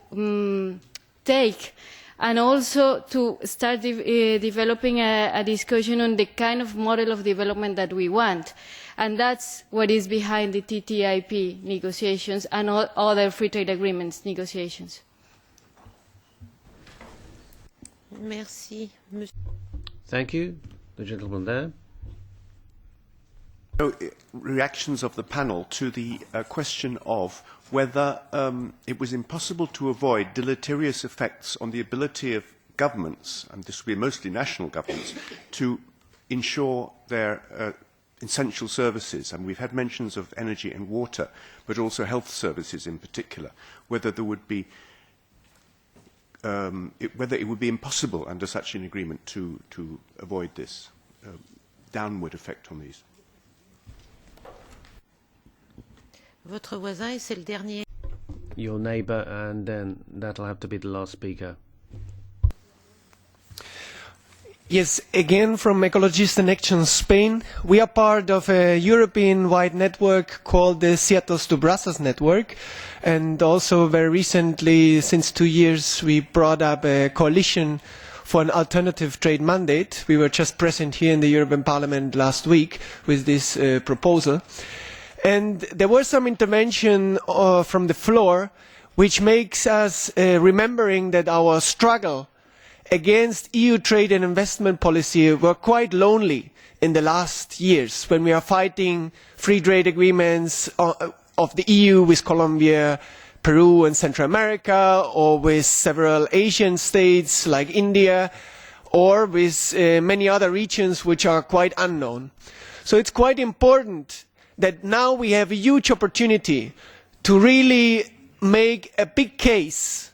take, and also to start developing a discussion on the kind of model of development that we want. And that's what is behind the TTIP negotiations and all other free trade agreements negotiations.
Merci.
Thank you. The gentleman there.
Reactions of the panel to the question of whether it was impossible to avoid deleterious effects on the ability of governments, and this will be mostly national governments, to ensure their essential services. And we've had mentions of energy and water, but also health services in particular, whether there would be whether it would be impossible under such an agreement to avoid this downward effect on these.
Votre voisin, et c'est le dernier.
Your neighbour, and then that'll have to be the last speaker.
Yes, again from Ecologists in Action Spain. We are part of a European-wide network called the Seattle to Brussels network, and also very recently, since 2 years, we brought up a coalition for an alternative trade mandate. We were just present here in the European Parliament last week with this proposal. And there was some intervention from the floor which makes us remembering that our struggle against EU trade and investment policy were quite lonely in the last years when we are fighting free trade agreements of the EU with Colombia, Peru and Central America, or with several Asian states like India, or with many other regions which are quite unknown. So it's quite important that now we have a huge opportunity to really make a big case,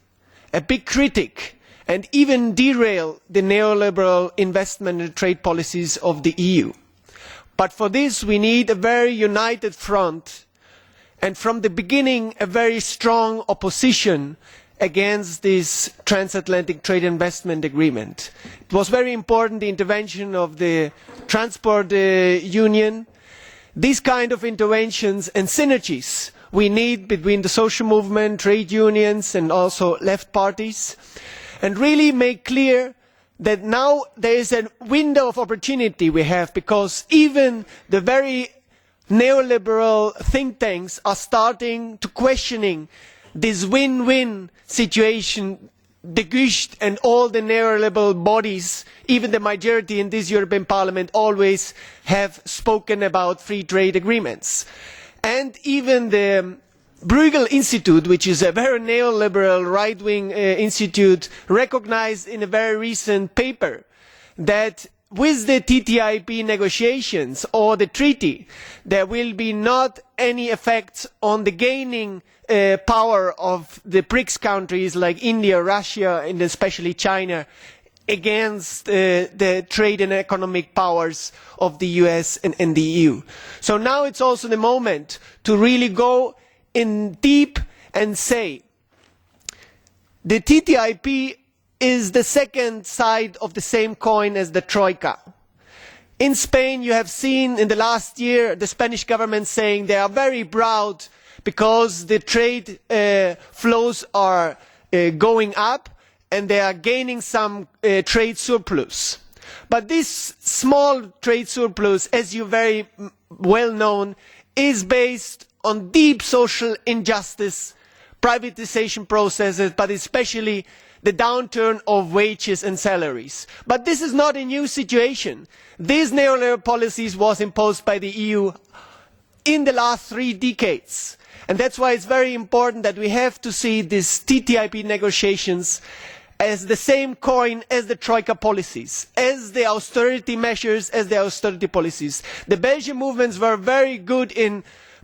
a big critic, and even derail the neoliberal investment and trade policies of the EU. But for this we need a very united front, and from the beginning a very strong opposition against this transatlantic trade investment agreement. It was very important, the intervention of the transport union. These kind of interventions and synergies we need between the social movement, trade unions and also left parties, and really make clear that now there is a window of opportunity we have, because even the very neoliberal think tanks are starting to questioning this win-win situation. De Gucht and all the neoliberal bodies, even the majority in this European Parliament, always have spoken about free trade agreements. And even the Bruegel Institute, which is a very neoliberal right-wing institute, recognized in a very recent paper that with the TTIP negotiations or the treaty, there will be not any effects on the gaining power of the BRICS countries like India, Russia and especially China against the trade and economic powers of the US and the EU. So now it's also the moment to really go in deep and say the TTIP is the second side of the same coin as the Troika. In Spain you have seen in the last year the Spanish government saying they are very proud because the trade flows are going up and they are gaining some trade surplus. But this small trade surplus, as you very well know, is based on deep social injustice, privatisation processes, but especially the downturn of wages and salaries. But this is not a new situation. These neoliberal policies were imposed by the EU in the last 3 decades. And that's why it's very important that we have to see these TTIP negotiations as the same coin as the Troika policies, as the austerity measures, as the austerity policies. The Belgian movements were very good in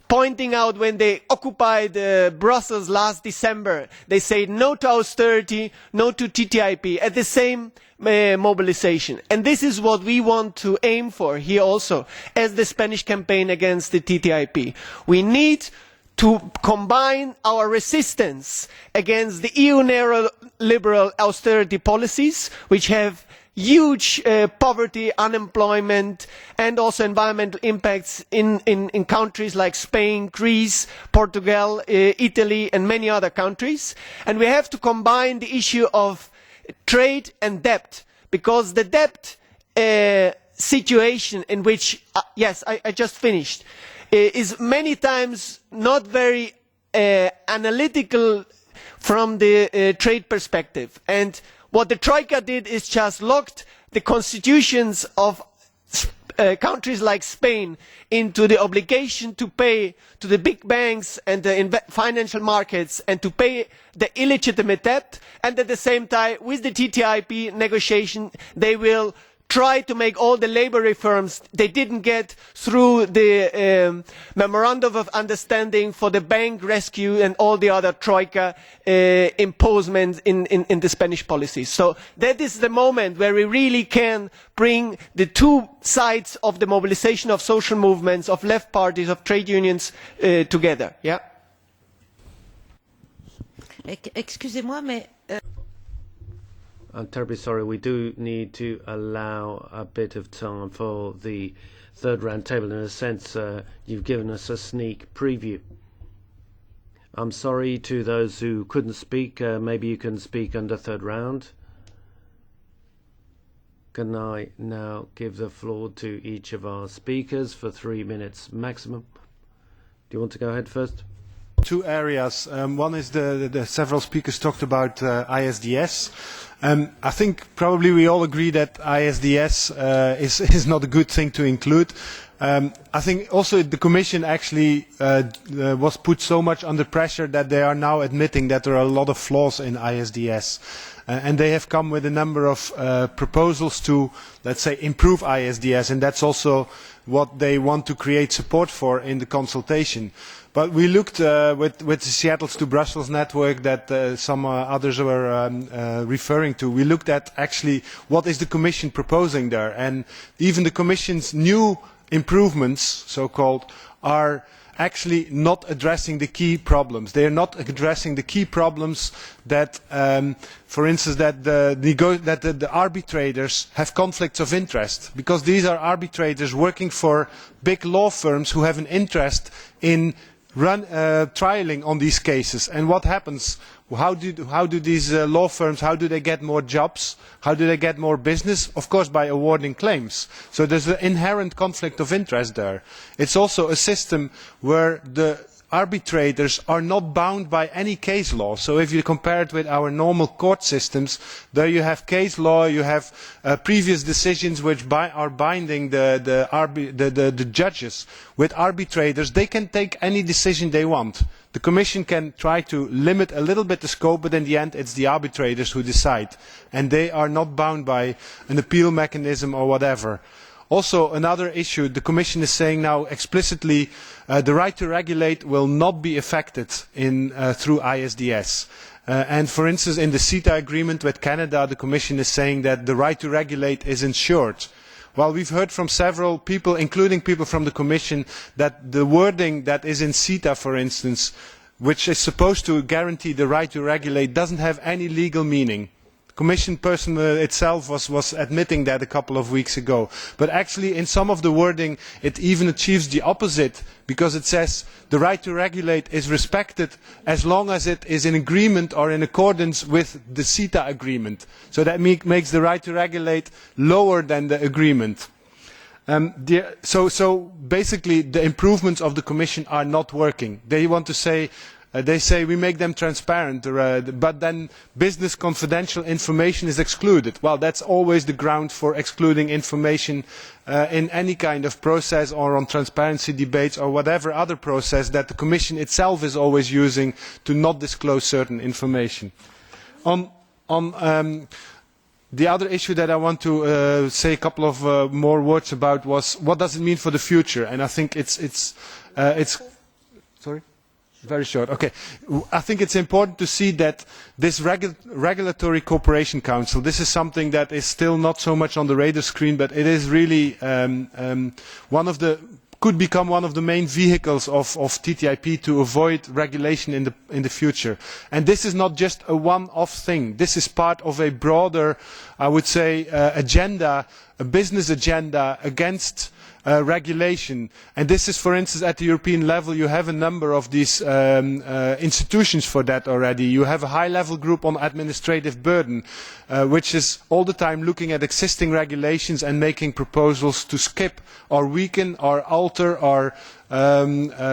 pointing out when they occupied Brussels last December. They said no to austerity, no to TTIP, at the same mobilisation. And this is what we want to aim for here also, as the Spanish campaign against the TTIP. We need to combine our resistance against the EU neoliberal austerity policies, which have huge poverty, unemployment and also environmental impacts in countries like Spain, Greece, Portugal, Italy and many other countries. And we have to combine the issue of trade and debt, because the debt situation in which, yes, I just finished, is many times not very analytical from the trade perspective. And what the Troika did is just locked the constitutions of countries like Spain into the obligation to pay to the big banks and the financial markets and to pay the illegitimate debt, and at the same time with the TTIP negotiation they will try to make all the labour reforms they didn't get through the memorandum of understanding for the bank rescue and all the other Troika imposements in the Spanish policy. So that is the moment where we really can bring the two sides of the mobilisation of social movements, of left parties, of trade unions together. Yeah?
Excusez-moi, mais
I'm terribly sorry. We do need to allow a bit of time for the third round table. In a sense, you've given us a sneak preview. I'm sorry to those who couldn't speak. Maybe you can speak under third round. Can I now give the floor to each of our speakers for 3 minutes maximum? Do you want to go ahead first?
Two areas. One is the several speakers talked about ISDS. I think probably we all agree that ISDS is not a good thing to include. I think also the Commission actually was put so much under pressure that they are now admitting that there are a lot of flaws in ISDS. And they have come with a number of proposals to, let's say, improve ISDS, and that's also what they want to create support for in the consultation. But we looked with the Seattle to Brussels network that some others were referring to. We looked at actually what is the Commission proposing there, and even the Commission's new improvements, so-called, are actually not addressing the key problems. They are not addressing the key problems that, for instance, that the arbitrators have conflicts of interest, because these are arbitrators working for big law firms who have an interest in trialing on these cases. And what happens? How do these law firms, how do they get more jobs? How do they get more business? Of course, by awarding claims. So there's an inherent conflict of interest there. It's also a system where the arbitrators are not bound by any case law. So if you compare it with our normal court systems, there you have case law, you have previous decisions which are binding the judges. With arbitrators, they can take any decision they want. The Commission can try to limit a little bit the scope, but in the end it's the arbitrators who decide, and they are not bound by an appeal mechanism or whatever. Also, another issue, the Commission is saying now explicitly the right to regulate will not be affected through ISDS. And for instance, in the CETA agreement with Canada, the Commission is saying that the right to regulate is ensured. Well, we've heard from several people, including people from the Commission, that the wording that is in CETA, for instance, which is supposed to guarantee the right to regulate, doesn't have any legal meaning. The Commission person itself was admitting that a couple of weeks ago. But actually, in some of the wording, it even achieves the opposite, because it says the right to regulate is respected as long as it is in agreement or in accordance with the CETA agreement. So that makes the right to regulate lower than the agreement. So basically, the improvements of the Commission are not working. They want to say, they say we make them transparent, but then business confidential information is excluded. Well, that's always the ground for excluding information in any kind of process, or on transparency debates or whatever other process that the Commission itself is always using to not disclose certain information. On the other issue that I want to say a couple of more words about was what does it mean for the future, and I think it's sorry. Very short. Okay. I think it's important to see that this Regulatory Cooperation Council, this is something that is still not so much on the radar screen, but it is really could become one of the main vehicles of TTIP to avoid regulation in the future. And this is not just a one-off thing. This is part of a broader, I would say, agenda, a business agenda against regulation. And this is, for instance, at the European level, you have a number of these institutions for that already. You have a high-level group on administrative burden, which is all the time looking at existing regulations and making proposals to skip or weaken or alter or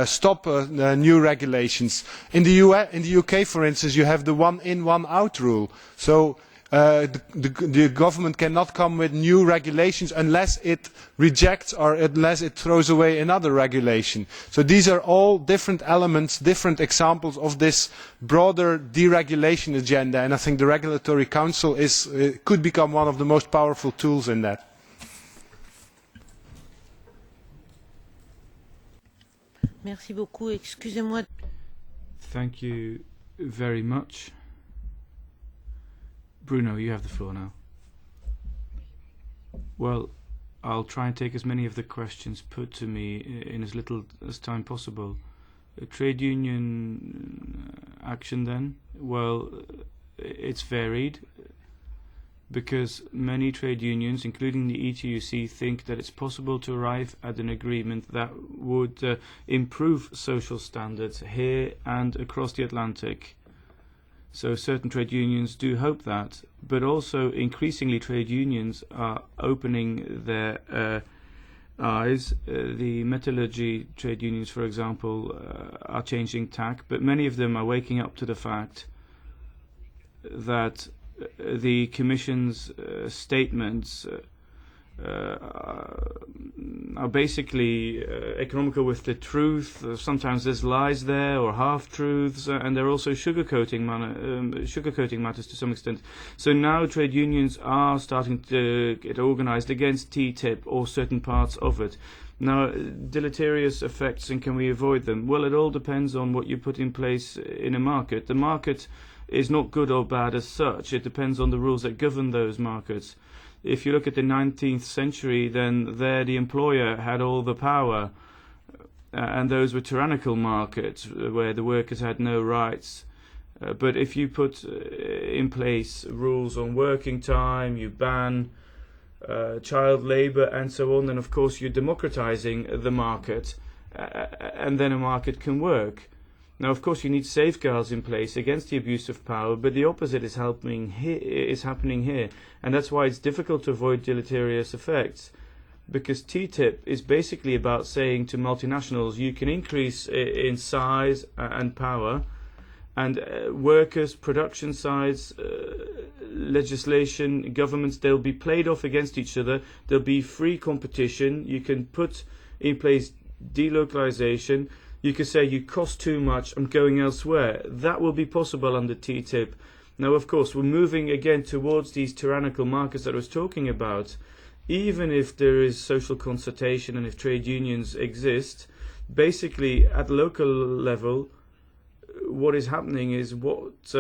stop new regulations. In the UK, for instance, you have the one in, one out rule. So the government cannot come with new regulations unless it rejects or unless it throws away another regulation. So these are all different elements, different examples of this broader deregulation agenda, and I think the Regulatory Council could become one of the most powerful tools in that.
Merci beaucoup. Excusez-moi.
Thank you very much. Bruno, you have the floor now. Well, I'll try and take as many of the questions put to me in as little as time possible. Trade union action then? Well, it's varied. because many trade unions, including the ETUC, think that it's possible to arrive at an agreement that would improve social standards here and across the Atlantic. So certain trade unions do hope that, but also increasingly trade unions are opening their eyes. The metallurgy trade unions, for example, are changing tack, but many of them are waking up to the fact that the Commission's statements are basically economical with the truth. Sometimes there's lies there or half-truths, and they're also sugarcoating matters to some extent. So now trade unions are starting to get organized against TTIP or certain parts of it. Now, deleterious effects, and can we avoid them? Well, it all depends on what you put in place in a market. The market is not good or bad as such. It depends on the rules that govern those markets. If you look at the 19th century, then there the employer had all the power, and those were tyrannical markets where the workers had no rights. But if you put in place rules on working time, you ban child labour and so on, then of course you're democratizing the market, and then a market can work. Now, of course, you need safeguards in place against the abuse of power, but the opposite is happening here, and that's why it's difficult to avoid deleterious effects, because TTIP is basically about saying to multinationals, you can increase in size and power, and workers, production sides, legislation, governments, they'll be played off against each other. There'll be free competition. You can put in place delocalization. You could say you cost too much, I'm going elsewhere. That will be possible under TTIP. Now, of course, we're moving again towards these tyrannical markets that I was talking about. Even if there is social consultation and if trade unions exist, basically at local level, what is happening is what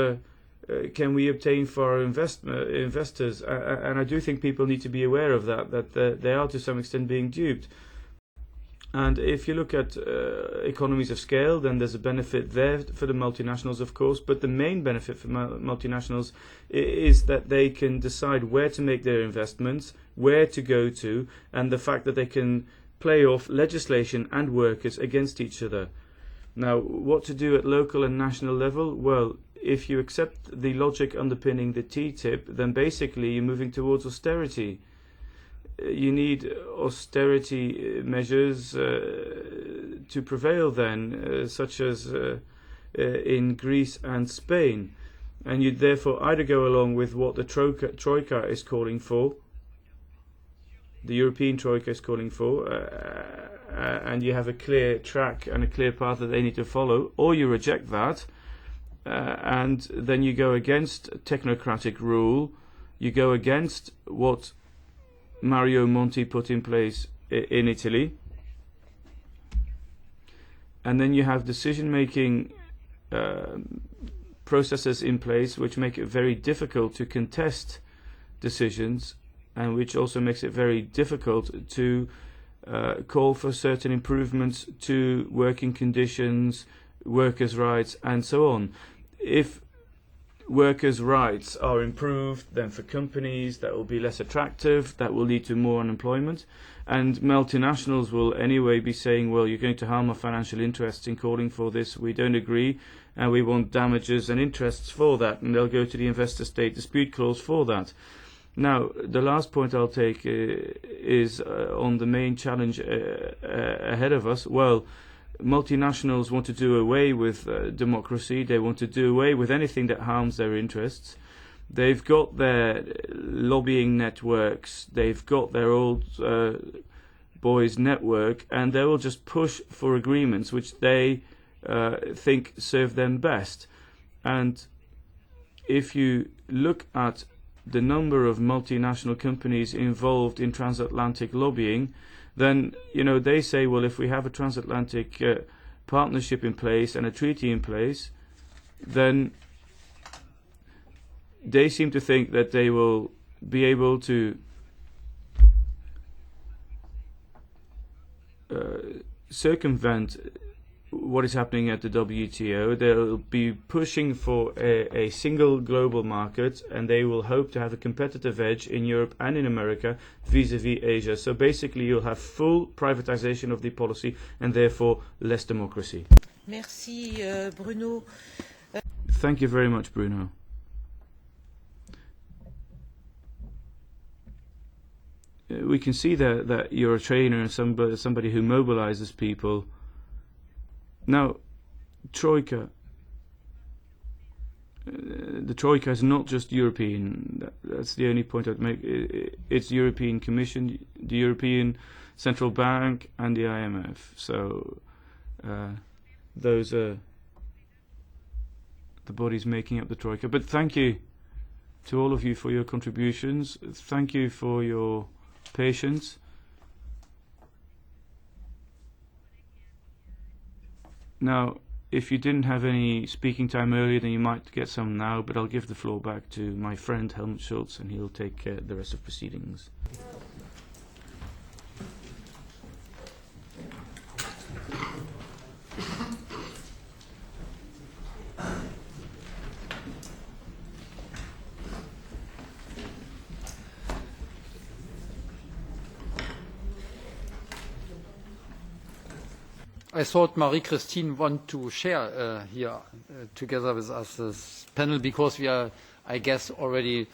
can we obtain for our investors. And I do think people need to be aware of that they are to some extent being duped. And if you look at economies of scale, then there's a benefit there for the multinationals, of course. But the main benefit for multinationals is that they can decide where to make their investments, where to go to, and the fact that they can play off legislation and workers against each other. Now, what to do at local and national level? Well, if you accept the logic underpinning the TTIP, then basically you're moving towards austerity. You need austerity measures to prevail then, such as in Greece and Spain. And you'd therefore either go along with what the Troika is calling for, the European Troika is calling for, and you have a clear track and a clear path that they need to follow, or you reject that, and then you go against technocratic rule, you go against what Mario Monti put in place in Italy, and then you have decision-making processes in place which make it very difficult to contest decisions, and which also makes it very difficult to call for certain improvements to working conditions, workers' rights, and so on. If workers' rights are improved, then for companies that will be less attractive, that will lead to more unemployment, and multinationals will anyway be saying, well, you're going to harm our financial interests in calling for this, we don't agree, and we want damages and interests for that, and they'll go to the investor-state dispute clause for that. Now, the last point I'll take is on the main challenge ahead of us. Well, multinationals want to do away with democracy. They want to do away with anything that harms their interests. They've got their lobbying networks. They've got their old boys network, and they will just push for agreements which they think serve them best. And if you look at the number of multinational companies involved in transatlantic lobbying, then, you know, they say, well, if we have a transatlantic partnership in place and a treaty in place, then they seem to think that they will be able to circumvent what is happening at the WTO. They'll be pushing for a single global market, and they will hope to have a competitive edge in Europe and in America vis-à-vis Asia. So basically you'll have full privatization of the policy and therefore less democracy.
Merci, Bruno.
Thank you very much, Bruno. We can see that you're a trainer and somebody who mobilizes people. Now, Troika. The Troika is not just European. That's the only point I'd make. It's the European Commission, the European Central Bank, and the IMF. So those are the bodies making up the Troika. But thank you to all of you for your contributions. Thank you for your patience. Now, if you didn't have any speaking time earlier, then you might get some now, but I'll give the floor back to my friend Helmut Schulz, and he'll take the rest of proceedings.
I thought Marie-Christine wanted to share here together with us this panel, because we are, I guess, already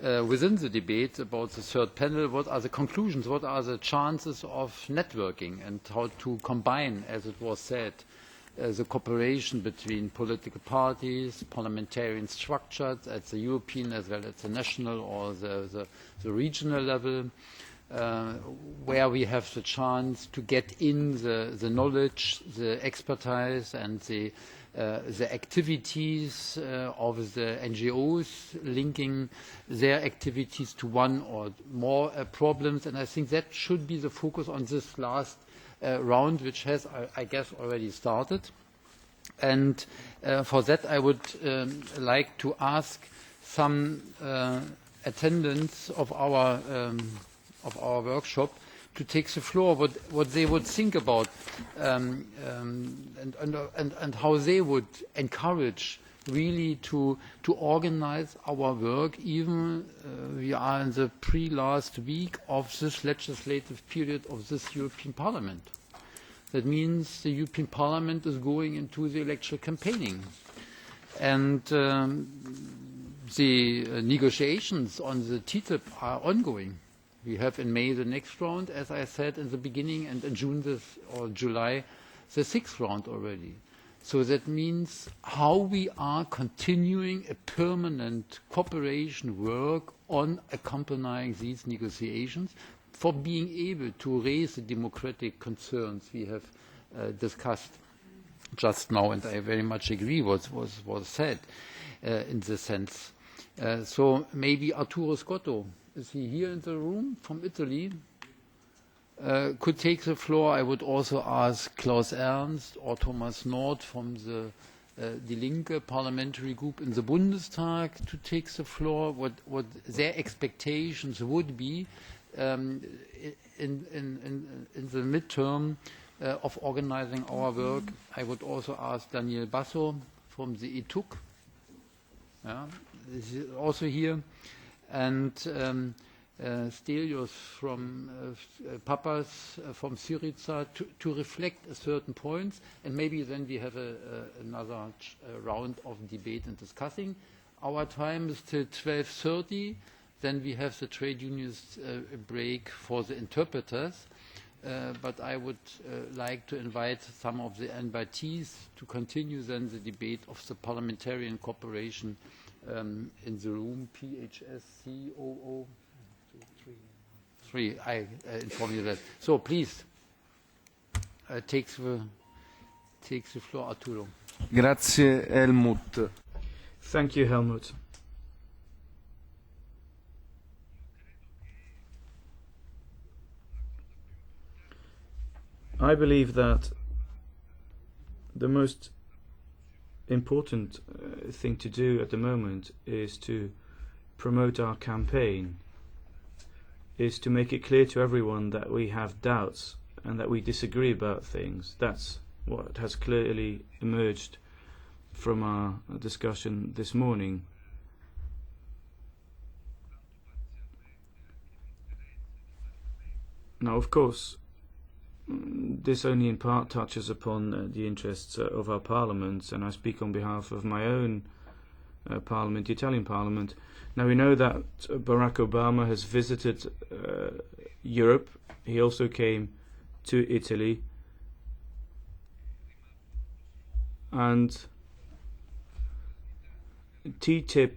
within the debate about the third panel. What are the conclusions? What are the chances of networking and how to combine, as it was said, the cooperation between political parties, parliamentarian structures at the European as well as the national or the regional level, where we have the chance to get in the knowledge, the expertise and the activities of the NGOs, linking their activities to one or more problems. And I think that should be the focus on this last round, which has, I guess, already started. And for that I would like to ask some attendants of our workshop to take the floor, what they would think about and how they would encourage really to organize our work, even we are in the pre-last week of this legislative period of this European Parliament. That means the European Parliament is going into the electoral campaigning. And the negotiations on the TTIP are ongoing. We have in May the next round, as I said in the beginning, and in June or July the sixth round already. So that means how we are continuing a permanent cooperation work on accompanying these negotiations for being able to raise the democratic concerns we have discussed just now, and I very much agree what was said in this sense. So maybe Arturo Scotto, is he here in the room from Italy? Could take the floor. I would also ask Klaus Ernst or Thomas Nord from the Die Linke parliamentary group in the Bundestag to take the floor, what their expectations would be in the midterm of organizing our work. I would also ask Daniel Basso from the ETUC, is also here, and Stelios from Papas from Syriza to reflect certain points, and maybe then we have another round of debate and discussing. Our time is till 12:30. Then we have the trade unions break for the interpreters. But I would like to invite some of the invitees to continue then the debate of the parliamentarian cooperation in the room PHS C0023. I inform you that. So please, take the floor, Arturo.
Grazie, Helmut.
Thank you, Helmut. I believe that the most important thing to do at the moment is to promote our campaign, is to make it clear to everyone that we have doubts and that we disagree about things. That's what has clearly emerged from our discussion this morning. Now, of course, this only in part touches upon the interests of our parliaments, and I speak on behalf of my own parliament, the Italian parliament. Now, we know that Barack Obama has visited Europe. He also came to Italy, and TTIP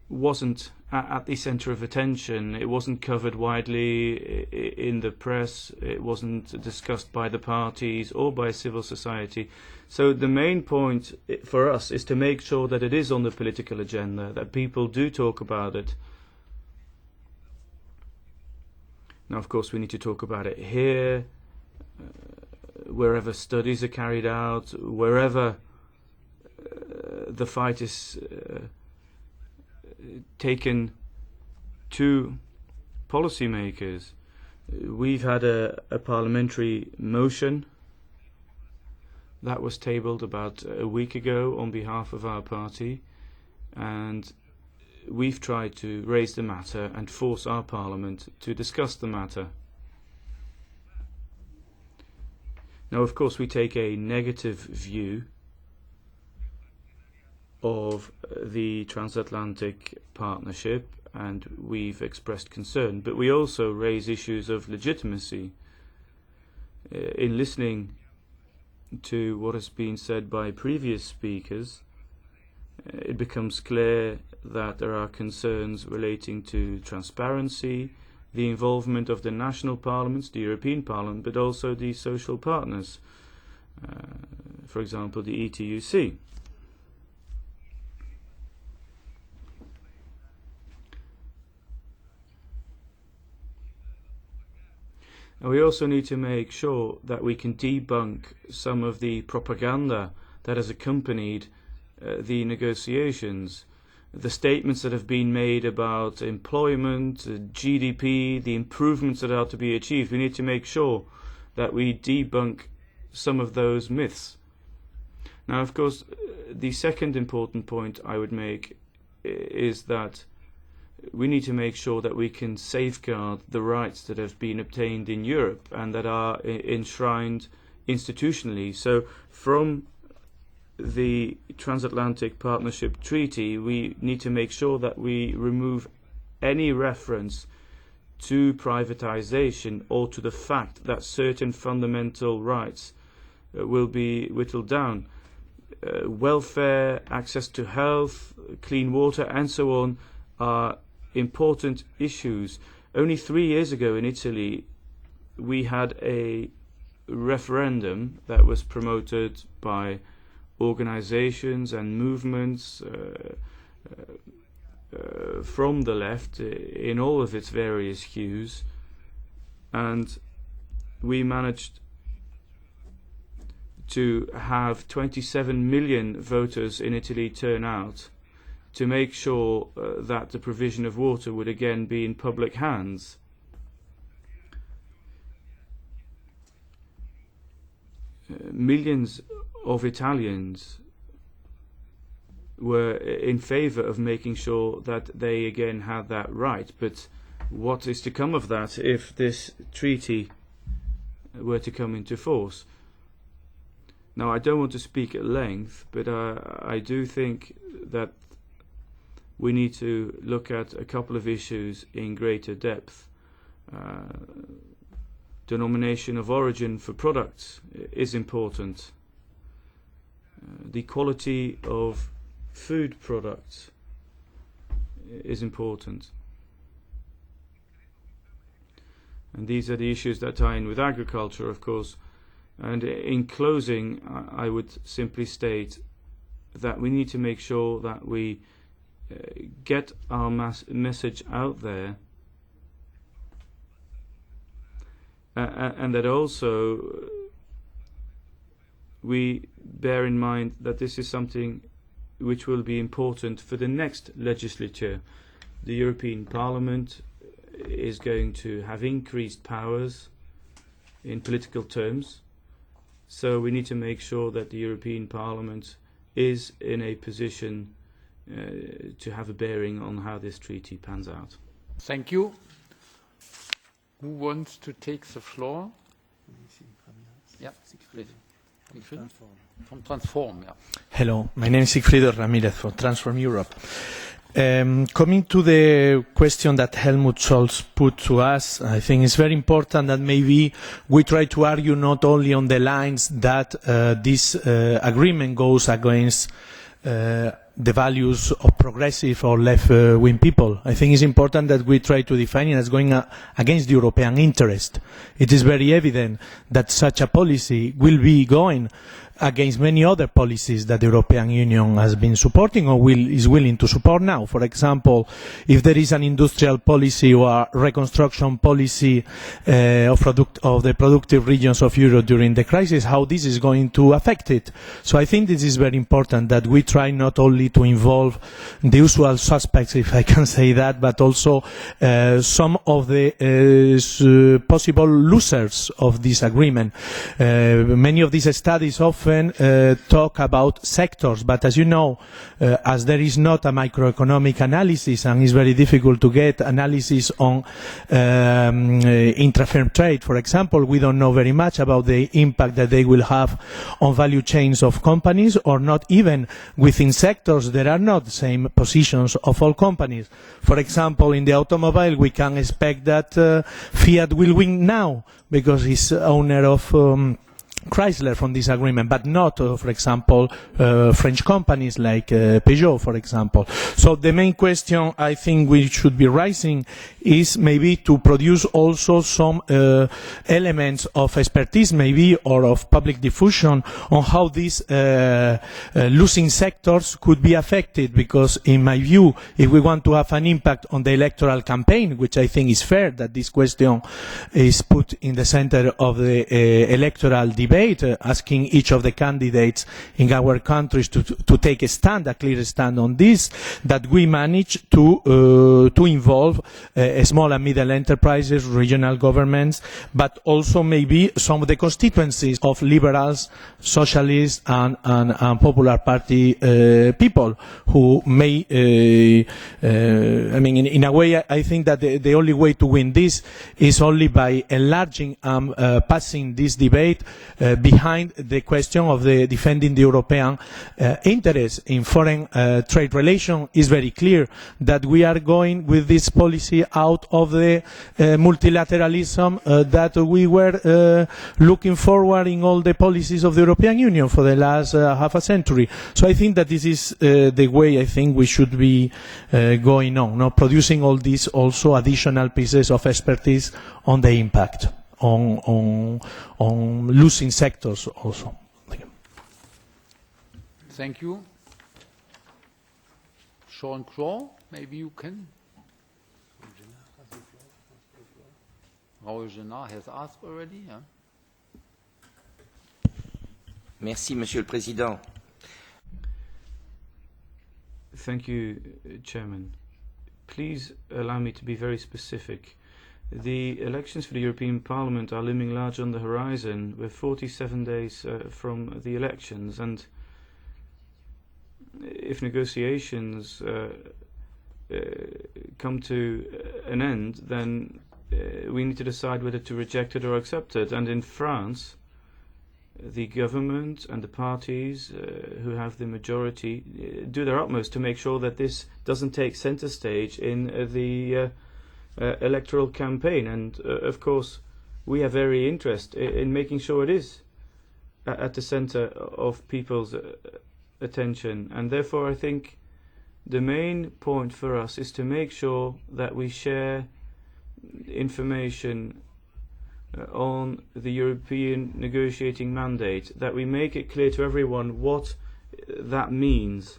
wasn't at the centre of attention. It wasn't covered widely in the press. It wasn't discussed by the parties or by civil society. So the main point for us is to make sure that it is on the political agenda, that people do talk about it. Now, of course, we need to talk about it here, wherever studies are carried out, wherever the fight is taken to policymakers. We've had a parliamentary motion that was tabled about a week ago on behalf of our party, and we've tried to raise the matter and force our parliament to discuss the matter. Now, of course, we take a negative view of the transatlantic partnership, and we've expressed concern, but we also raise issues of legitimacy. In listening to what has been said by previous speakers, it becomes clear that there are concerns relating to transparency, the involvement of the national parliaments, the European Parliament, but also the social partners, for example, the ETUC. And we also need to make sure that we can debunk some of the propaganda that has accompanied the negotiations. The statements that have been made about employment, GDP, the improvements that are to be achieved. We need to make sure that we debunk some of those myths. Now, of course, the second important point I would make is that we need to make sure that we can safeguard the rights that have been obtained in Europe and that are enshrined institutionally. So from the Transatlantic Partnership Treaty, we need to make sure that we remove any reference to privatization or to the fact that certain fundamental rights will be whittled down. Welfare, access to health, clean water, and so on are important issues. Only 3 years ago in Italy, we had a referendum that was promoted by organizations and movements from the left in all of its various hues, and we managed to have 27 million voters in Italy turn out to make sure that the provision of water would again be in public hands. Millions of Italians were in favour of making sure that they again had that right, but what is to come of that if this treaty were to come into force? Now, I don't want to speak at length, but I do think that we need to look at a couple of issues in greater depth. Denomination of origin for products is important. The quality of food products is important. And these are the issues that tie in with agriculture, of course. And in closing, I would simply state that we need to make sure that we get our message out there, and that also we bear in mind that this is something which will be important for the next legislature. The European Parliament is going to have increased powers in political terms, So we need to make sure that the European Parliament is in a position to have a bearing on how this treaty pans out.
Thank you. Who wants to take the floor? Yeah, please. From Transform, yeah.
Hello, my name is Sigfrido Ramirez from Transform Europe. Coming to the question that Helmut Scholz put to us, I think it's very important that maybe we try to argue not only on the lines that this agreement goes against the values of progressive or left-wing people. I think it's important that we try to define it as going against the European interest. It is very evident that such a policy will be going against many other policies that the European Union has been supporting or is willing to support now. For example, if there is an industrial policy or a reconstruction policy of the productive regions of Europe during the crisis, how this is going to affect it. So I think this is very important that we try not only to involve the usual suspects, if I can say that, but also some of the possible losers of this agreement. Many of these studies often talk about sectors, but as you know, as there is not a microeconomic analysis and it's very difficult to get analysis on intra-firm trade, for example, we don't know very much about the impact that they will have on value chains of companies, or not even within sectors there are not the same positions of all companies. For example, in the automobile we can expect that Fiat will win now because it's owner of Chrysler from this agreement, but not, for example, French companies like Peugeot, for example. So the main question I think we should be raising is maybe to produce also some elements of expertise, maybe, or of public diffusion on how these losing sectors could be affected, because in my view, if we want to have an impact on the electoral campaign, which I think is fair that this question is put in the center of the electoral debate, asking each of the candidates in our countries to take a stand, a clear stand on this, that we manage to involve small and middle enterprises, regional governments, but also maybe some of the constituencies of liberals, socialists and Popular Party people who may, I mean, in a way I think that the only way to win this is only by enlarging and passing this debate behind the question of defending the European interest in foreign trade relations. Is very clear that we are going with this policy out of the multilateralism that we were looking forward in all the policies of the European Union for the last half a century. So I think that this is the way I think we should be going on, producing all these also additional pieces of expertise on the impact on losing sectors also.
Thank you. Jean-Claude, maybe you can. Raoul Genard has asked already. Yeah?
Merci, Monsieur le Président.
Thank you, Chairman. Please allow me to be very specific. The elections for the European Parliament are looming large on the horizon. We're 47 days from the elections, and if negotiations come to an end, then we need to decide whether to reject it or accept it. And in France, the government and the parties who have the majority do their utmost to make sure that this doesn't take center stage in the electoral campaign. And of course we have very interest in making sure it is at the center of people's attention, and therefore I think the main point for us is to make sure that we share information on the European negotiating mandate, that we make it clear to everyone what that means.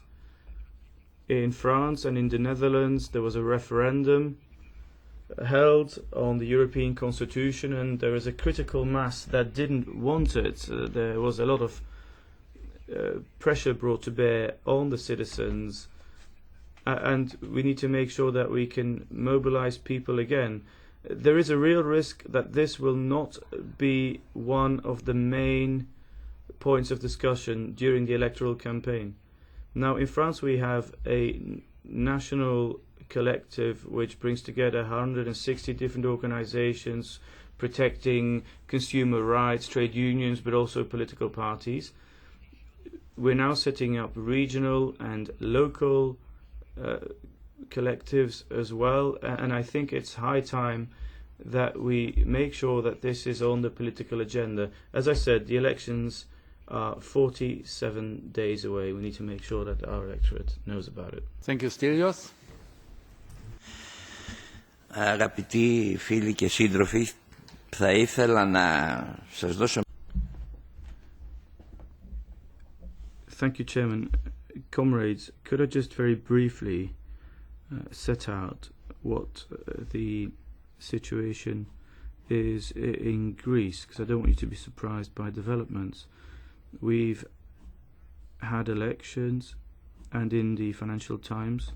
In France and in the Netherlands there was a referendum held on the European Constitution, and there is a critical mass that didn't want it. There was a lot of pressure brought to bear on the citizens, and we need to make sure that we can mobilize people again. There is a real risk that this will not be one of the main points of discussion during the electoral campaign. Now, in France, we have a national collective which brings together 160 different organizations protecting consumer rights, trade unions, but also political parties. We're now setting up regional and local collectives as well, and I think it's high time that we make sure that this is on the political agenda. As I said, the elections are 47 days away. We need to make sure that our electorate knows about it.
Thank you, Stelios.
Αγαπητοί φίλοι και σύντροφοι, θα ήθελα να σας δώσω...
Thank you, Chairman. Comrades, could I just very briefly set out what the situation is in Greece, because I don't want you to be surprised by developments. We've had elections, and in the Financial Times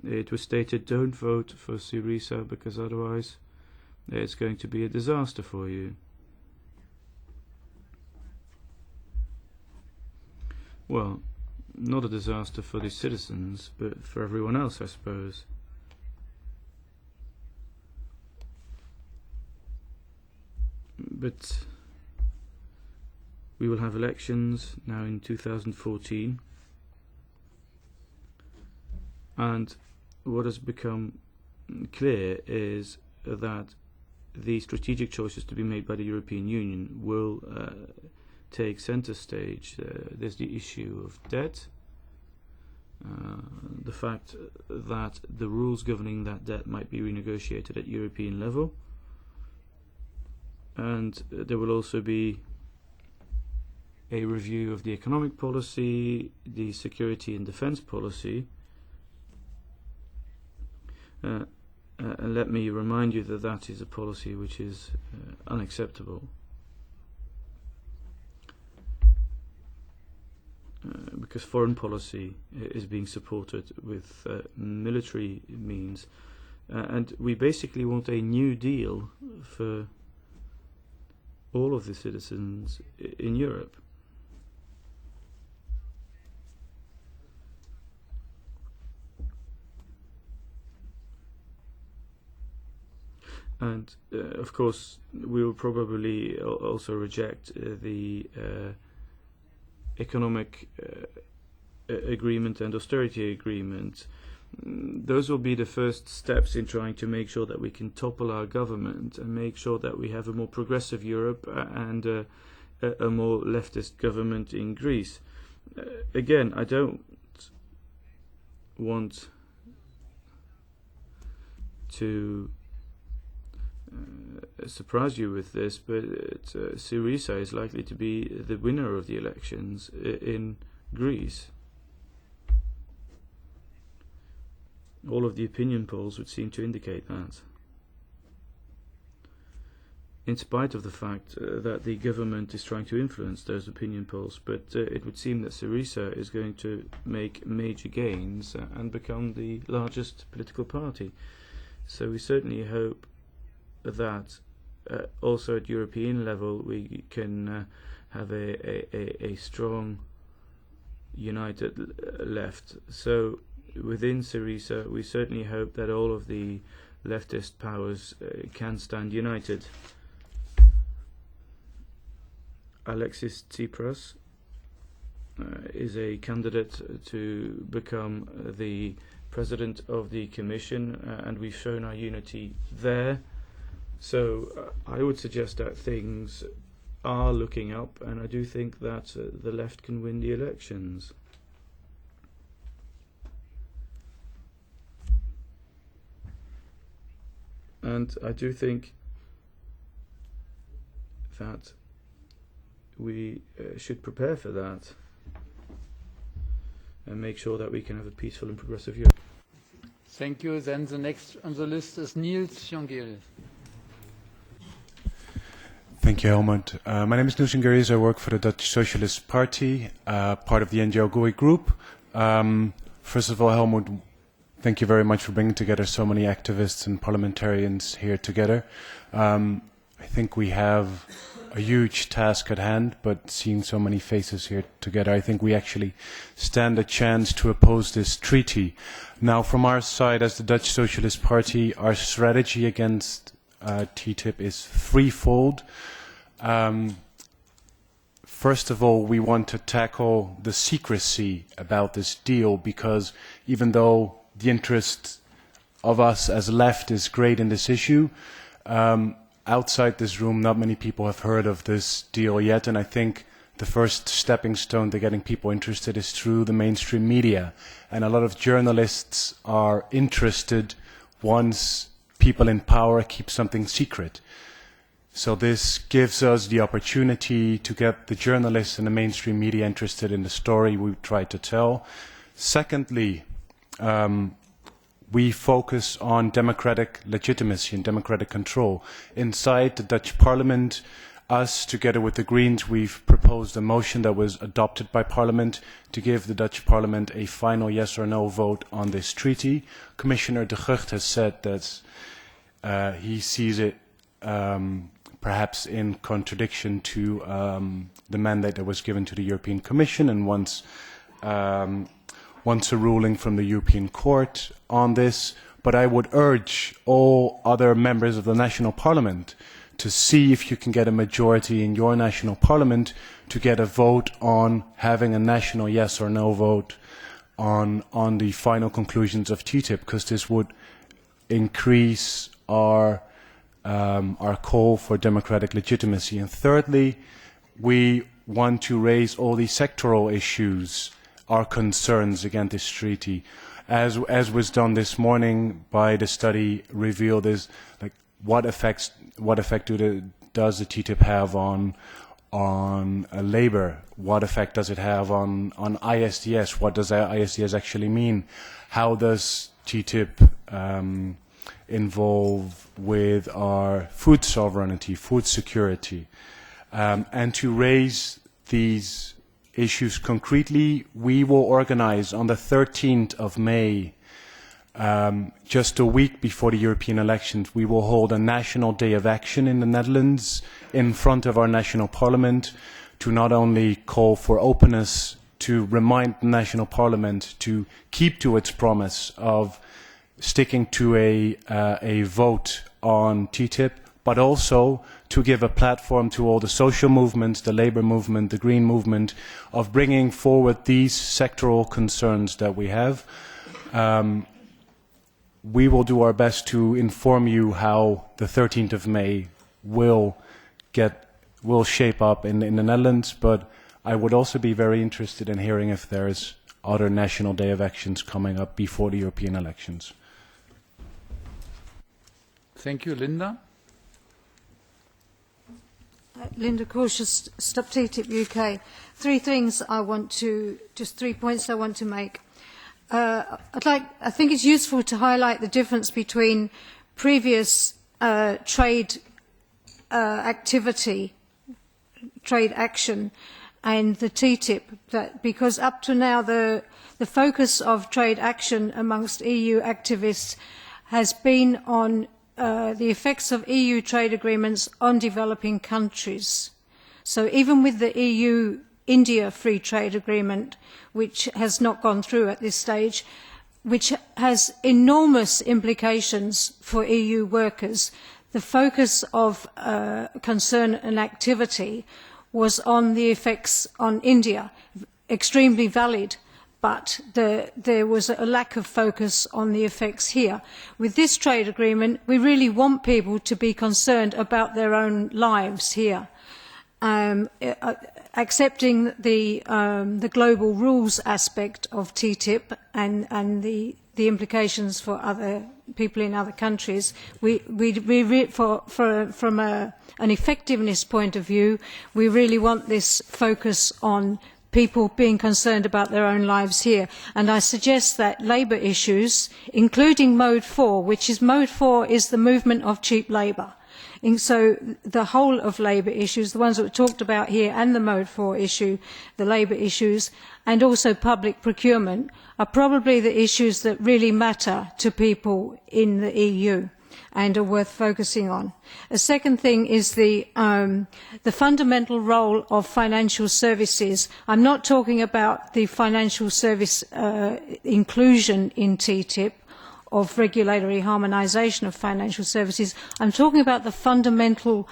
it was stated, don't vote for Syriza because otherwise it's going to be a disaster for you. Well, not a disaster for the citizens, but for everyone else, I suppose. But we will have elections now in 2014, and what has become clear is that the strategic choices to be made by the European Union will take centre stage. There's the issue of debt, the fact that the rules governing that debt might be renegotiated at European level, and there will also be a review of the economic policy, the security and defence policy. And let me remind you that that is a policy which is unacceptable. Because foreign policy is being supported with military means, and we basically want a new deal for all of the citizens in Europe. And of course we will probably also reject the economic agreement and austerity agreement. Those will be the first steps in trying to make sure that we can topple our government and make sure that we have a more progressive Europe and a more leftist government in Greece. Again, I don't want to surprise you with this, but Syriza is likely to be the winner of the elections in Greece. All of the opinion polls would seem to indicate that. In spite of the fact that the government is trying to influence those opinion polls, but it would seem that Syriza is going to make major gains and become the largest political party. So we certainly hope that also at European level we can have a strong united left. So within Syriza we certainly hope that all of the leftist powers can stand united. Alexis Tsipras is a candidate to become the President of the Commission, and we've shown our unity there. So I would suggest that things are looking up, and I do think that the left can win the elections. And I do think that we should prepare for that and make sure that we can have a peaceful and progressive Europe.
Thank you. Then the next on the list is Niels Jongerius.
Thank you, Helmut. My name is Niels Jongerius. I work for the Dutch Socialist Party, part of the NGO GUI group. First of all, Helmut, thank you very much for bringing together so many activists and parliamentarians here together. I think we have a huge task at hand, but seeing so many faces here together, I think we actually stand a chance to oppose this treaty. Now, from our side, as the Dutch Socialist Party, our strategy against TTIP is threefold. First of all, we want to tackle the secrecy about this deal, because even though the interest of us as left is great in this issue, outside this room, not many people have heard of this deal yet, and I think the first stepping stone to getting people interested is through the mainstream media. And a lot of journalists are interested once people in power keep something secret. So this gives us the opportunity to get the journalists and the mainstream media interested in the story we try to tell. Secondly, we focus on democratic legitimacy and democratic control. Inside the Dutch Parliament, us, together with the Greens, we've proposed a motion that was adopted by Parliament to give the Dutch Parliament a final yes or no vote on this treaty. Commissioner de Gucht has said that he sees it perhaps in contradiction to the mandate that was given to the European Commission, and once a ruling from the European Court on this. But I would urge all other members of the national parliament to see if you can get a majority in your national parliament to get a vote on having a national yes or no vote on the final conclusions of TTIP, because this would increase our call for democratic legitimacy. And thirdly, we want to raise all these sectoral issues, our concerns against this treaty. As was done this morning by the study revealed, is like what effect does the TTIP have on labour? What effect does it have on ISDS? What does ISDS actually mean? How does TTIP involve with our food sovereignty, food security? And to raise these issues concretely, we will organize on the 13th of May, just a week before the European elections, we will hold a national day of action in the Netherlands in front of our national parliament to not only call for openness, to remind the national parliament to keep to its promise of sticking to a vote on TTIP, but also to give a platform to all the social movements, the labour movement, the green movement, of bringing forward these sectoral concerns that we have. We will do our best to inform you how the 13th of May will shape up in the Netherlands, but I would also be very interested in hearing if there is other national day of actions coming up before the European elections.
Thank you, Linda.
Linda Cautious, Stop TTIP UK. Three points I want to make. I think it's useful to highlight the difference between previous trade activity, trade action, and the TTIP, because up to now the focus of trade action amongst EU activists has been on the effects of EU trade agreements on developing countries. So even with the EU-India free trade agreement, which has not gone through at this stage, which has enormous implications for EU workers, the focus of concern and activity was on the effects on India, extremely valid, but there was a lack of focus on the effects here. With this trade agreement, we really want people to be concerned about their own lives here. Accepting the global rules aspect of TTIP and the implications for other people in other countries, from an effectiveness point of view, we really want this focus on people being concerned about their own lives here. And I suggest that labour issues, including Mode 4, Mode 4 is the movement of cheap labour. And so the whole of labour issues, the ones that were talked about here, and the Mode 4 issue, the labour issues, and also public procurement, are probably the issues that really matter to people in the EU. and are worth focusing on. A second thing is the fundamental role of financial services. I'm not talking about the financial service inclusion in TTIP, of regulatory harmonisation of financial services. I'm talking about the fundamental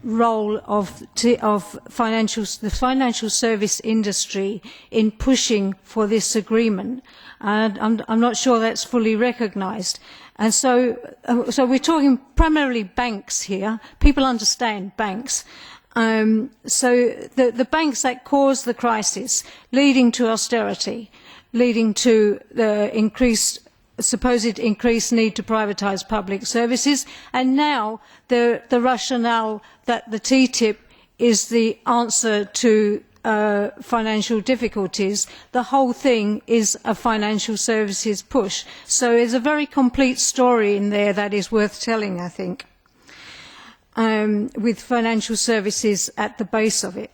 role of the financial service industry in pushing for this agreement. And I'm not sure that's fully recognised. And so we're talking primarily banks here. People understand banks. So the banks that caused the crisis, leading to austerity, leading to the supposed increased need to privatise public services, and now the rationale that the TTIP is the answer to financial difficulties. The whole thing is a financial services push. So there's a very complete story in there that is worth telling, I think, with financial services at the base of it.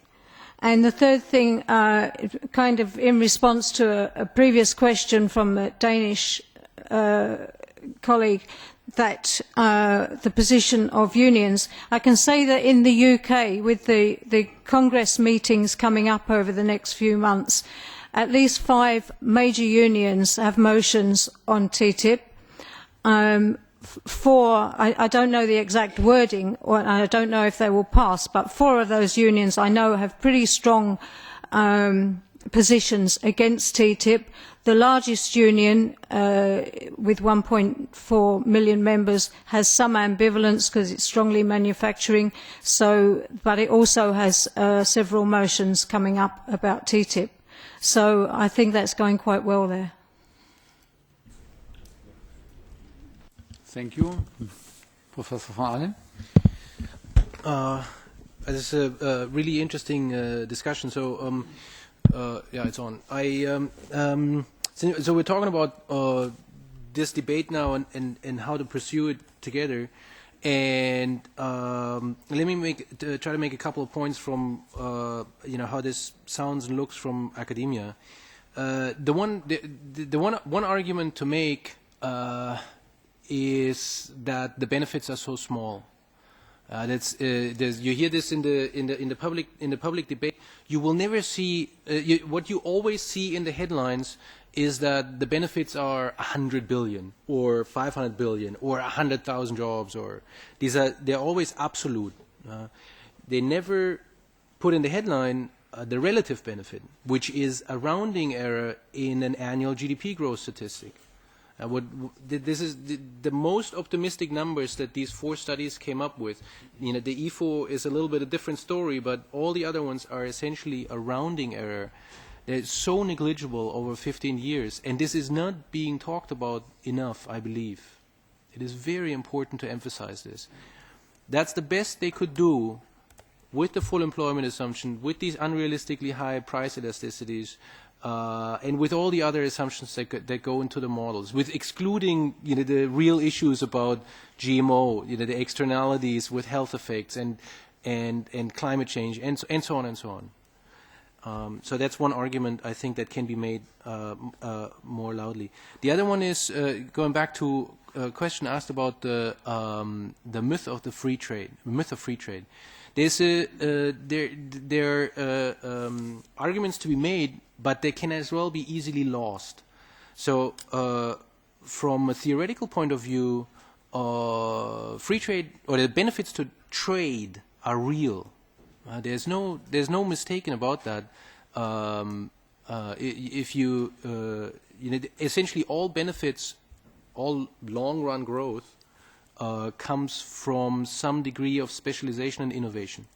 And the third thing, kind of in response to a previous question from a Danish colleague, that the position of unions, I can say that in the UK, with the Congress meetings coming up over the next few months, at least 5 major unions have motions on TTIP. 4, I don't know the exact wording, and I don't know if they will pass, but 4 of those unions I know have pretty strong positions against TTIP. The largest union, with 1.4 million members, has some ambivalence because it's strongly manufacturing. But it also has several motions coming up about TTIP. So I think that's going quite well there.
Thank you, Professor van Aalen.
This is a really interesting discussion. So. Yeah, it's on. So we're talking about this debate now and how to pursue it together. And let me try to make a couple of points from how this sounds and looks from academia. The one argument to make is that the benefits are so small. You hear this in the public debate. You will never see what you always see in the headlines is that the benefits are 100 billion or 500 billion or 100,000 jobs, or they're always absolute. They never put in the headline the relative benefit, which is a rounding error in an annual GDP growth statistic. This is the most optimistic numbers that these 4 studies came up with. The EFO is a little bit a different story, but all the other ones are essentially a rounding error. They're so negligible over 15 years, and this is not being talked about enough, I believe. It is very important to emphasize this. That's the best they could do with the full employment assumption, with these unrealistically high price elasticities, and with all the other assumptions that go into the models, with excluding the real issues about GMO, the externalities with health effects and climate change, and so on and so on. So that's one argument I think that can be made more loudly. The other one is going back to a question asked about the myth of the free trade, myth of free trade. There are arguments to be made, but they can as well be easily lost. So from a theoretical point of view, free trade or the benefits to trade are real. There's no mistaking about that. If you essentially all benefits, all long-run growth comes from some degree of specialization and innovation.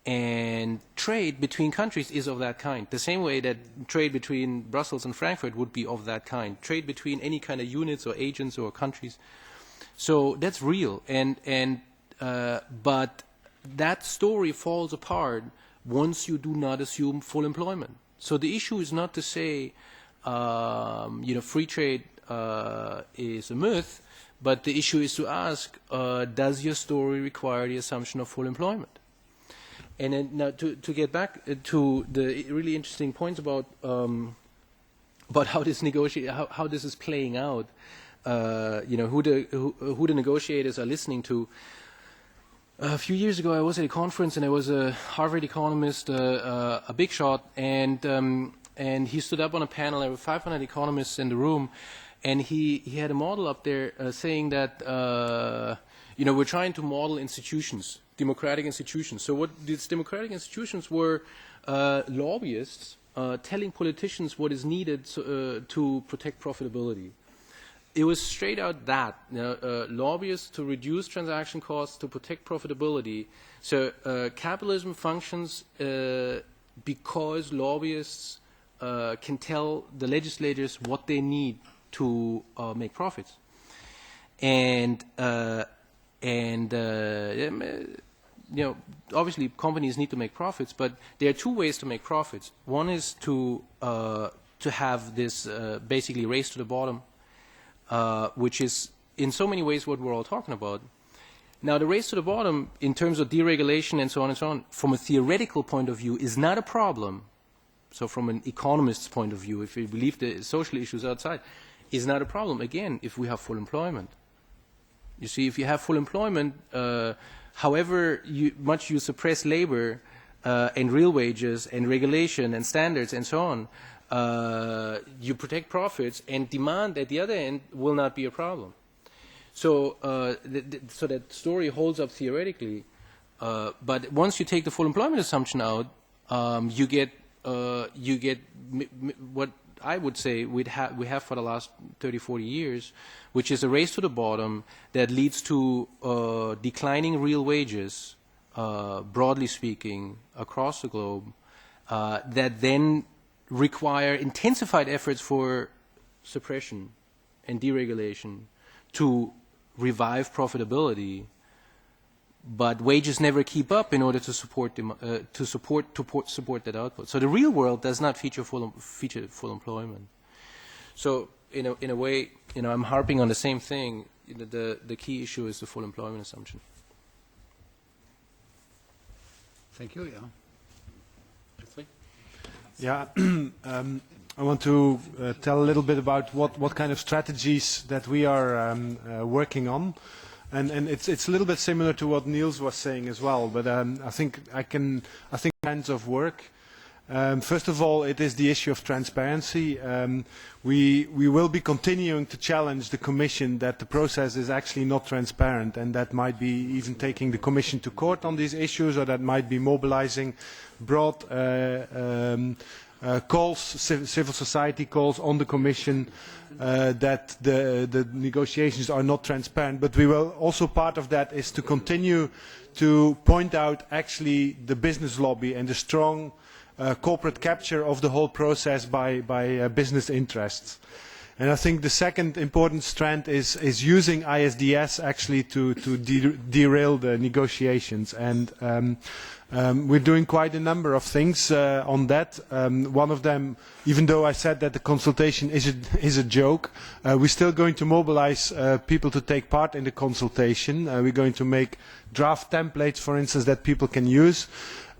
And trade between countries is of that kind. The same way that trade between Brussels and Frankfurt would be of that kind. Trade between any kind of units or agents or countries. So that's real. But that story falls apart once you do not assume full employment. So the issue is not to say, free trade is a myth, but the issue is to ask, does your story require the assumption of full employment? And then now to get back to the really interesting points about how this how this is playing out. who the negotiators are listening to. A few years ago, I was at a conference, and there was a Harvard economist, a big shot, and he stood up on a panel. There were 500 economists in the room, and he had a model up there saying that we're trying to model institutions, democratic institutions. So what these democratic institutions were lobbyists telling politicians what is needed to protect profitability. It was straight out that, lobbyists to reduce transaction costs, to protect profitability. So capitalism functions because lobbyists can tell the legislators what they need to make profits. And obviously companies need to make profits, but there are two ways to make profits. One is to have this basically race to the bottom, which is in so many ways what we're all talking about. Now, the race to the bottom, in terms of deregulation and so on, from a theoretical point of view, is not a problem. So from an economist's point of view, if we leave the social issues outside, is not a problem, again, if we have full employment. You see, if you have full employment, however much you suppress labor and real wages and regulation and standards and so on, you protect profits, and demand at the other end will not be a problem. So, so that story holds up theoretically, but once you take the full employment assumption out, you get what I would say we have for the last 30, 40 years, which is a race to the bottom that leads to declining real wages, broadly speaking, across the globe, that then require intensified efforts for suppression and deregulation to revive profitability, but wages never keep up in order to support that output. So the real world does not feature full employment. So in a way, I'm harping on the same thing. The key issue is the full employment assumption.
Thank you. Yeah.
Yeah, I want to tell a little bit about what kind of strategies that we are working on, and it's a little bit similar to what Niels was saying as well. But I think kinds of work. First of all, it is the issue of transparency. We will be continuing to challenge the Commission that the process is actually not transparent, and that might be even taking the Commission to court on these issues, or that might be mobilizing broad calls, civil society calls on the Commission that the negotiations are not transparent. But we will also, part of that is to continue to point out actually the business lobby and the strong corporate capture of the whole process by business interests. And I think the second important strand is using ISDS actually to derail the negotiations. And we're doing quite a number of things on that. One of them, even though I said that the consultation is a joke, we're still going to mobilize people to take part in the consultation. We're going to make draft templates, for instance, that people can use.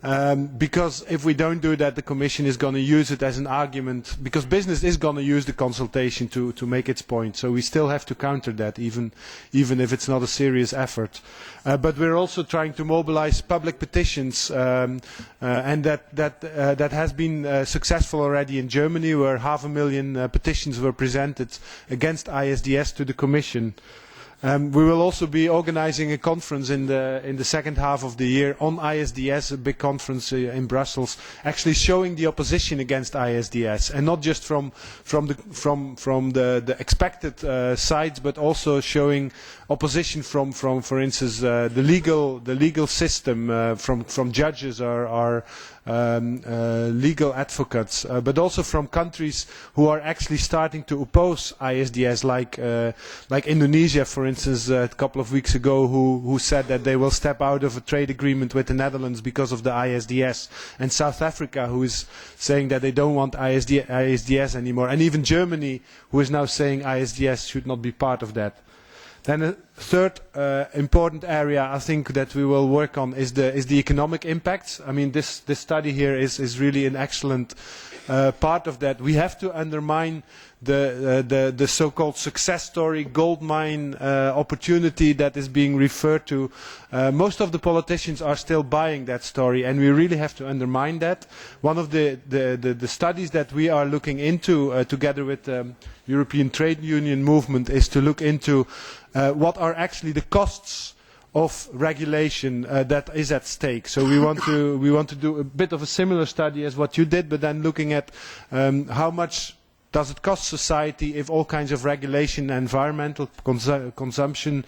Because if we don't do that, the Commission is going to use it as an argument, because business is going to use the consultation to make its point. So we still have to counter that, even if it's not a serious effort. But we're also trying to mobilize public petitions, and that has been successful already in Germany, where 500,000 petitions were presented against ISDS to the Commission. We will also be organising a conference in the second half of the year on ISDS, a big conference in Brussels, actually showing the opposition against ISDS, and not just from the expected sides, but also showing opposition from for instance, the legal system, from judges or legal advocates, but also from countries who are actually starting to oppose ISDS, like Indonesia, for instance, a couple of weeks ago, who said that they will step out of a trade agreement with the Netherlands because of the ISDS, and South Africa, who is saying that they don't want ISDS anymore, and even Germany, who is now saying ISDS should not be part of that. Then third important area I think that we will work on is the economic impacts. I mean, this study here is really an excellent part of that. We have to undermine the so-called success story, gold mine opportunity that is being referred to. Most of the politicians are still buying that story, and we really have to undermine that. One of the studies that we are looking into together with the European Trade Union movement is to look into what are actually the costs of regulation that is at stake. So we want to do a bit of a similar study as what you did, but then looking at how much does it cost society if all kinds of regulation, environmental consumer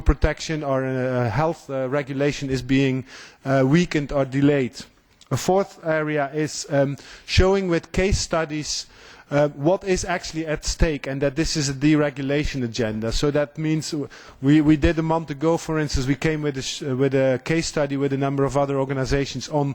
protection or health regulation is being weakened or delayed. A fourth area is showing with case studies what is actually at stake, and that this is a deregulation agenda. So that means we did a month ago, for instance, we came with a case study with a number of other organisations on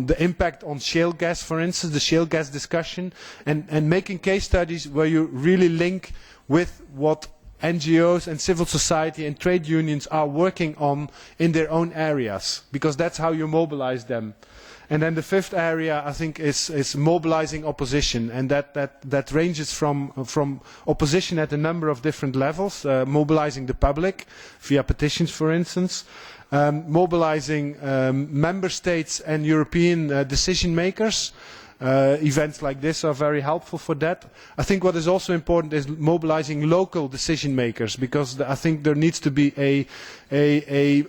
the impact on shale gas, for instance, the shale gas discussion, and making case studies where you really link with what NGOs and civil society and trade unions are working on in their own areas, because that's how you mobilise them. And then the fifth area, I think, is mobilising opposition, and that ranges from opposition at a number of different levels, mobilising the public via petitions, for instance, mobilising member states and European decision makers. Events like this are very helpful for that. I think what is also important is mobilising local decision makers, because I think there needs to be a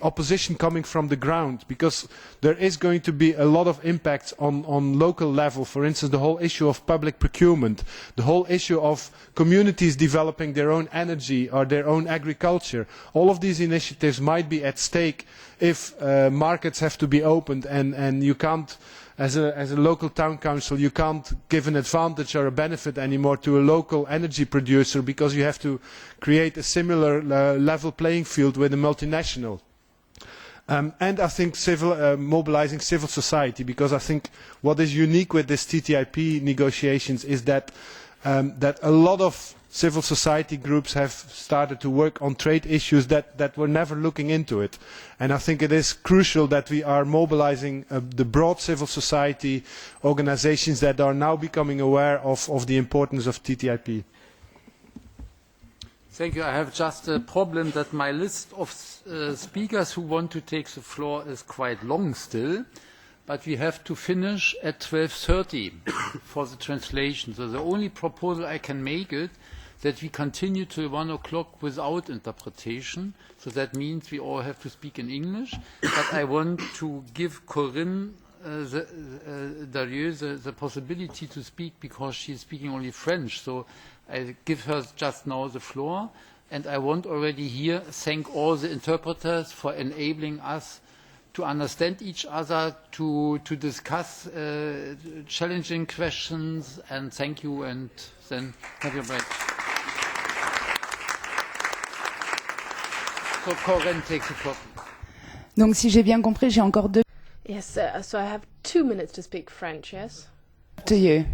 opposition coming from the ground, because there is going to be a lot of impacts on local level. For instance, the whole issue of public procurement, the whole issue of communities developing their own energy or their own agriculture. All of these initiatives might be at stake if markets have to be opened, and you can't, as a local town council, you can't give an advantage or a benefit anymore to a local energy producer, because you have to create a similar level playing field with a multinational. And I think mobilising civil society, because I think what is unique with this TTIP negotiations is that a lot of civil society groups have started to work on trade issues that were never looking into it. And I think it is crucial that we are mobilising the broad civil society organisations that are now becoming aware of the importance of TTIP.
Thank you. I have just a problem that my list of speakers who want to take the floor is quite long still, but we have to finish at 12:30 for the translation. So the only proposal I can make is that we continue till 1 o'clock without interpretation. So that means we all have to speak in English. But I want to give Corinne Darieux the possibility to speak, because she is speaking only French. So I give her just now the floor. And I want already here thank all the interpreters for enabling us to understand each other, to discuss challenging questions. And thank you, and then have your break. So Corinne takes the floor.
Donc si j'ai bien compris, j'ai encore deux.
Yes, so I have 2 minutes to speak French, yes?
To you.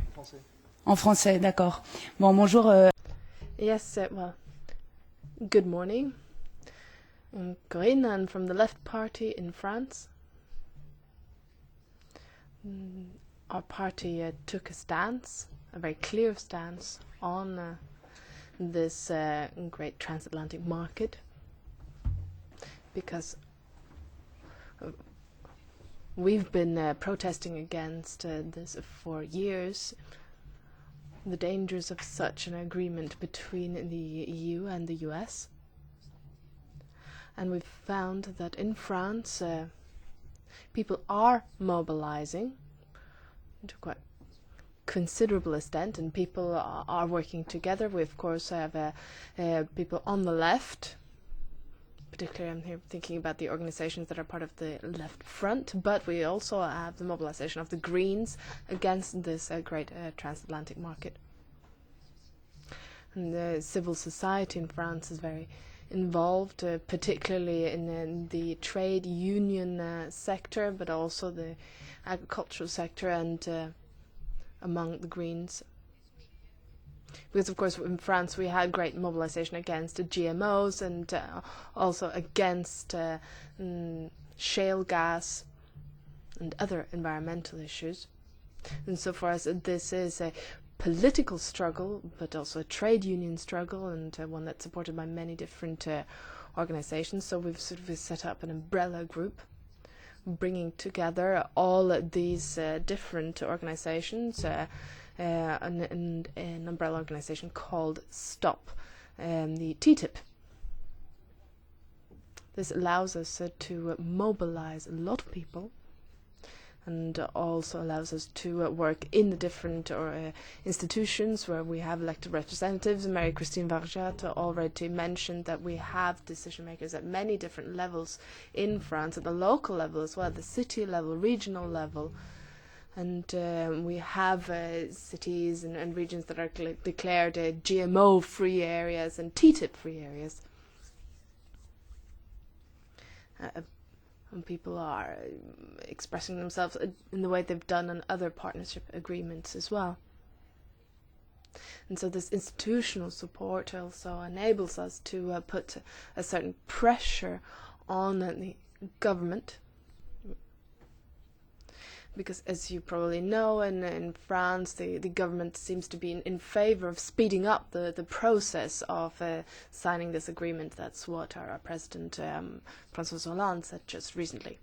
En français, d'accord. Bon, bonjour.
Yes, well, good morning. I'm Corinne, and from the Left Party in France. Our party took a stance, a very clear stance, on this great transatlantic market, because we've been protesting against this for years, the dangers of such an agreement between the EU and the US. And we've found that in France, people are mobilizing to quite considerable extent, and people are working together. We, of course, have people on the left. Particularly, I'm here thinking about the organizations that are part of the left front, but we also have the mobilization of the Greens against this great transatlantic market. And the civil society in France is very involved, particularly in the trade union sector, but also the agricultural sector and among the Greens. Because, of course, in France we had great mobilization against GMOs and also against shale gas and other environmental issues. And so for us, this is a political struggle, but also a trade union struggle, and one that's supported by many different organizations. So we've sort of set up an umbrella group, bringing together all these different organizations, an umbrella organization called STOP, the TTIP. This allows us to mobilize a lot of people, and also allows us to work in the different institutions where we have elected representatives. Marie-Christine Varjat already mentioned that we have decision makers at many different levels in France, at the local level as well, the city level, regional level. And we have cities and regions that are declared GMO-free areas and TTIP-free areas. And people are expressing themselves in the way they've done on other partnership agreements as well. And so this institutional support also enables us to put a certain pressure on the government. Because, as you probably know, in France, the government seems to be in favor of speeding up the process of signing this agreement. That's what our President, François Hollande, said just recently.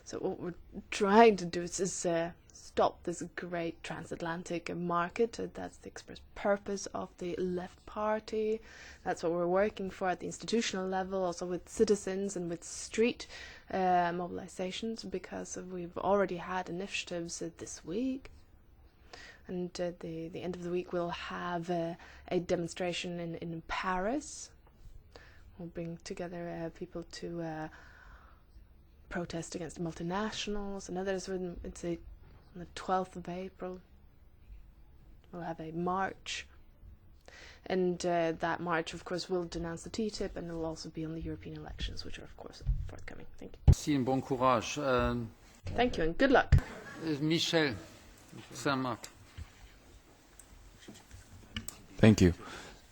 So what we're trying to do is stop this great transatlantic market. That's the express purpose of the Left Party. That's what we're working for at the institutional level, also with citizens and with street mobilizations, because we've already had initiatives this week. And the end of the week we'll have a demonstration in Paris. We'll bring together people to protest against multinationals and others. It's on the 12th of April. We'll have a march. And that march, of course, will denounce the TTIP, and it will also be on the European elections, which are, of course, forthcoming. Thank you.
Merci and bon courage.
Thank you, and good luck.
Michel Saint-Marc.
Thank you.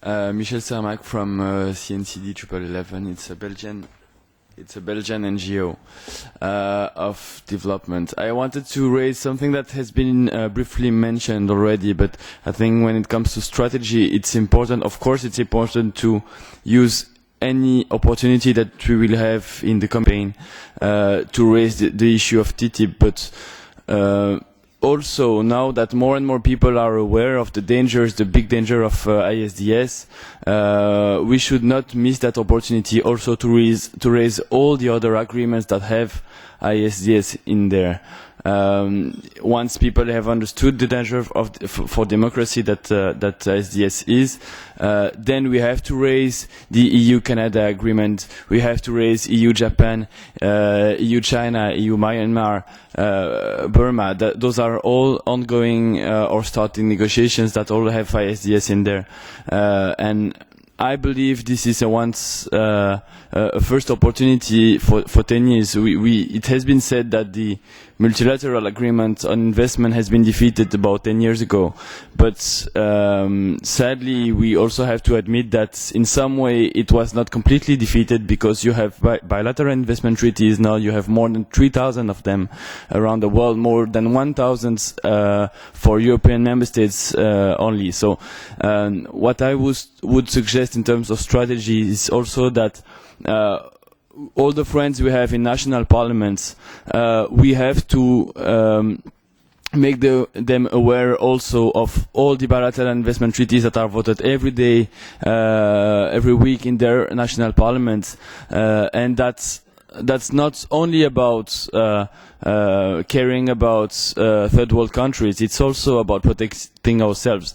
Michel Saint-Marc from CNCD 1111. It's a Belgian NGO of development. I wanted to raise something that has been briefly mentioned already, but I think when it comes to strategy, it's important. Of course, it's important to use any opportunity that we will have in the campaign to raise the issue of TTIP, but also, now that more and more people are aware of the dangers, the big danger of ISDS, we should not miss that opportunity also to raise all the other agreements that have ISDS in there. Once people have understood the danger for democracy that ISDS is, then we have to raise the EU-Canada agreement, we have to raise EU-Japan, EU-China, EU-Myanmar, Burma. Those are all ongoing or starting negotiations that all have ISDS in there. And I believe this is a first opportunity for 10 years. It has been said that the multilateral agreement on investment has been defeated about 10 years ago. But sadly, we also have to admit that in some way it was not completely defeated, because you have bilateral investment treaties now. You have more than 3,000 of them around the world, more than 1,000 for European member states only. So what I would suggest in terms of strategy is also that all the friends we have in national parliaments, we have to make them aware also of all the bilateral investment treaties that are voted every day, every week in their national parliaments, and that's not only about caring about third world countries. It's also about protecting ourselves.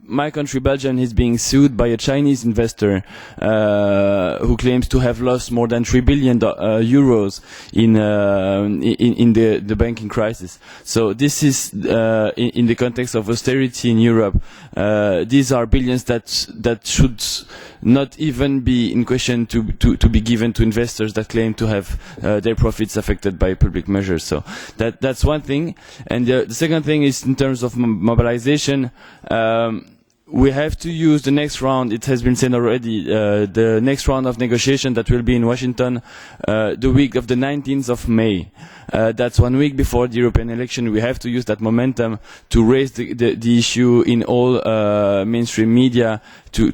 My country, Belgium, is being sued by a Chinese investor who claims to have lost more than 3 billion euros in the banking crisis. So this is in the context of austerity in Europe. These are billions that should not even be in question to be given to investors that claim to have their profits affected by public measures. So that's one thing. And the second thing is in terms of mobilization. We have to use the next round. It has been said already. The next round of negotiation that will be in Washington, the week of the 19th of May. That's 1 week before the European election. We have to use that momentum to raise the issue in all mainstream media to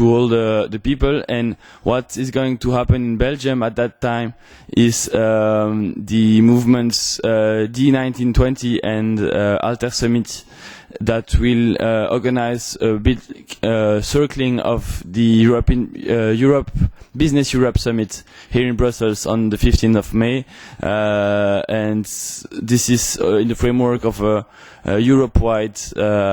all the people. And what is going to happen in Belgium at that time is the movements D1920 and Alter Summit that will organize a big circling of the Business Europe Summit here in Brussels on the 15th of May. And this is in the framework of a Europe-wide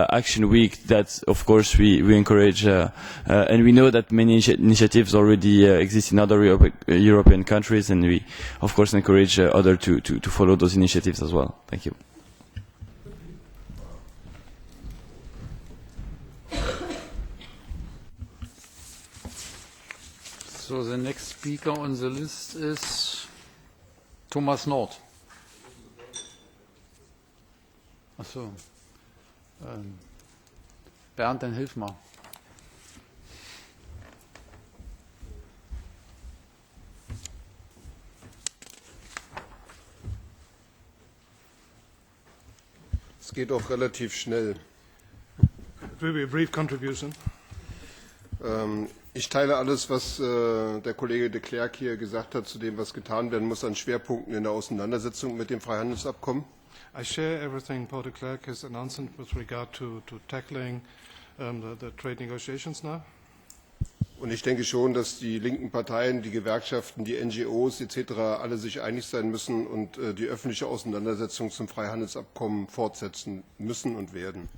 action week that, of course, we encourage. And we know that many initiatives already exist in other European countries, and we, of course, encourage others to follow those initiatives as well. Thank you.
So the next speaker on the list is Thomas Nord. Ach so. Bernd, dann hilf mal.
Es geht auch relativ schnell.
It will be a brief contribution.
Ich teile alles, was der Kollege de Klerk hier gesagt hat, zu dem, was getan werden muss an Schwerpunkten in der Auseinandersetzung mit dem Freihandelsabkommen.
I share everything Paul de Klerk has announced with regard to tackling the trade negotiations now.
Und ich denke schon, dass die linken Parteien, die Gewerkschaften, die NGOs etc. alle sich einig sein müssen und die öffentliche Auseinandersetzung zum Freihandelsabkommen fortsetzen müssen und werden.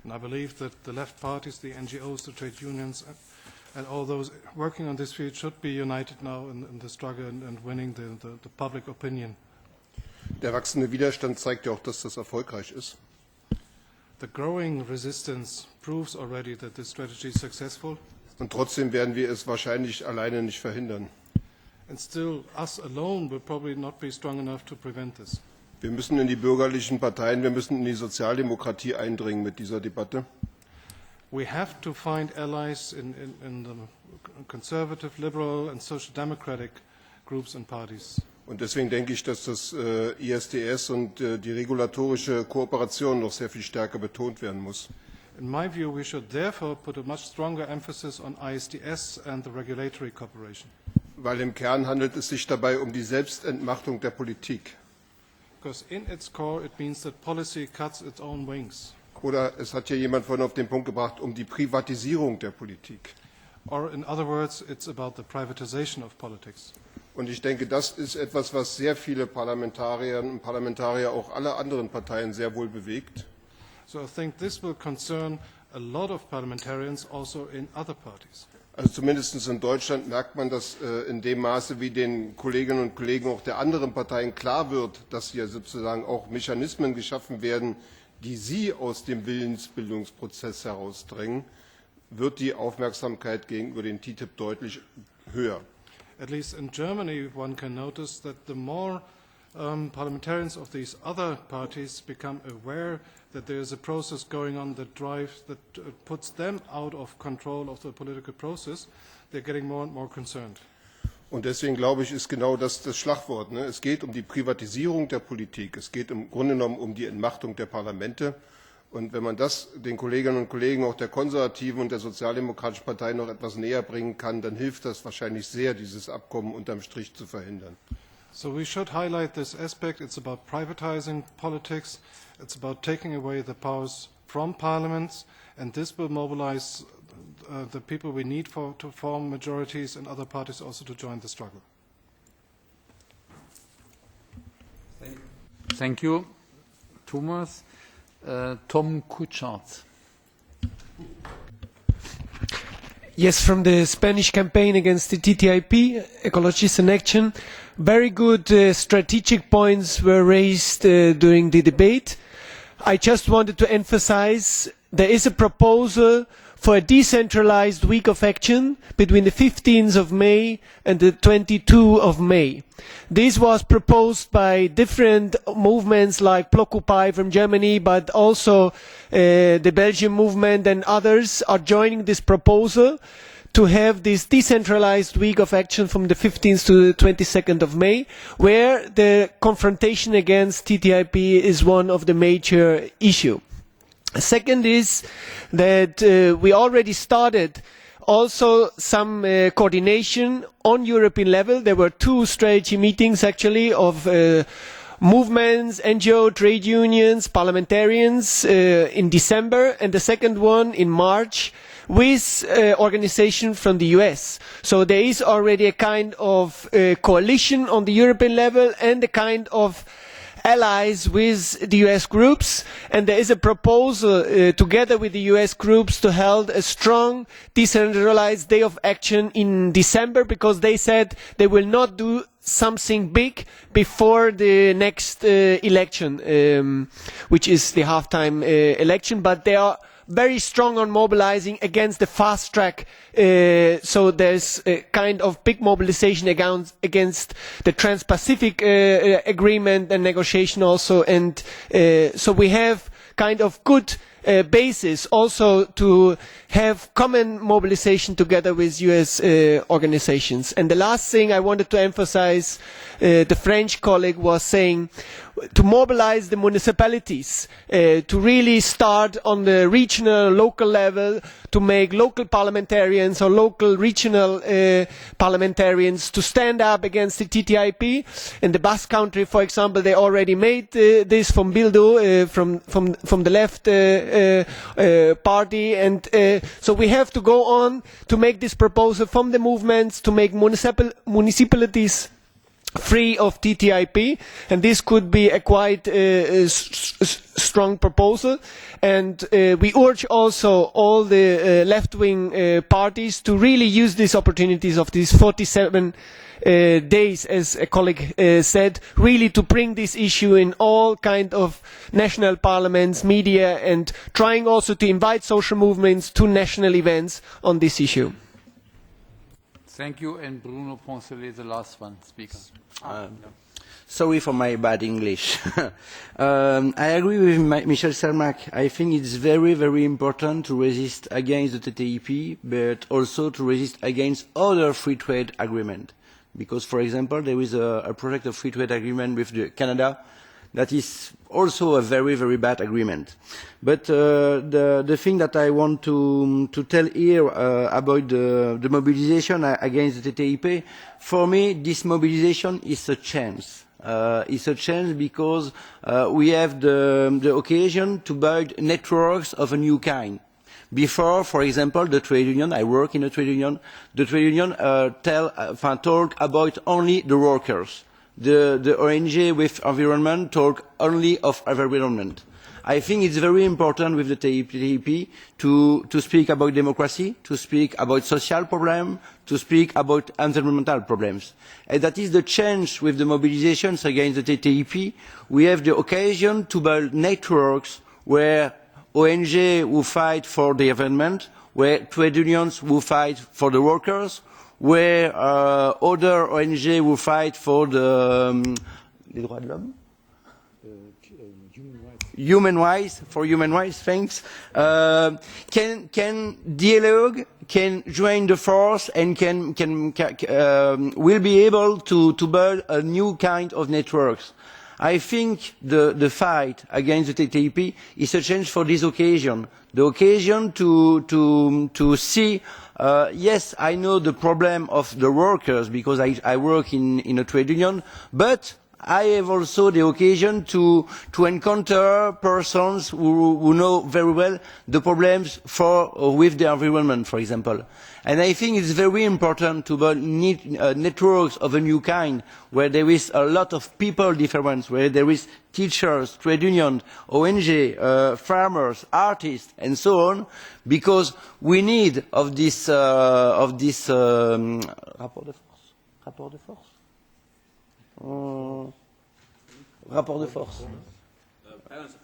And I believe that the left parties, the NGOs, the trade unions, and all those working on this field should be united now in the struggle and winning the public opinion.
Der wachsende Widerstand zeigt ja auch, dass das erfolgreich ist.
The growing resistance proves already that this strategy is successful.
Und trotzdem werden wir es wahrscheinlich alleine nicht verhindern.
And still, us alone will probably not be strong enough to prevent this.
Wir müssen in die bürgerlichen Parteien, wir müssen in die Sozialdemokratie eindringen mit dieser Debatte.
We have to find allies in the conservative, liberal and social democratic groups and parties.
Und deswegen denke ich, dass das ISDS und die regulatorische Kooperation noch sehr viel stärker betont werden muss.
In my view, we should therefore put a much stronger emphasis on ISDS and the regulatory cooperation.
Weil im Kern handelt es sich dabei um die Selbstentmachtung der Politik.
Because in its core it means that policy cuts its own wings.
Oder es hat hier jemand vorhin auf den Punkt gebracht, um die Privatisierung der Politik.
Or in other words, it's about the privatization of politics.
Und ich denke, das ist etwas, was sehr viele Parlamentarierinnen und Parlamentarier, auch alle anderen Parteien sehr wohl bewegt.
So I think this will concern a lot of parliamentarians also in other parties.
Also zumindest in Deutschland merkt man, dass in dem Maße, wie den Kolleginnen und Kollegen auch der anderen Parteien klar wird, dass hier sozusagen auch Mechanismen geschaffen werden, die sie aus dem Willensbildungsprozess herausdrängen, wird die Aufmerksamkeit gegenüber den TTIP deutlich höher.
At least in Germany, one can notice that the more parliamentarians of these other parties become aware that there is a process going on that puts them out of control of the political process, they're getting more and more concerned.
Und deswegen glaube ich, ist genau das Schlagwort. Es geht um die Privatisierung der Politik. Es geht im Grunde genommen um die Entmachtung der Parlamente. Und wenn man das den Kolleginnen und Kollegen auch der konservativen und der sozialdemokratischen Partei noch etwas näher bringen kann, dann hilft das wahrscheinlich sehr, dieses Abkommen unterm Strich zu verhindern.
So we should highlight this aspect. It's about privatizing politics. It's about taking away the powers from parliaments. And this will mobilize the people we need to form majorities and other parties also to join the struggle.
Thank you, Thomas. Tom Kutschaert.
Yes, from the Spanish campaign against the TTIP, Ecologists in Action, very good strategic points were raised during the debate. I just wanted to emphasize there is a proposal for a decentralised week of action between the 15th of May and the 22nd of May. This was proposed by different movements like Blockupy from Germany, but also the Belgian movement and others are joining this proposal to have this decentralised week of action from the 15th to the 22nd of May, where the confrontation against TTIP is one of the major issues. Second is that we already started also some coordination on European level. There were two strategy meetings actually of movements, NGO, trade unions, parliamentarians in December, and the second one in March with organisations from the US. So there is already a kind of coalition on the European level and a kind of allies with the US groups, and there is a proposal together with the US groups to hold a strong decentralised day of action in December, because they said they will not do something big before the next election, which is the half-time election, but they are very strong on mobilising against the fast track, so there's a kind of big mobilisation against the Trans-Pacific agreement and negotiation also, and so we have kind of good basis also to have common mobilisation together with US organisations. And the last thing I wanted to emphasise, the French colleague was saying, to mobilise the municipalities, to really start on the regional, local level, to make local parliamentarians or local regional parliamentarians to stand up against the TTIP. In the Basque Country, for example, they already made this from Bildu, from the left party, and so we have to go on to make this proposal from the movements to make municipalities free of TTIP, and this could be a quite strong proposal. And we urge also all the left-wing parties to really use these opportunities of these 47 days, as a colleague said, really to bring this issue in all kinds of national parliaments, media, and trying also to invite social movements to national events on this issue.
Thank you, and Bruno Poncelet, the last one speaker.
Sorry for my bad English. I agree with Michel Cermak. I think it's very, very important to resist against the TTIP, but also to resist against other free trade agreements. Because, for example, there is a project of free trade agreement with Canada that is also a very, very bad agreement. But the thing that I want to tell here about the mobilization against the TTIP, for me, this mobilization is a chance. It's a chance because we have the occasion to build networks of a new kind. Before, for example, the trade union, I work in a trade union, the trade union talk about only the workers. The ONG with environment talk only of environment. I think it's very important with the TTIP to speak about democracy, to speak about social problems, to speak about environmental problems. And that is the change with the mobilizations against the TTIP. We have the occasion to build networks where ONG who fight for the environment, where trade unions who fight for the workers, where other ONG who fight for the les droits de l'homme, human rights, thanks, can dialogue, can join the force, and will be able to build a new kind of networks. I think the fight against the TTIP is a chance for this occasion. The occasion to see, yes, I know the problem of the workers because I work in a trade union, but I have also the occasion to encounter persons who know very well the problems with the environment, for example. And I think it's very important to build networks of a new kind, where there is a lot of people difference, where there is teachers, trade unions, ONG, farmers, artists, and so on, because we need of this rapport de force. Rapport de force. Rapport de force. Balance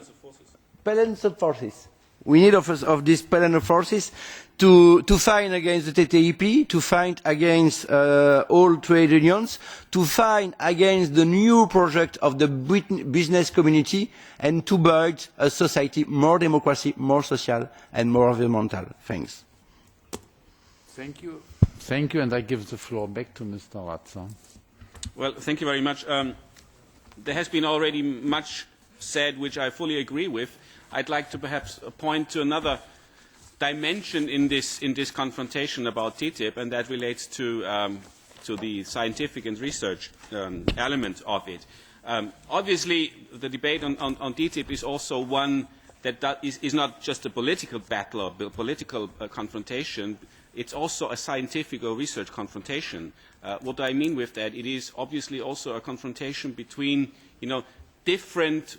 of forces. Balance of forces. We need of this parallel forces to fight against the TTIP, to fight against all trade unions, to fight against the new project of the business community, and to build a society more democracy, more social, and more environmental. Thanks.
Thank you. Thank you, and I give the floor back to Mr. Ratzer.
Well, thank you very much. There has been already much said which I fully agree with. I'd like to perhaps point to another dimension in this confrontation about TTIP, and that relates to the scientific and research element of it. Obviously, the debate on TTIP is also one that is not just a political battle or a political confrontation. It's also a scientific or research confrontation. What I mean with that, it is obviously also a confrontation between, different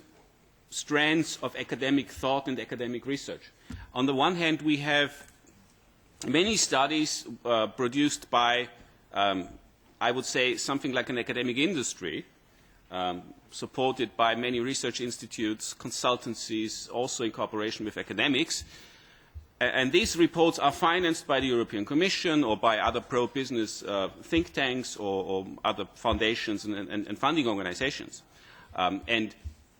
strands of academic thought and academic research. On the one hand, we have many studies produced by, I would say, something like an academic industry, supported by many research institutes, consultancies, also in cooperation with academics. And these reports are financed by the European Commission or by other pro-business think tanks or other foundations and funding organizations. And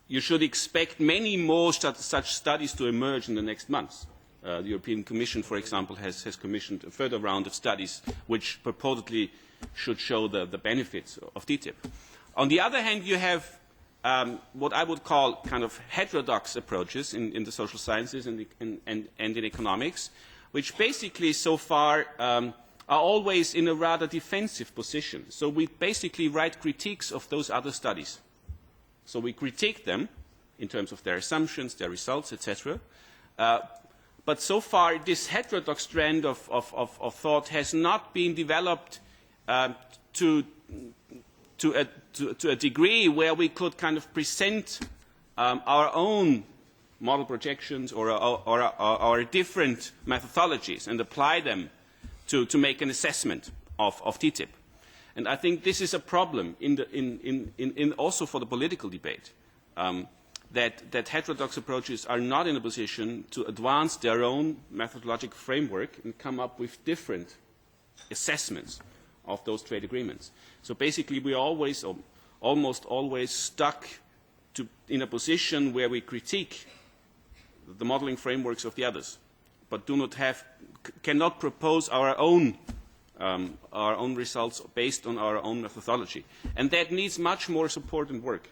you should expect many more such studies to emerge in the next months. The European Commission, for example, has commissioned a further round of studies which purportedly should show the benefits of TTIP. On the other hand, you have what I would call kind of heterodox approaches in the social sciences and in economics, which basically so far are always in a rather defensive position. So we basically write critiques of those other studies. So we critique them in terms of their assumptions, their results, etc. But so far, this heterodox strand of thought has not been developed to a degree where we could kind of present our own model projections or our different methodologies and apply them to make an assessment of TTIP. And I think this is a problem also for the political debate, that heterodox approaches are not in a position to advance their own methodological framework and come up with different assessments of those trade agreements. So basically we are always, or almost always, stuck in a position where we critique the modeling frameworks of the others, but cannot propose our own results based on our own methodology. And that needs much more support and work.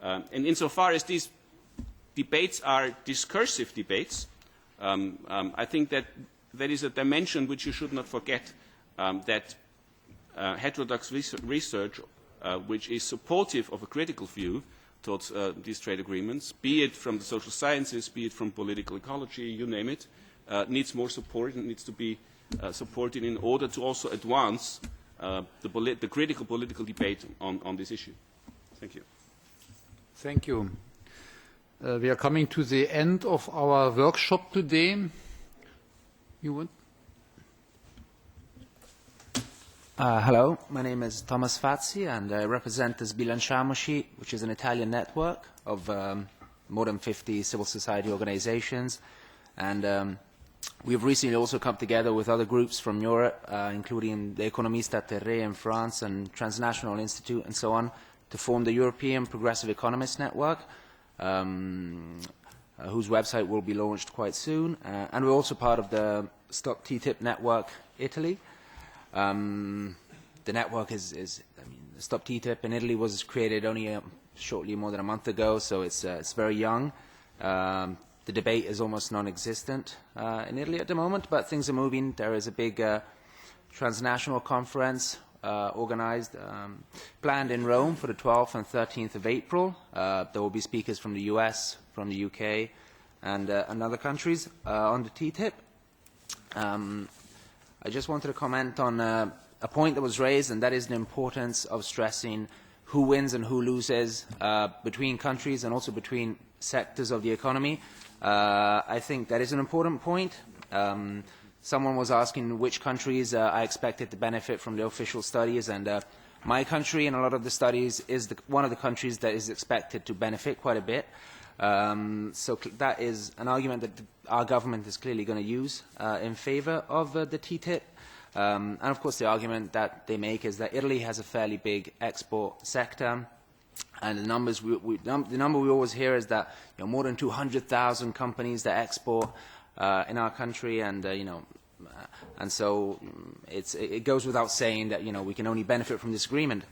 And insofar as these debates are discursive debates, I think that is a dimension which you should not forget, that heterodox research, which is supportive of a critical view towards these trade agreements, be it from the social sciences, be it from political ecology, you name it, needs more support and needs to be supported in order to also advance the critical political debate on this issue. Thank you.
Thank you. We are coming to the end of our workshop today. You want?
Hello, my name is Thomas Fazzi and I represent the Sbilanciamoci, which is an Italian network of more than 50 civil society organizations. And we've recently also come together with other groups from Europe, including the Economista Terre in France and Transnational Institute and so on, to form the European Progressive Economists Network, whose website will be launched quite soon. And we're also part of the Stop TTIP Network Italy. The network Stop TTIP in Italy was created only shortly more than a month ago, so it's very young. The debate is almost non-existent in Italy at the moment, but things are moving. There is a big transnational conference organized, planned in Rome for the 12th and 13th of April. There will be speakers from the US, from the UK, and other countries on the TTIP. I just wanted to comment on a point that was raised, and that is the importance of stressing who wins and who loses between countries and also between sectors of the economy. I think that is an important point. Someone was asking which countries I expected to benefit from the official studies, and my country in a lot of the studies is one of the countries that is expected to benefit quite a bit. So that is an argument that our government is clearly going to use in favour of the TTIP. And of course the argument that they make is that Italy has a fairly big export sector, and the number we always hear is that more than 200,000 companies that export in our country, and and so it goes without saying that we can only benefit from this agreement.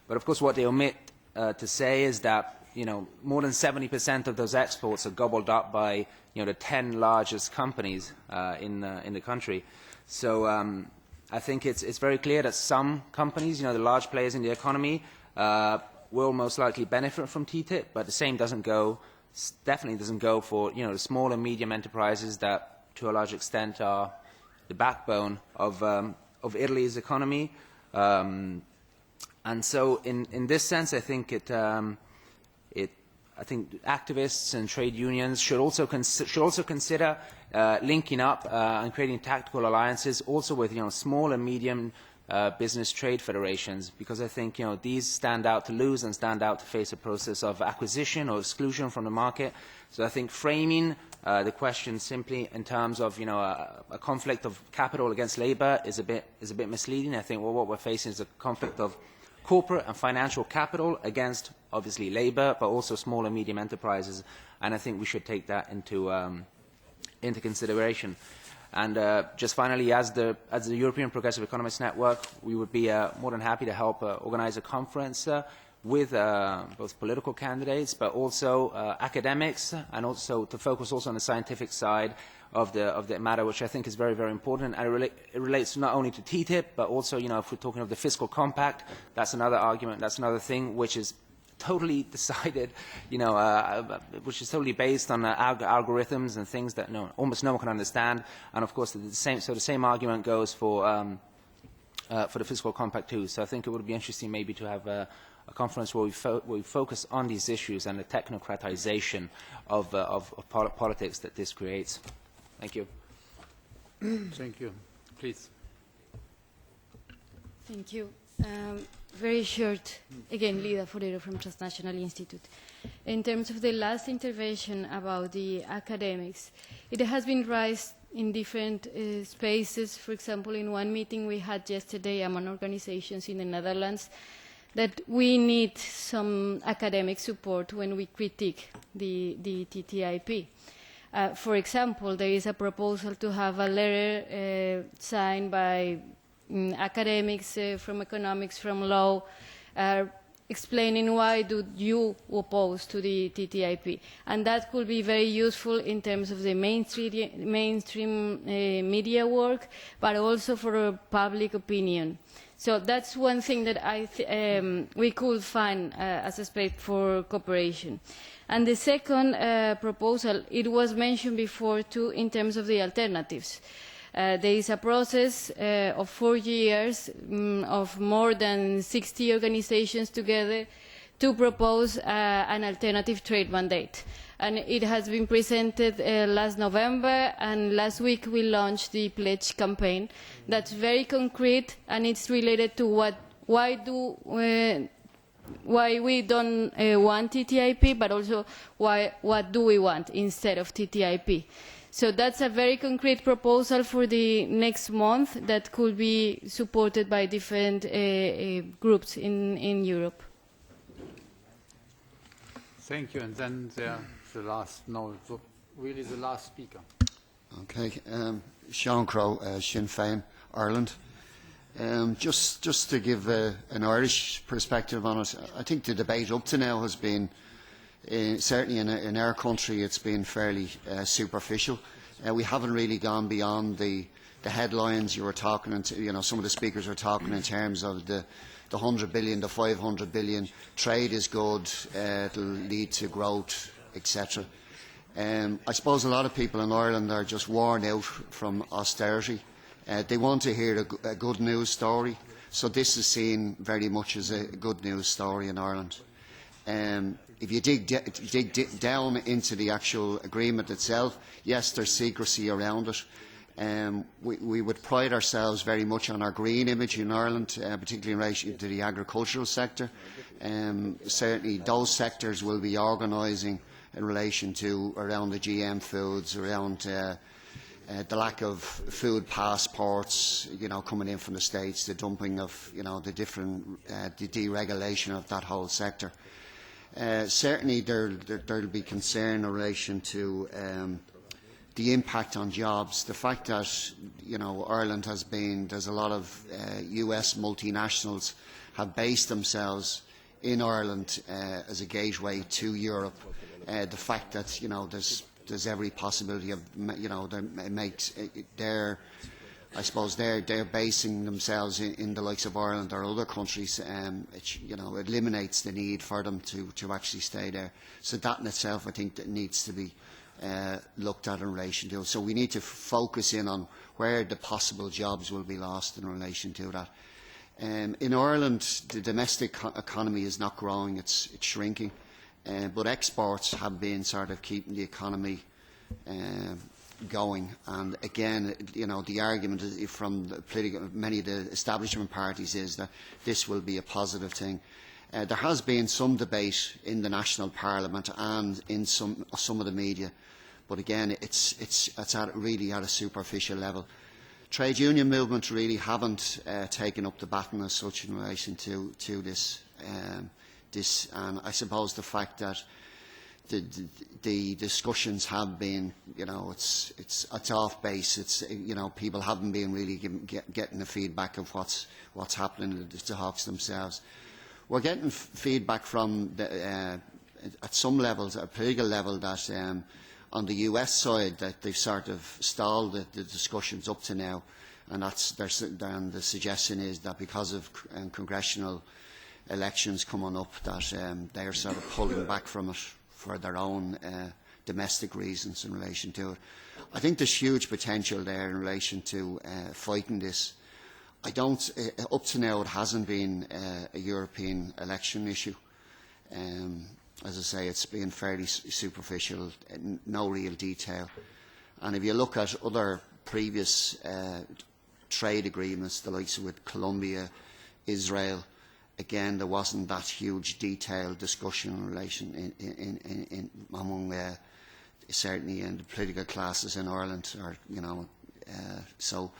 But of course what they omit to say is that more than 70% of those exports are gobbled up by the 10 largest companies in the country. So I think it's very clear that some companies, the large players in the economy, will most likely benefit from TTIP, but the same definitely doesn't go for the small and medium enterprises that, to a large extent, are the backbone of Italy's economy. And so, in this sense, I think I think activists and trade unions should also consider linking up and creating tactical alliances also with small and medium business trade federations, because I think these stand out to lose and stand out to face a process of acquisition or exclusion from the market. So I think framing the question simply in terms of a conflict of capital against labour is a bit misleading. I think what we're facing is a conflict of corporate and financial capital against obviously labour, but also small and medium enterprises, and I think we should take that into consideration. And just finally, as the European Progressive Economists Network, we would be more than happy to help organise a conference with both political candidates, but also academics, and also to focus also on the scientific side of the matter, which I think is very, very important. And it relates not only to TTIP, but also, if we're talking of the fiscal compact, that's another argument, that's another thing which is totally decided, which is totally based on algorithms and things that almost no one can understand. And of course, the same argument goes for the fiscal compact too. So I think it would be interesting maybe to have a conference where we focus on these issues and the technocratization of politics that this creates. Thank you.
Thank you. Please.
Thank you. Very short, again, Lida Forero from Transnational Institute. In terms of the last intervention about the academics, it has been raised in different spaces. For example, in one meeting we had yesterday among organizations in the Netherlands, that we need some academic support when we critique the TTIP. For example, there is a proposal to have a letter signed by academics from economics, from law, explaining why do you oppose to the TTIP. And that could be very useful in terms of the mainstream media work, but also for public opinion. So that's one thing that we could find as a space for cooperation. And the second proposal, it was mentioned before too, in terms of the alternatives. There is a process of 4 years of more than 60 organizations together to propose an alternative trade mandate. And it has been presented last November, and last week we launched the pledge campaign. That's very concrete, and it's related to why we don't want TTIP, but also what do we want instead of TTIP. So that's a very concrete proposal for the next month that could be supported by different groups in Europe.
Thank you. And then the last speaker.
Okay. Sean Crowe, Sinn Féin, Ireland. Just to give an Irish perspective on it, I think the debate up to now has been, certainly in our country, it's been fairly superficial. We haven't really gone beyond the headlines you were talking into. Some of the speakers were talking in terms of the 100 billion, the 500 billion. Trade is good, it'll lead to growth, etc. I suppose a lot of people in Ireland are just worn out from austerity. They want to hear a good news story, so this is seen very much as a good news story in Ireland. If you dig down into the actual agreement itself, yes, there's secrecy around it. We would pride ourselves very much on our green image in Ireland, particularly in relation to the agricultural sector. Certainly those sectors will be organising in relation to around the GM foods, around the lack of food passports, coming in from the States, the dumping of, the different, the deregulation of that whole sector. Certainly there'll be concern in relation to the impact on jobs. The fact that, Ireland has been, there's a lot of US multinationals have based themselves in Ireland as a gateway to Europe. The fact that, there's every possibility of, I suppose they're basing themselves in the likes of Ireland or other countries. It eliminates the need for them to actually stay there. So that in itself, I think, that needs to be looked at in relation to it. So we need to focus in on where the possible jobs will be lost in relation to that. In Ireland, the domestic economy is not growing; it's shrinking. But exports have been sort of keeping the economy going. And again, the argument from many of the establishment parties is that this will be a positive thing. There has been some debate in the national parliament and in some of the media, but again, it's really at a superficial level. Trade union movements really haven't taken up the baton as such in relation to this. And I suppose the fact that the discussions have been, it's off base. It's people haven't been really getting the feedback of what's happening in the talks themselves. We're getting feedback from at some levels, at a political level, that on the US side that they've sort of stalled the discussions up to now, and then the suggestion is that because of congressional elections coming up, that they are sort of pulling back from it for their own domestic reasons in relation to it. I think there's huge potential there in relation to fighting this. Up to now it hasn't been a European election issue. As I say, it's been fairly superficial, no real detail. And if you look at other previous trade agreements, the likes of with Colombia, Israel, again, there wasn't that huge detailed discussion in relation among certainly in the political classes in Ireland, so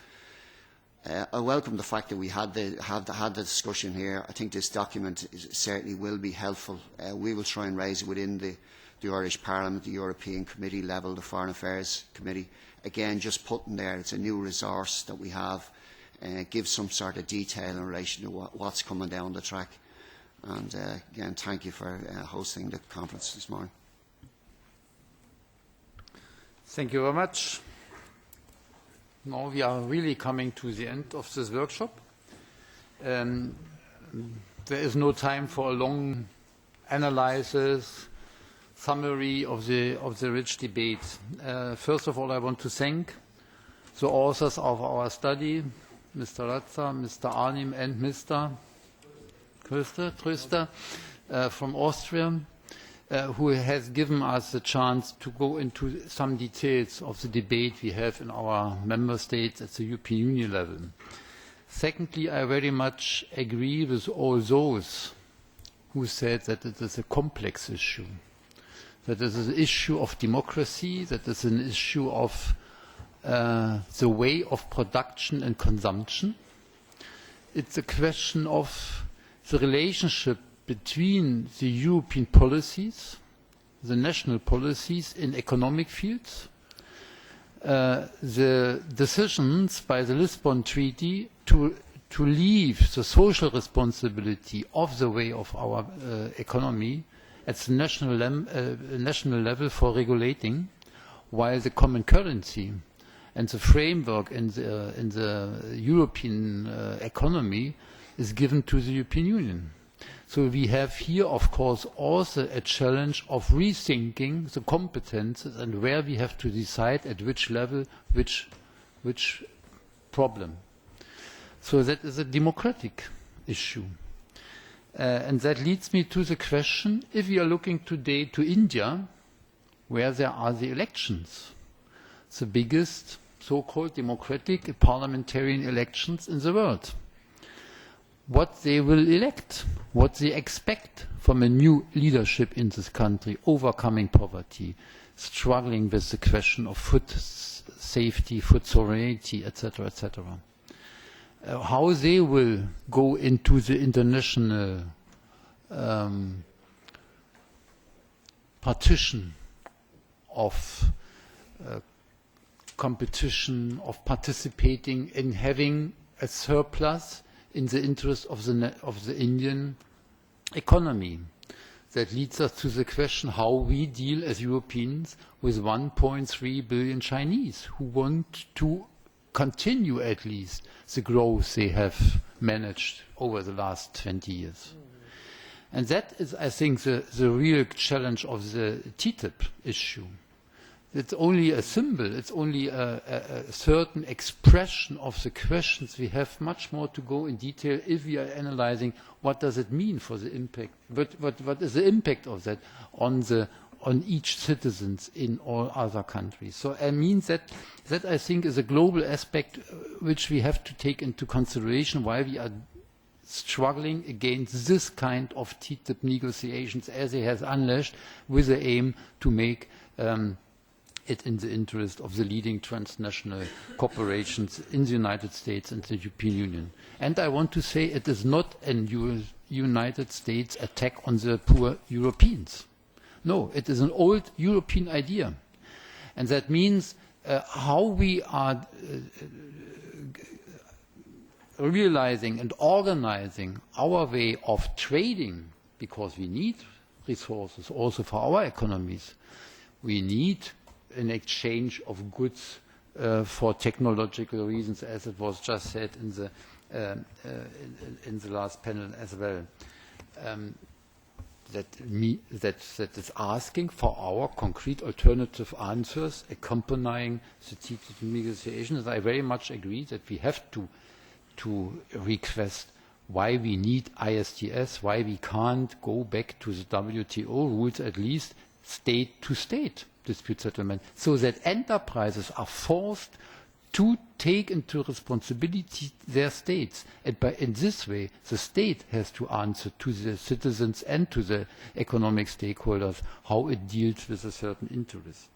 I welcome the fact that we had the discussion here. I think this document certainly will be helpful. We will try and raise it within the Irish Parliament, the European Committee level, the Foreign Affairs Committee. Again, just putting there, it's a new resource that we have. Give some sort of detail in relation to what's coming down the track. And again, thank you for hosting the conference this morning.
Thank you very much. Now we are really coming to the end of this workshop. There is no time for a long analysis, summary of the rich debate. First of all, I want to thank the authors of our study, Mr. Ratzer, Mr. Arnim, and Mr. Tröster from Austria, who has given us the chance to go into some details of the debate we have in our member states at the European Union level. Secondly, I very much agree with all those who said that it is a complex issue, that it is an issue of democracy, that it is an issue of the way of production and consumption. It's a question of the relationship between the European policies, the national policies in economic fields, the decisions by the Lisbon Treaty to leave the social responsibility of the way of our economy at the national level for regulating, while the common currency and the framework in the European economy is given to the European Union. So we have here, of course, also a challenge of rethinking the competences and where we have to decide at which level which problem. So that is a democratic issue. And that leads me to the question, if we are looking today to India, where there are the elections, the biggest so-called democratic parliamentary elections in the world. what they will elect, what they expect from a new leadership in this country, overcoming poverty, struggling with the question of food safety, food sovereignty, etc., etc. How they will go into the international partition of competition, of participating in having a surplus in the interest of the Indian economy. That leads us to the question how we deal as Europeans with 1.3 billion Chinese who want to continue at least the growth they have managed over the last 20 years. And that is, I think, the real challenge of the TTIP issue. It's only a symbol, it's only a certain expression of the questions. We have much more to go in detail if we are analyzing what does it mean for the impact, what is the impact of that on each citizen in all other countries. So I mean that I think is a global aspect which we have to take into consideration while we are struggling against this kind of TTIP negotiations as it has unleashed with the aim to make it in the interest of the leading transnational corporations in the United States and the European Union. And I want to say it is not a United States attack on the poor Europeans. No, it is an old European idea. And that means how we are realizing and organizing our way of trading, because we need resources also for our economies. We need an exchange of goods for technological reasons, as it was just said in the last panel as well. That is asking for our concrete alternative answers accompanying the TTIP negotiations. I very much agree that we have to request why we need ISDS, why we can't go back to the WTO rules, at least state to state dispute settlement, so that enterprises are forced to take into responsibility their states. And in this way, the state has to answer to the citizens and to the economic stakeholders how it deals with a certain interest.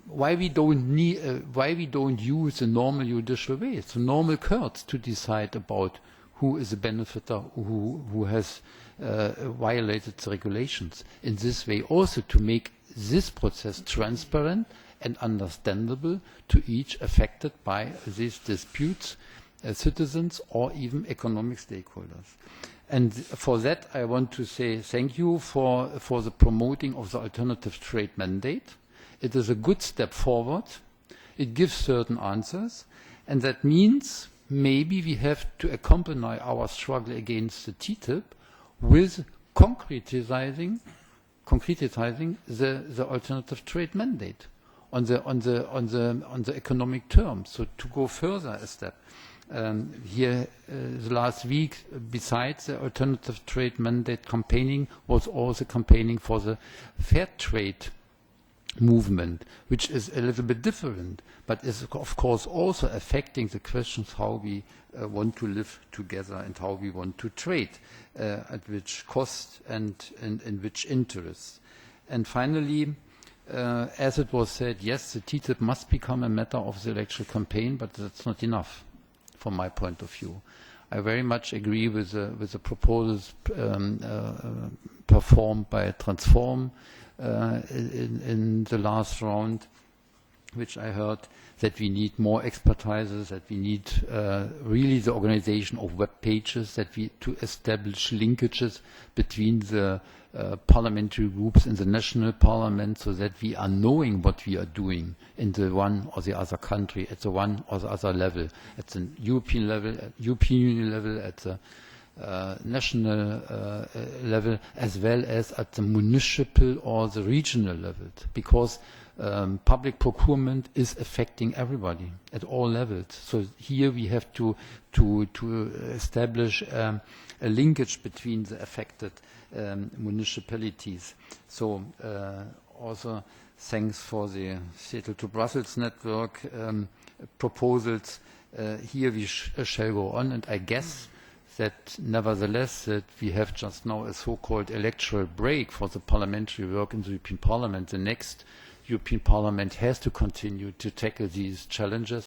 Why we don't use the normal judicial way, the normal courts to decide about who is a benefactor, who has violated the regulations. In this way also to make this process transparent and understandable to each affected by these disputes, citizens or even economic stakeholders. And for that I want to say thank you for the promoting of the alternative trade mandate. It is a good step forward. It gives certain answers, and that means maybe we have to accompany our struggle against the TTIP with concretizing the alternative trade mandate on the economic terms. So to go further a step, here the last week, besides the alternative trade mandate campaigning, was also campaigning for the fair trade movement, which is a little bit different, but is of course also affecting the questions how we want to live together and how we want to trade, at which cost and in which interests. And finally, as it was said, yes, the TTIP must become a matter of the electoral campaign, but that's not enough from my point of view. I very much agree with the proposals performed by Transform in the last round, which I heard, that we need more expertises, that we need really the organization of web pages, that we to establish linkages between the parliamentary groups in the national parliament, so that we are knowing what we are doing in the one or the other country, at the one or the other level, at the European level, at European Union level, at the national level, as well as at the municipal or the regional level, because public procurement is affecting everybody at all levels. So here we have to establish a linkage between the affected municipalities. So also thanks for the Seattle to Brussels network proposals. Here we shall go on, and I guess that nevertheless that we have just now a so-called electoral break for the parliamentary work in the European Parliament. The next European Parliament has to continue to tackle these challenges,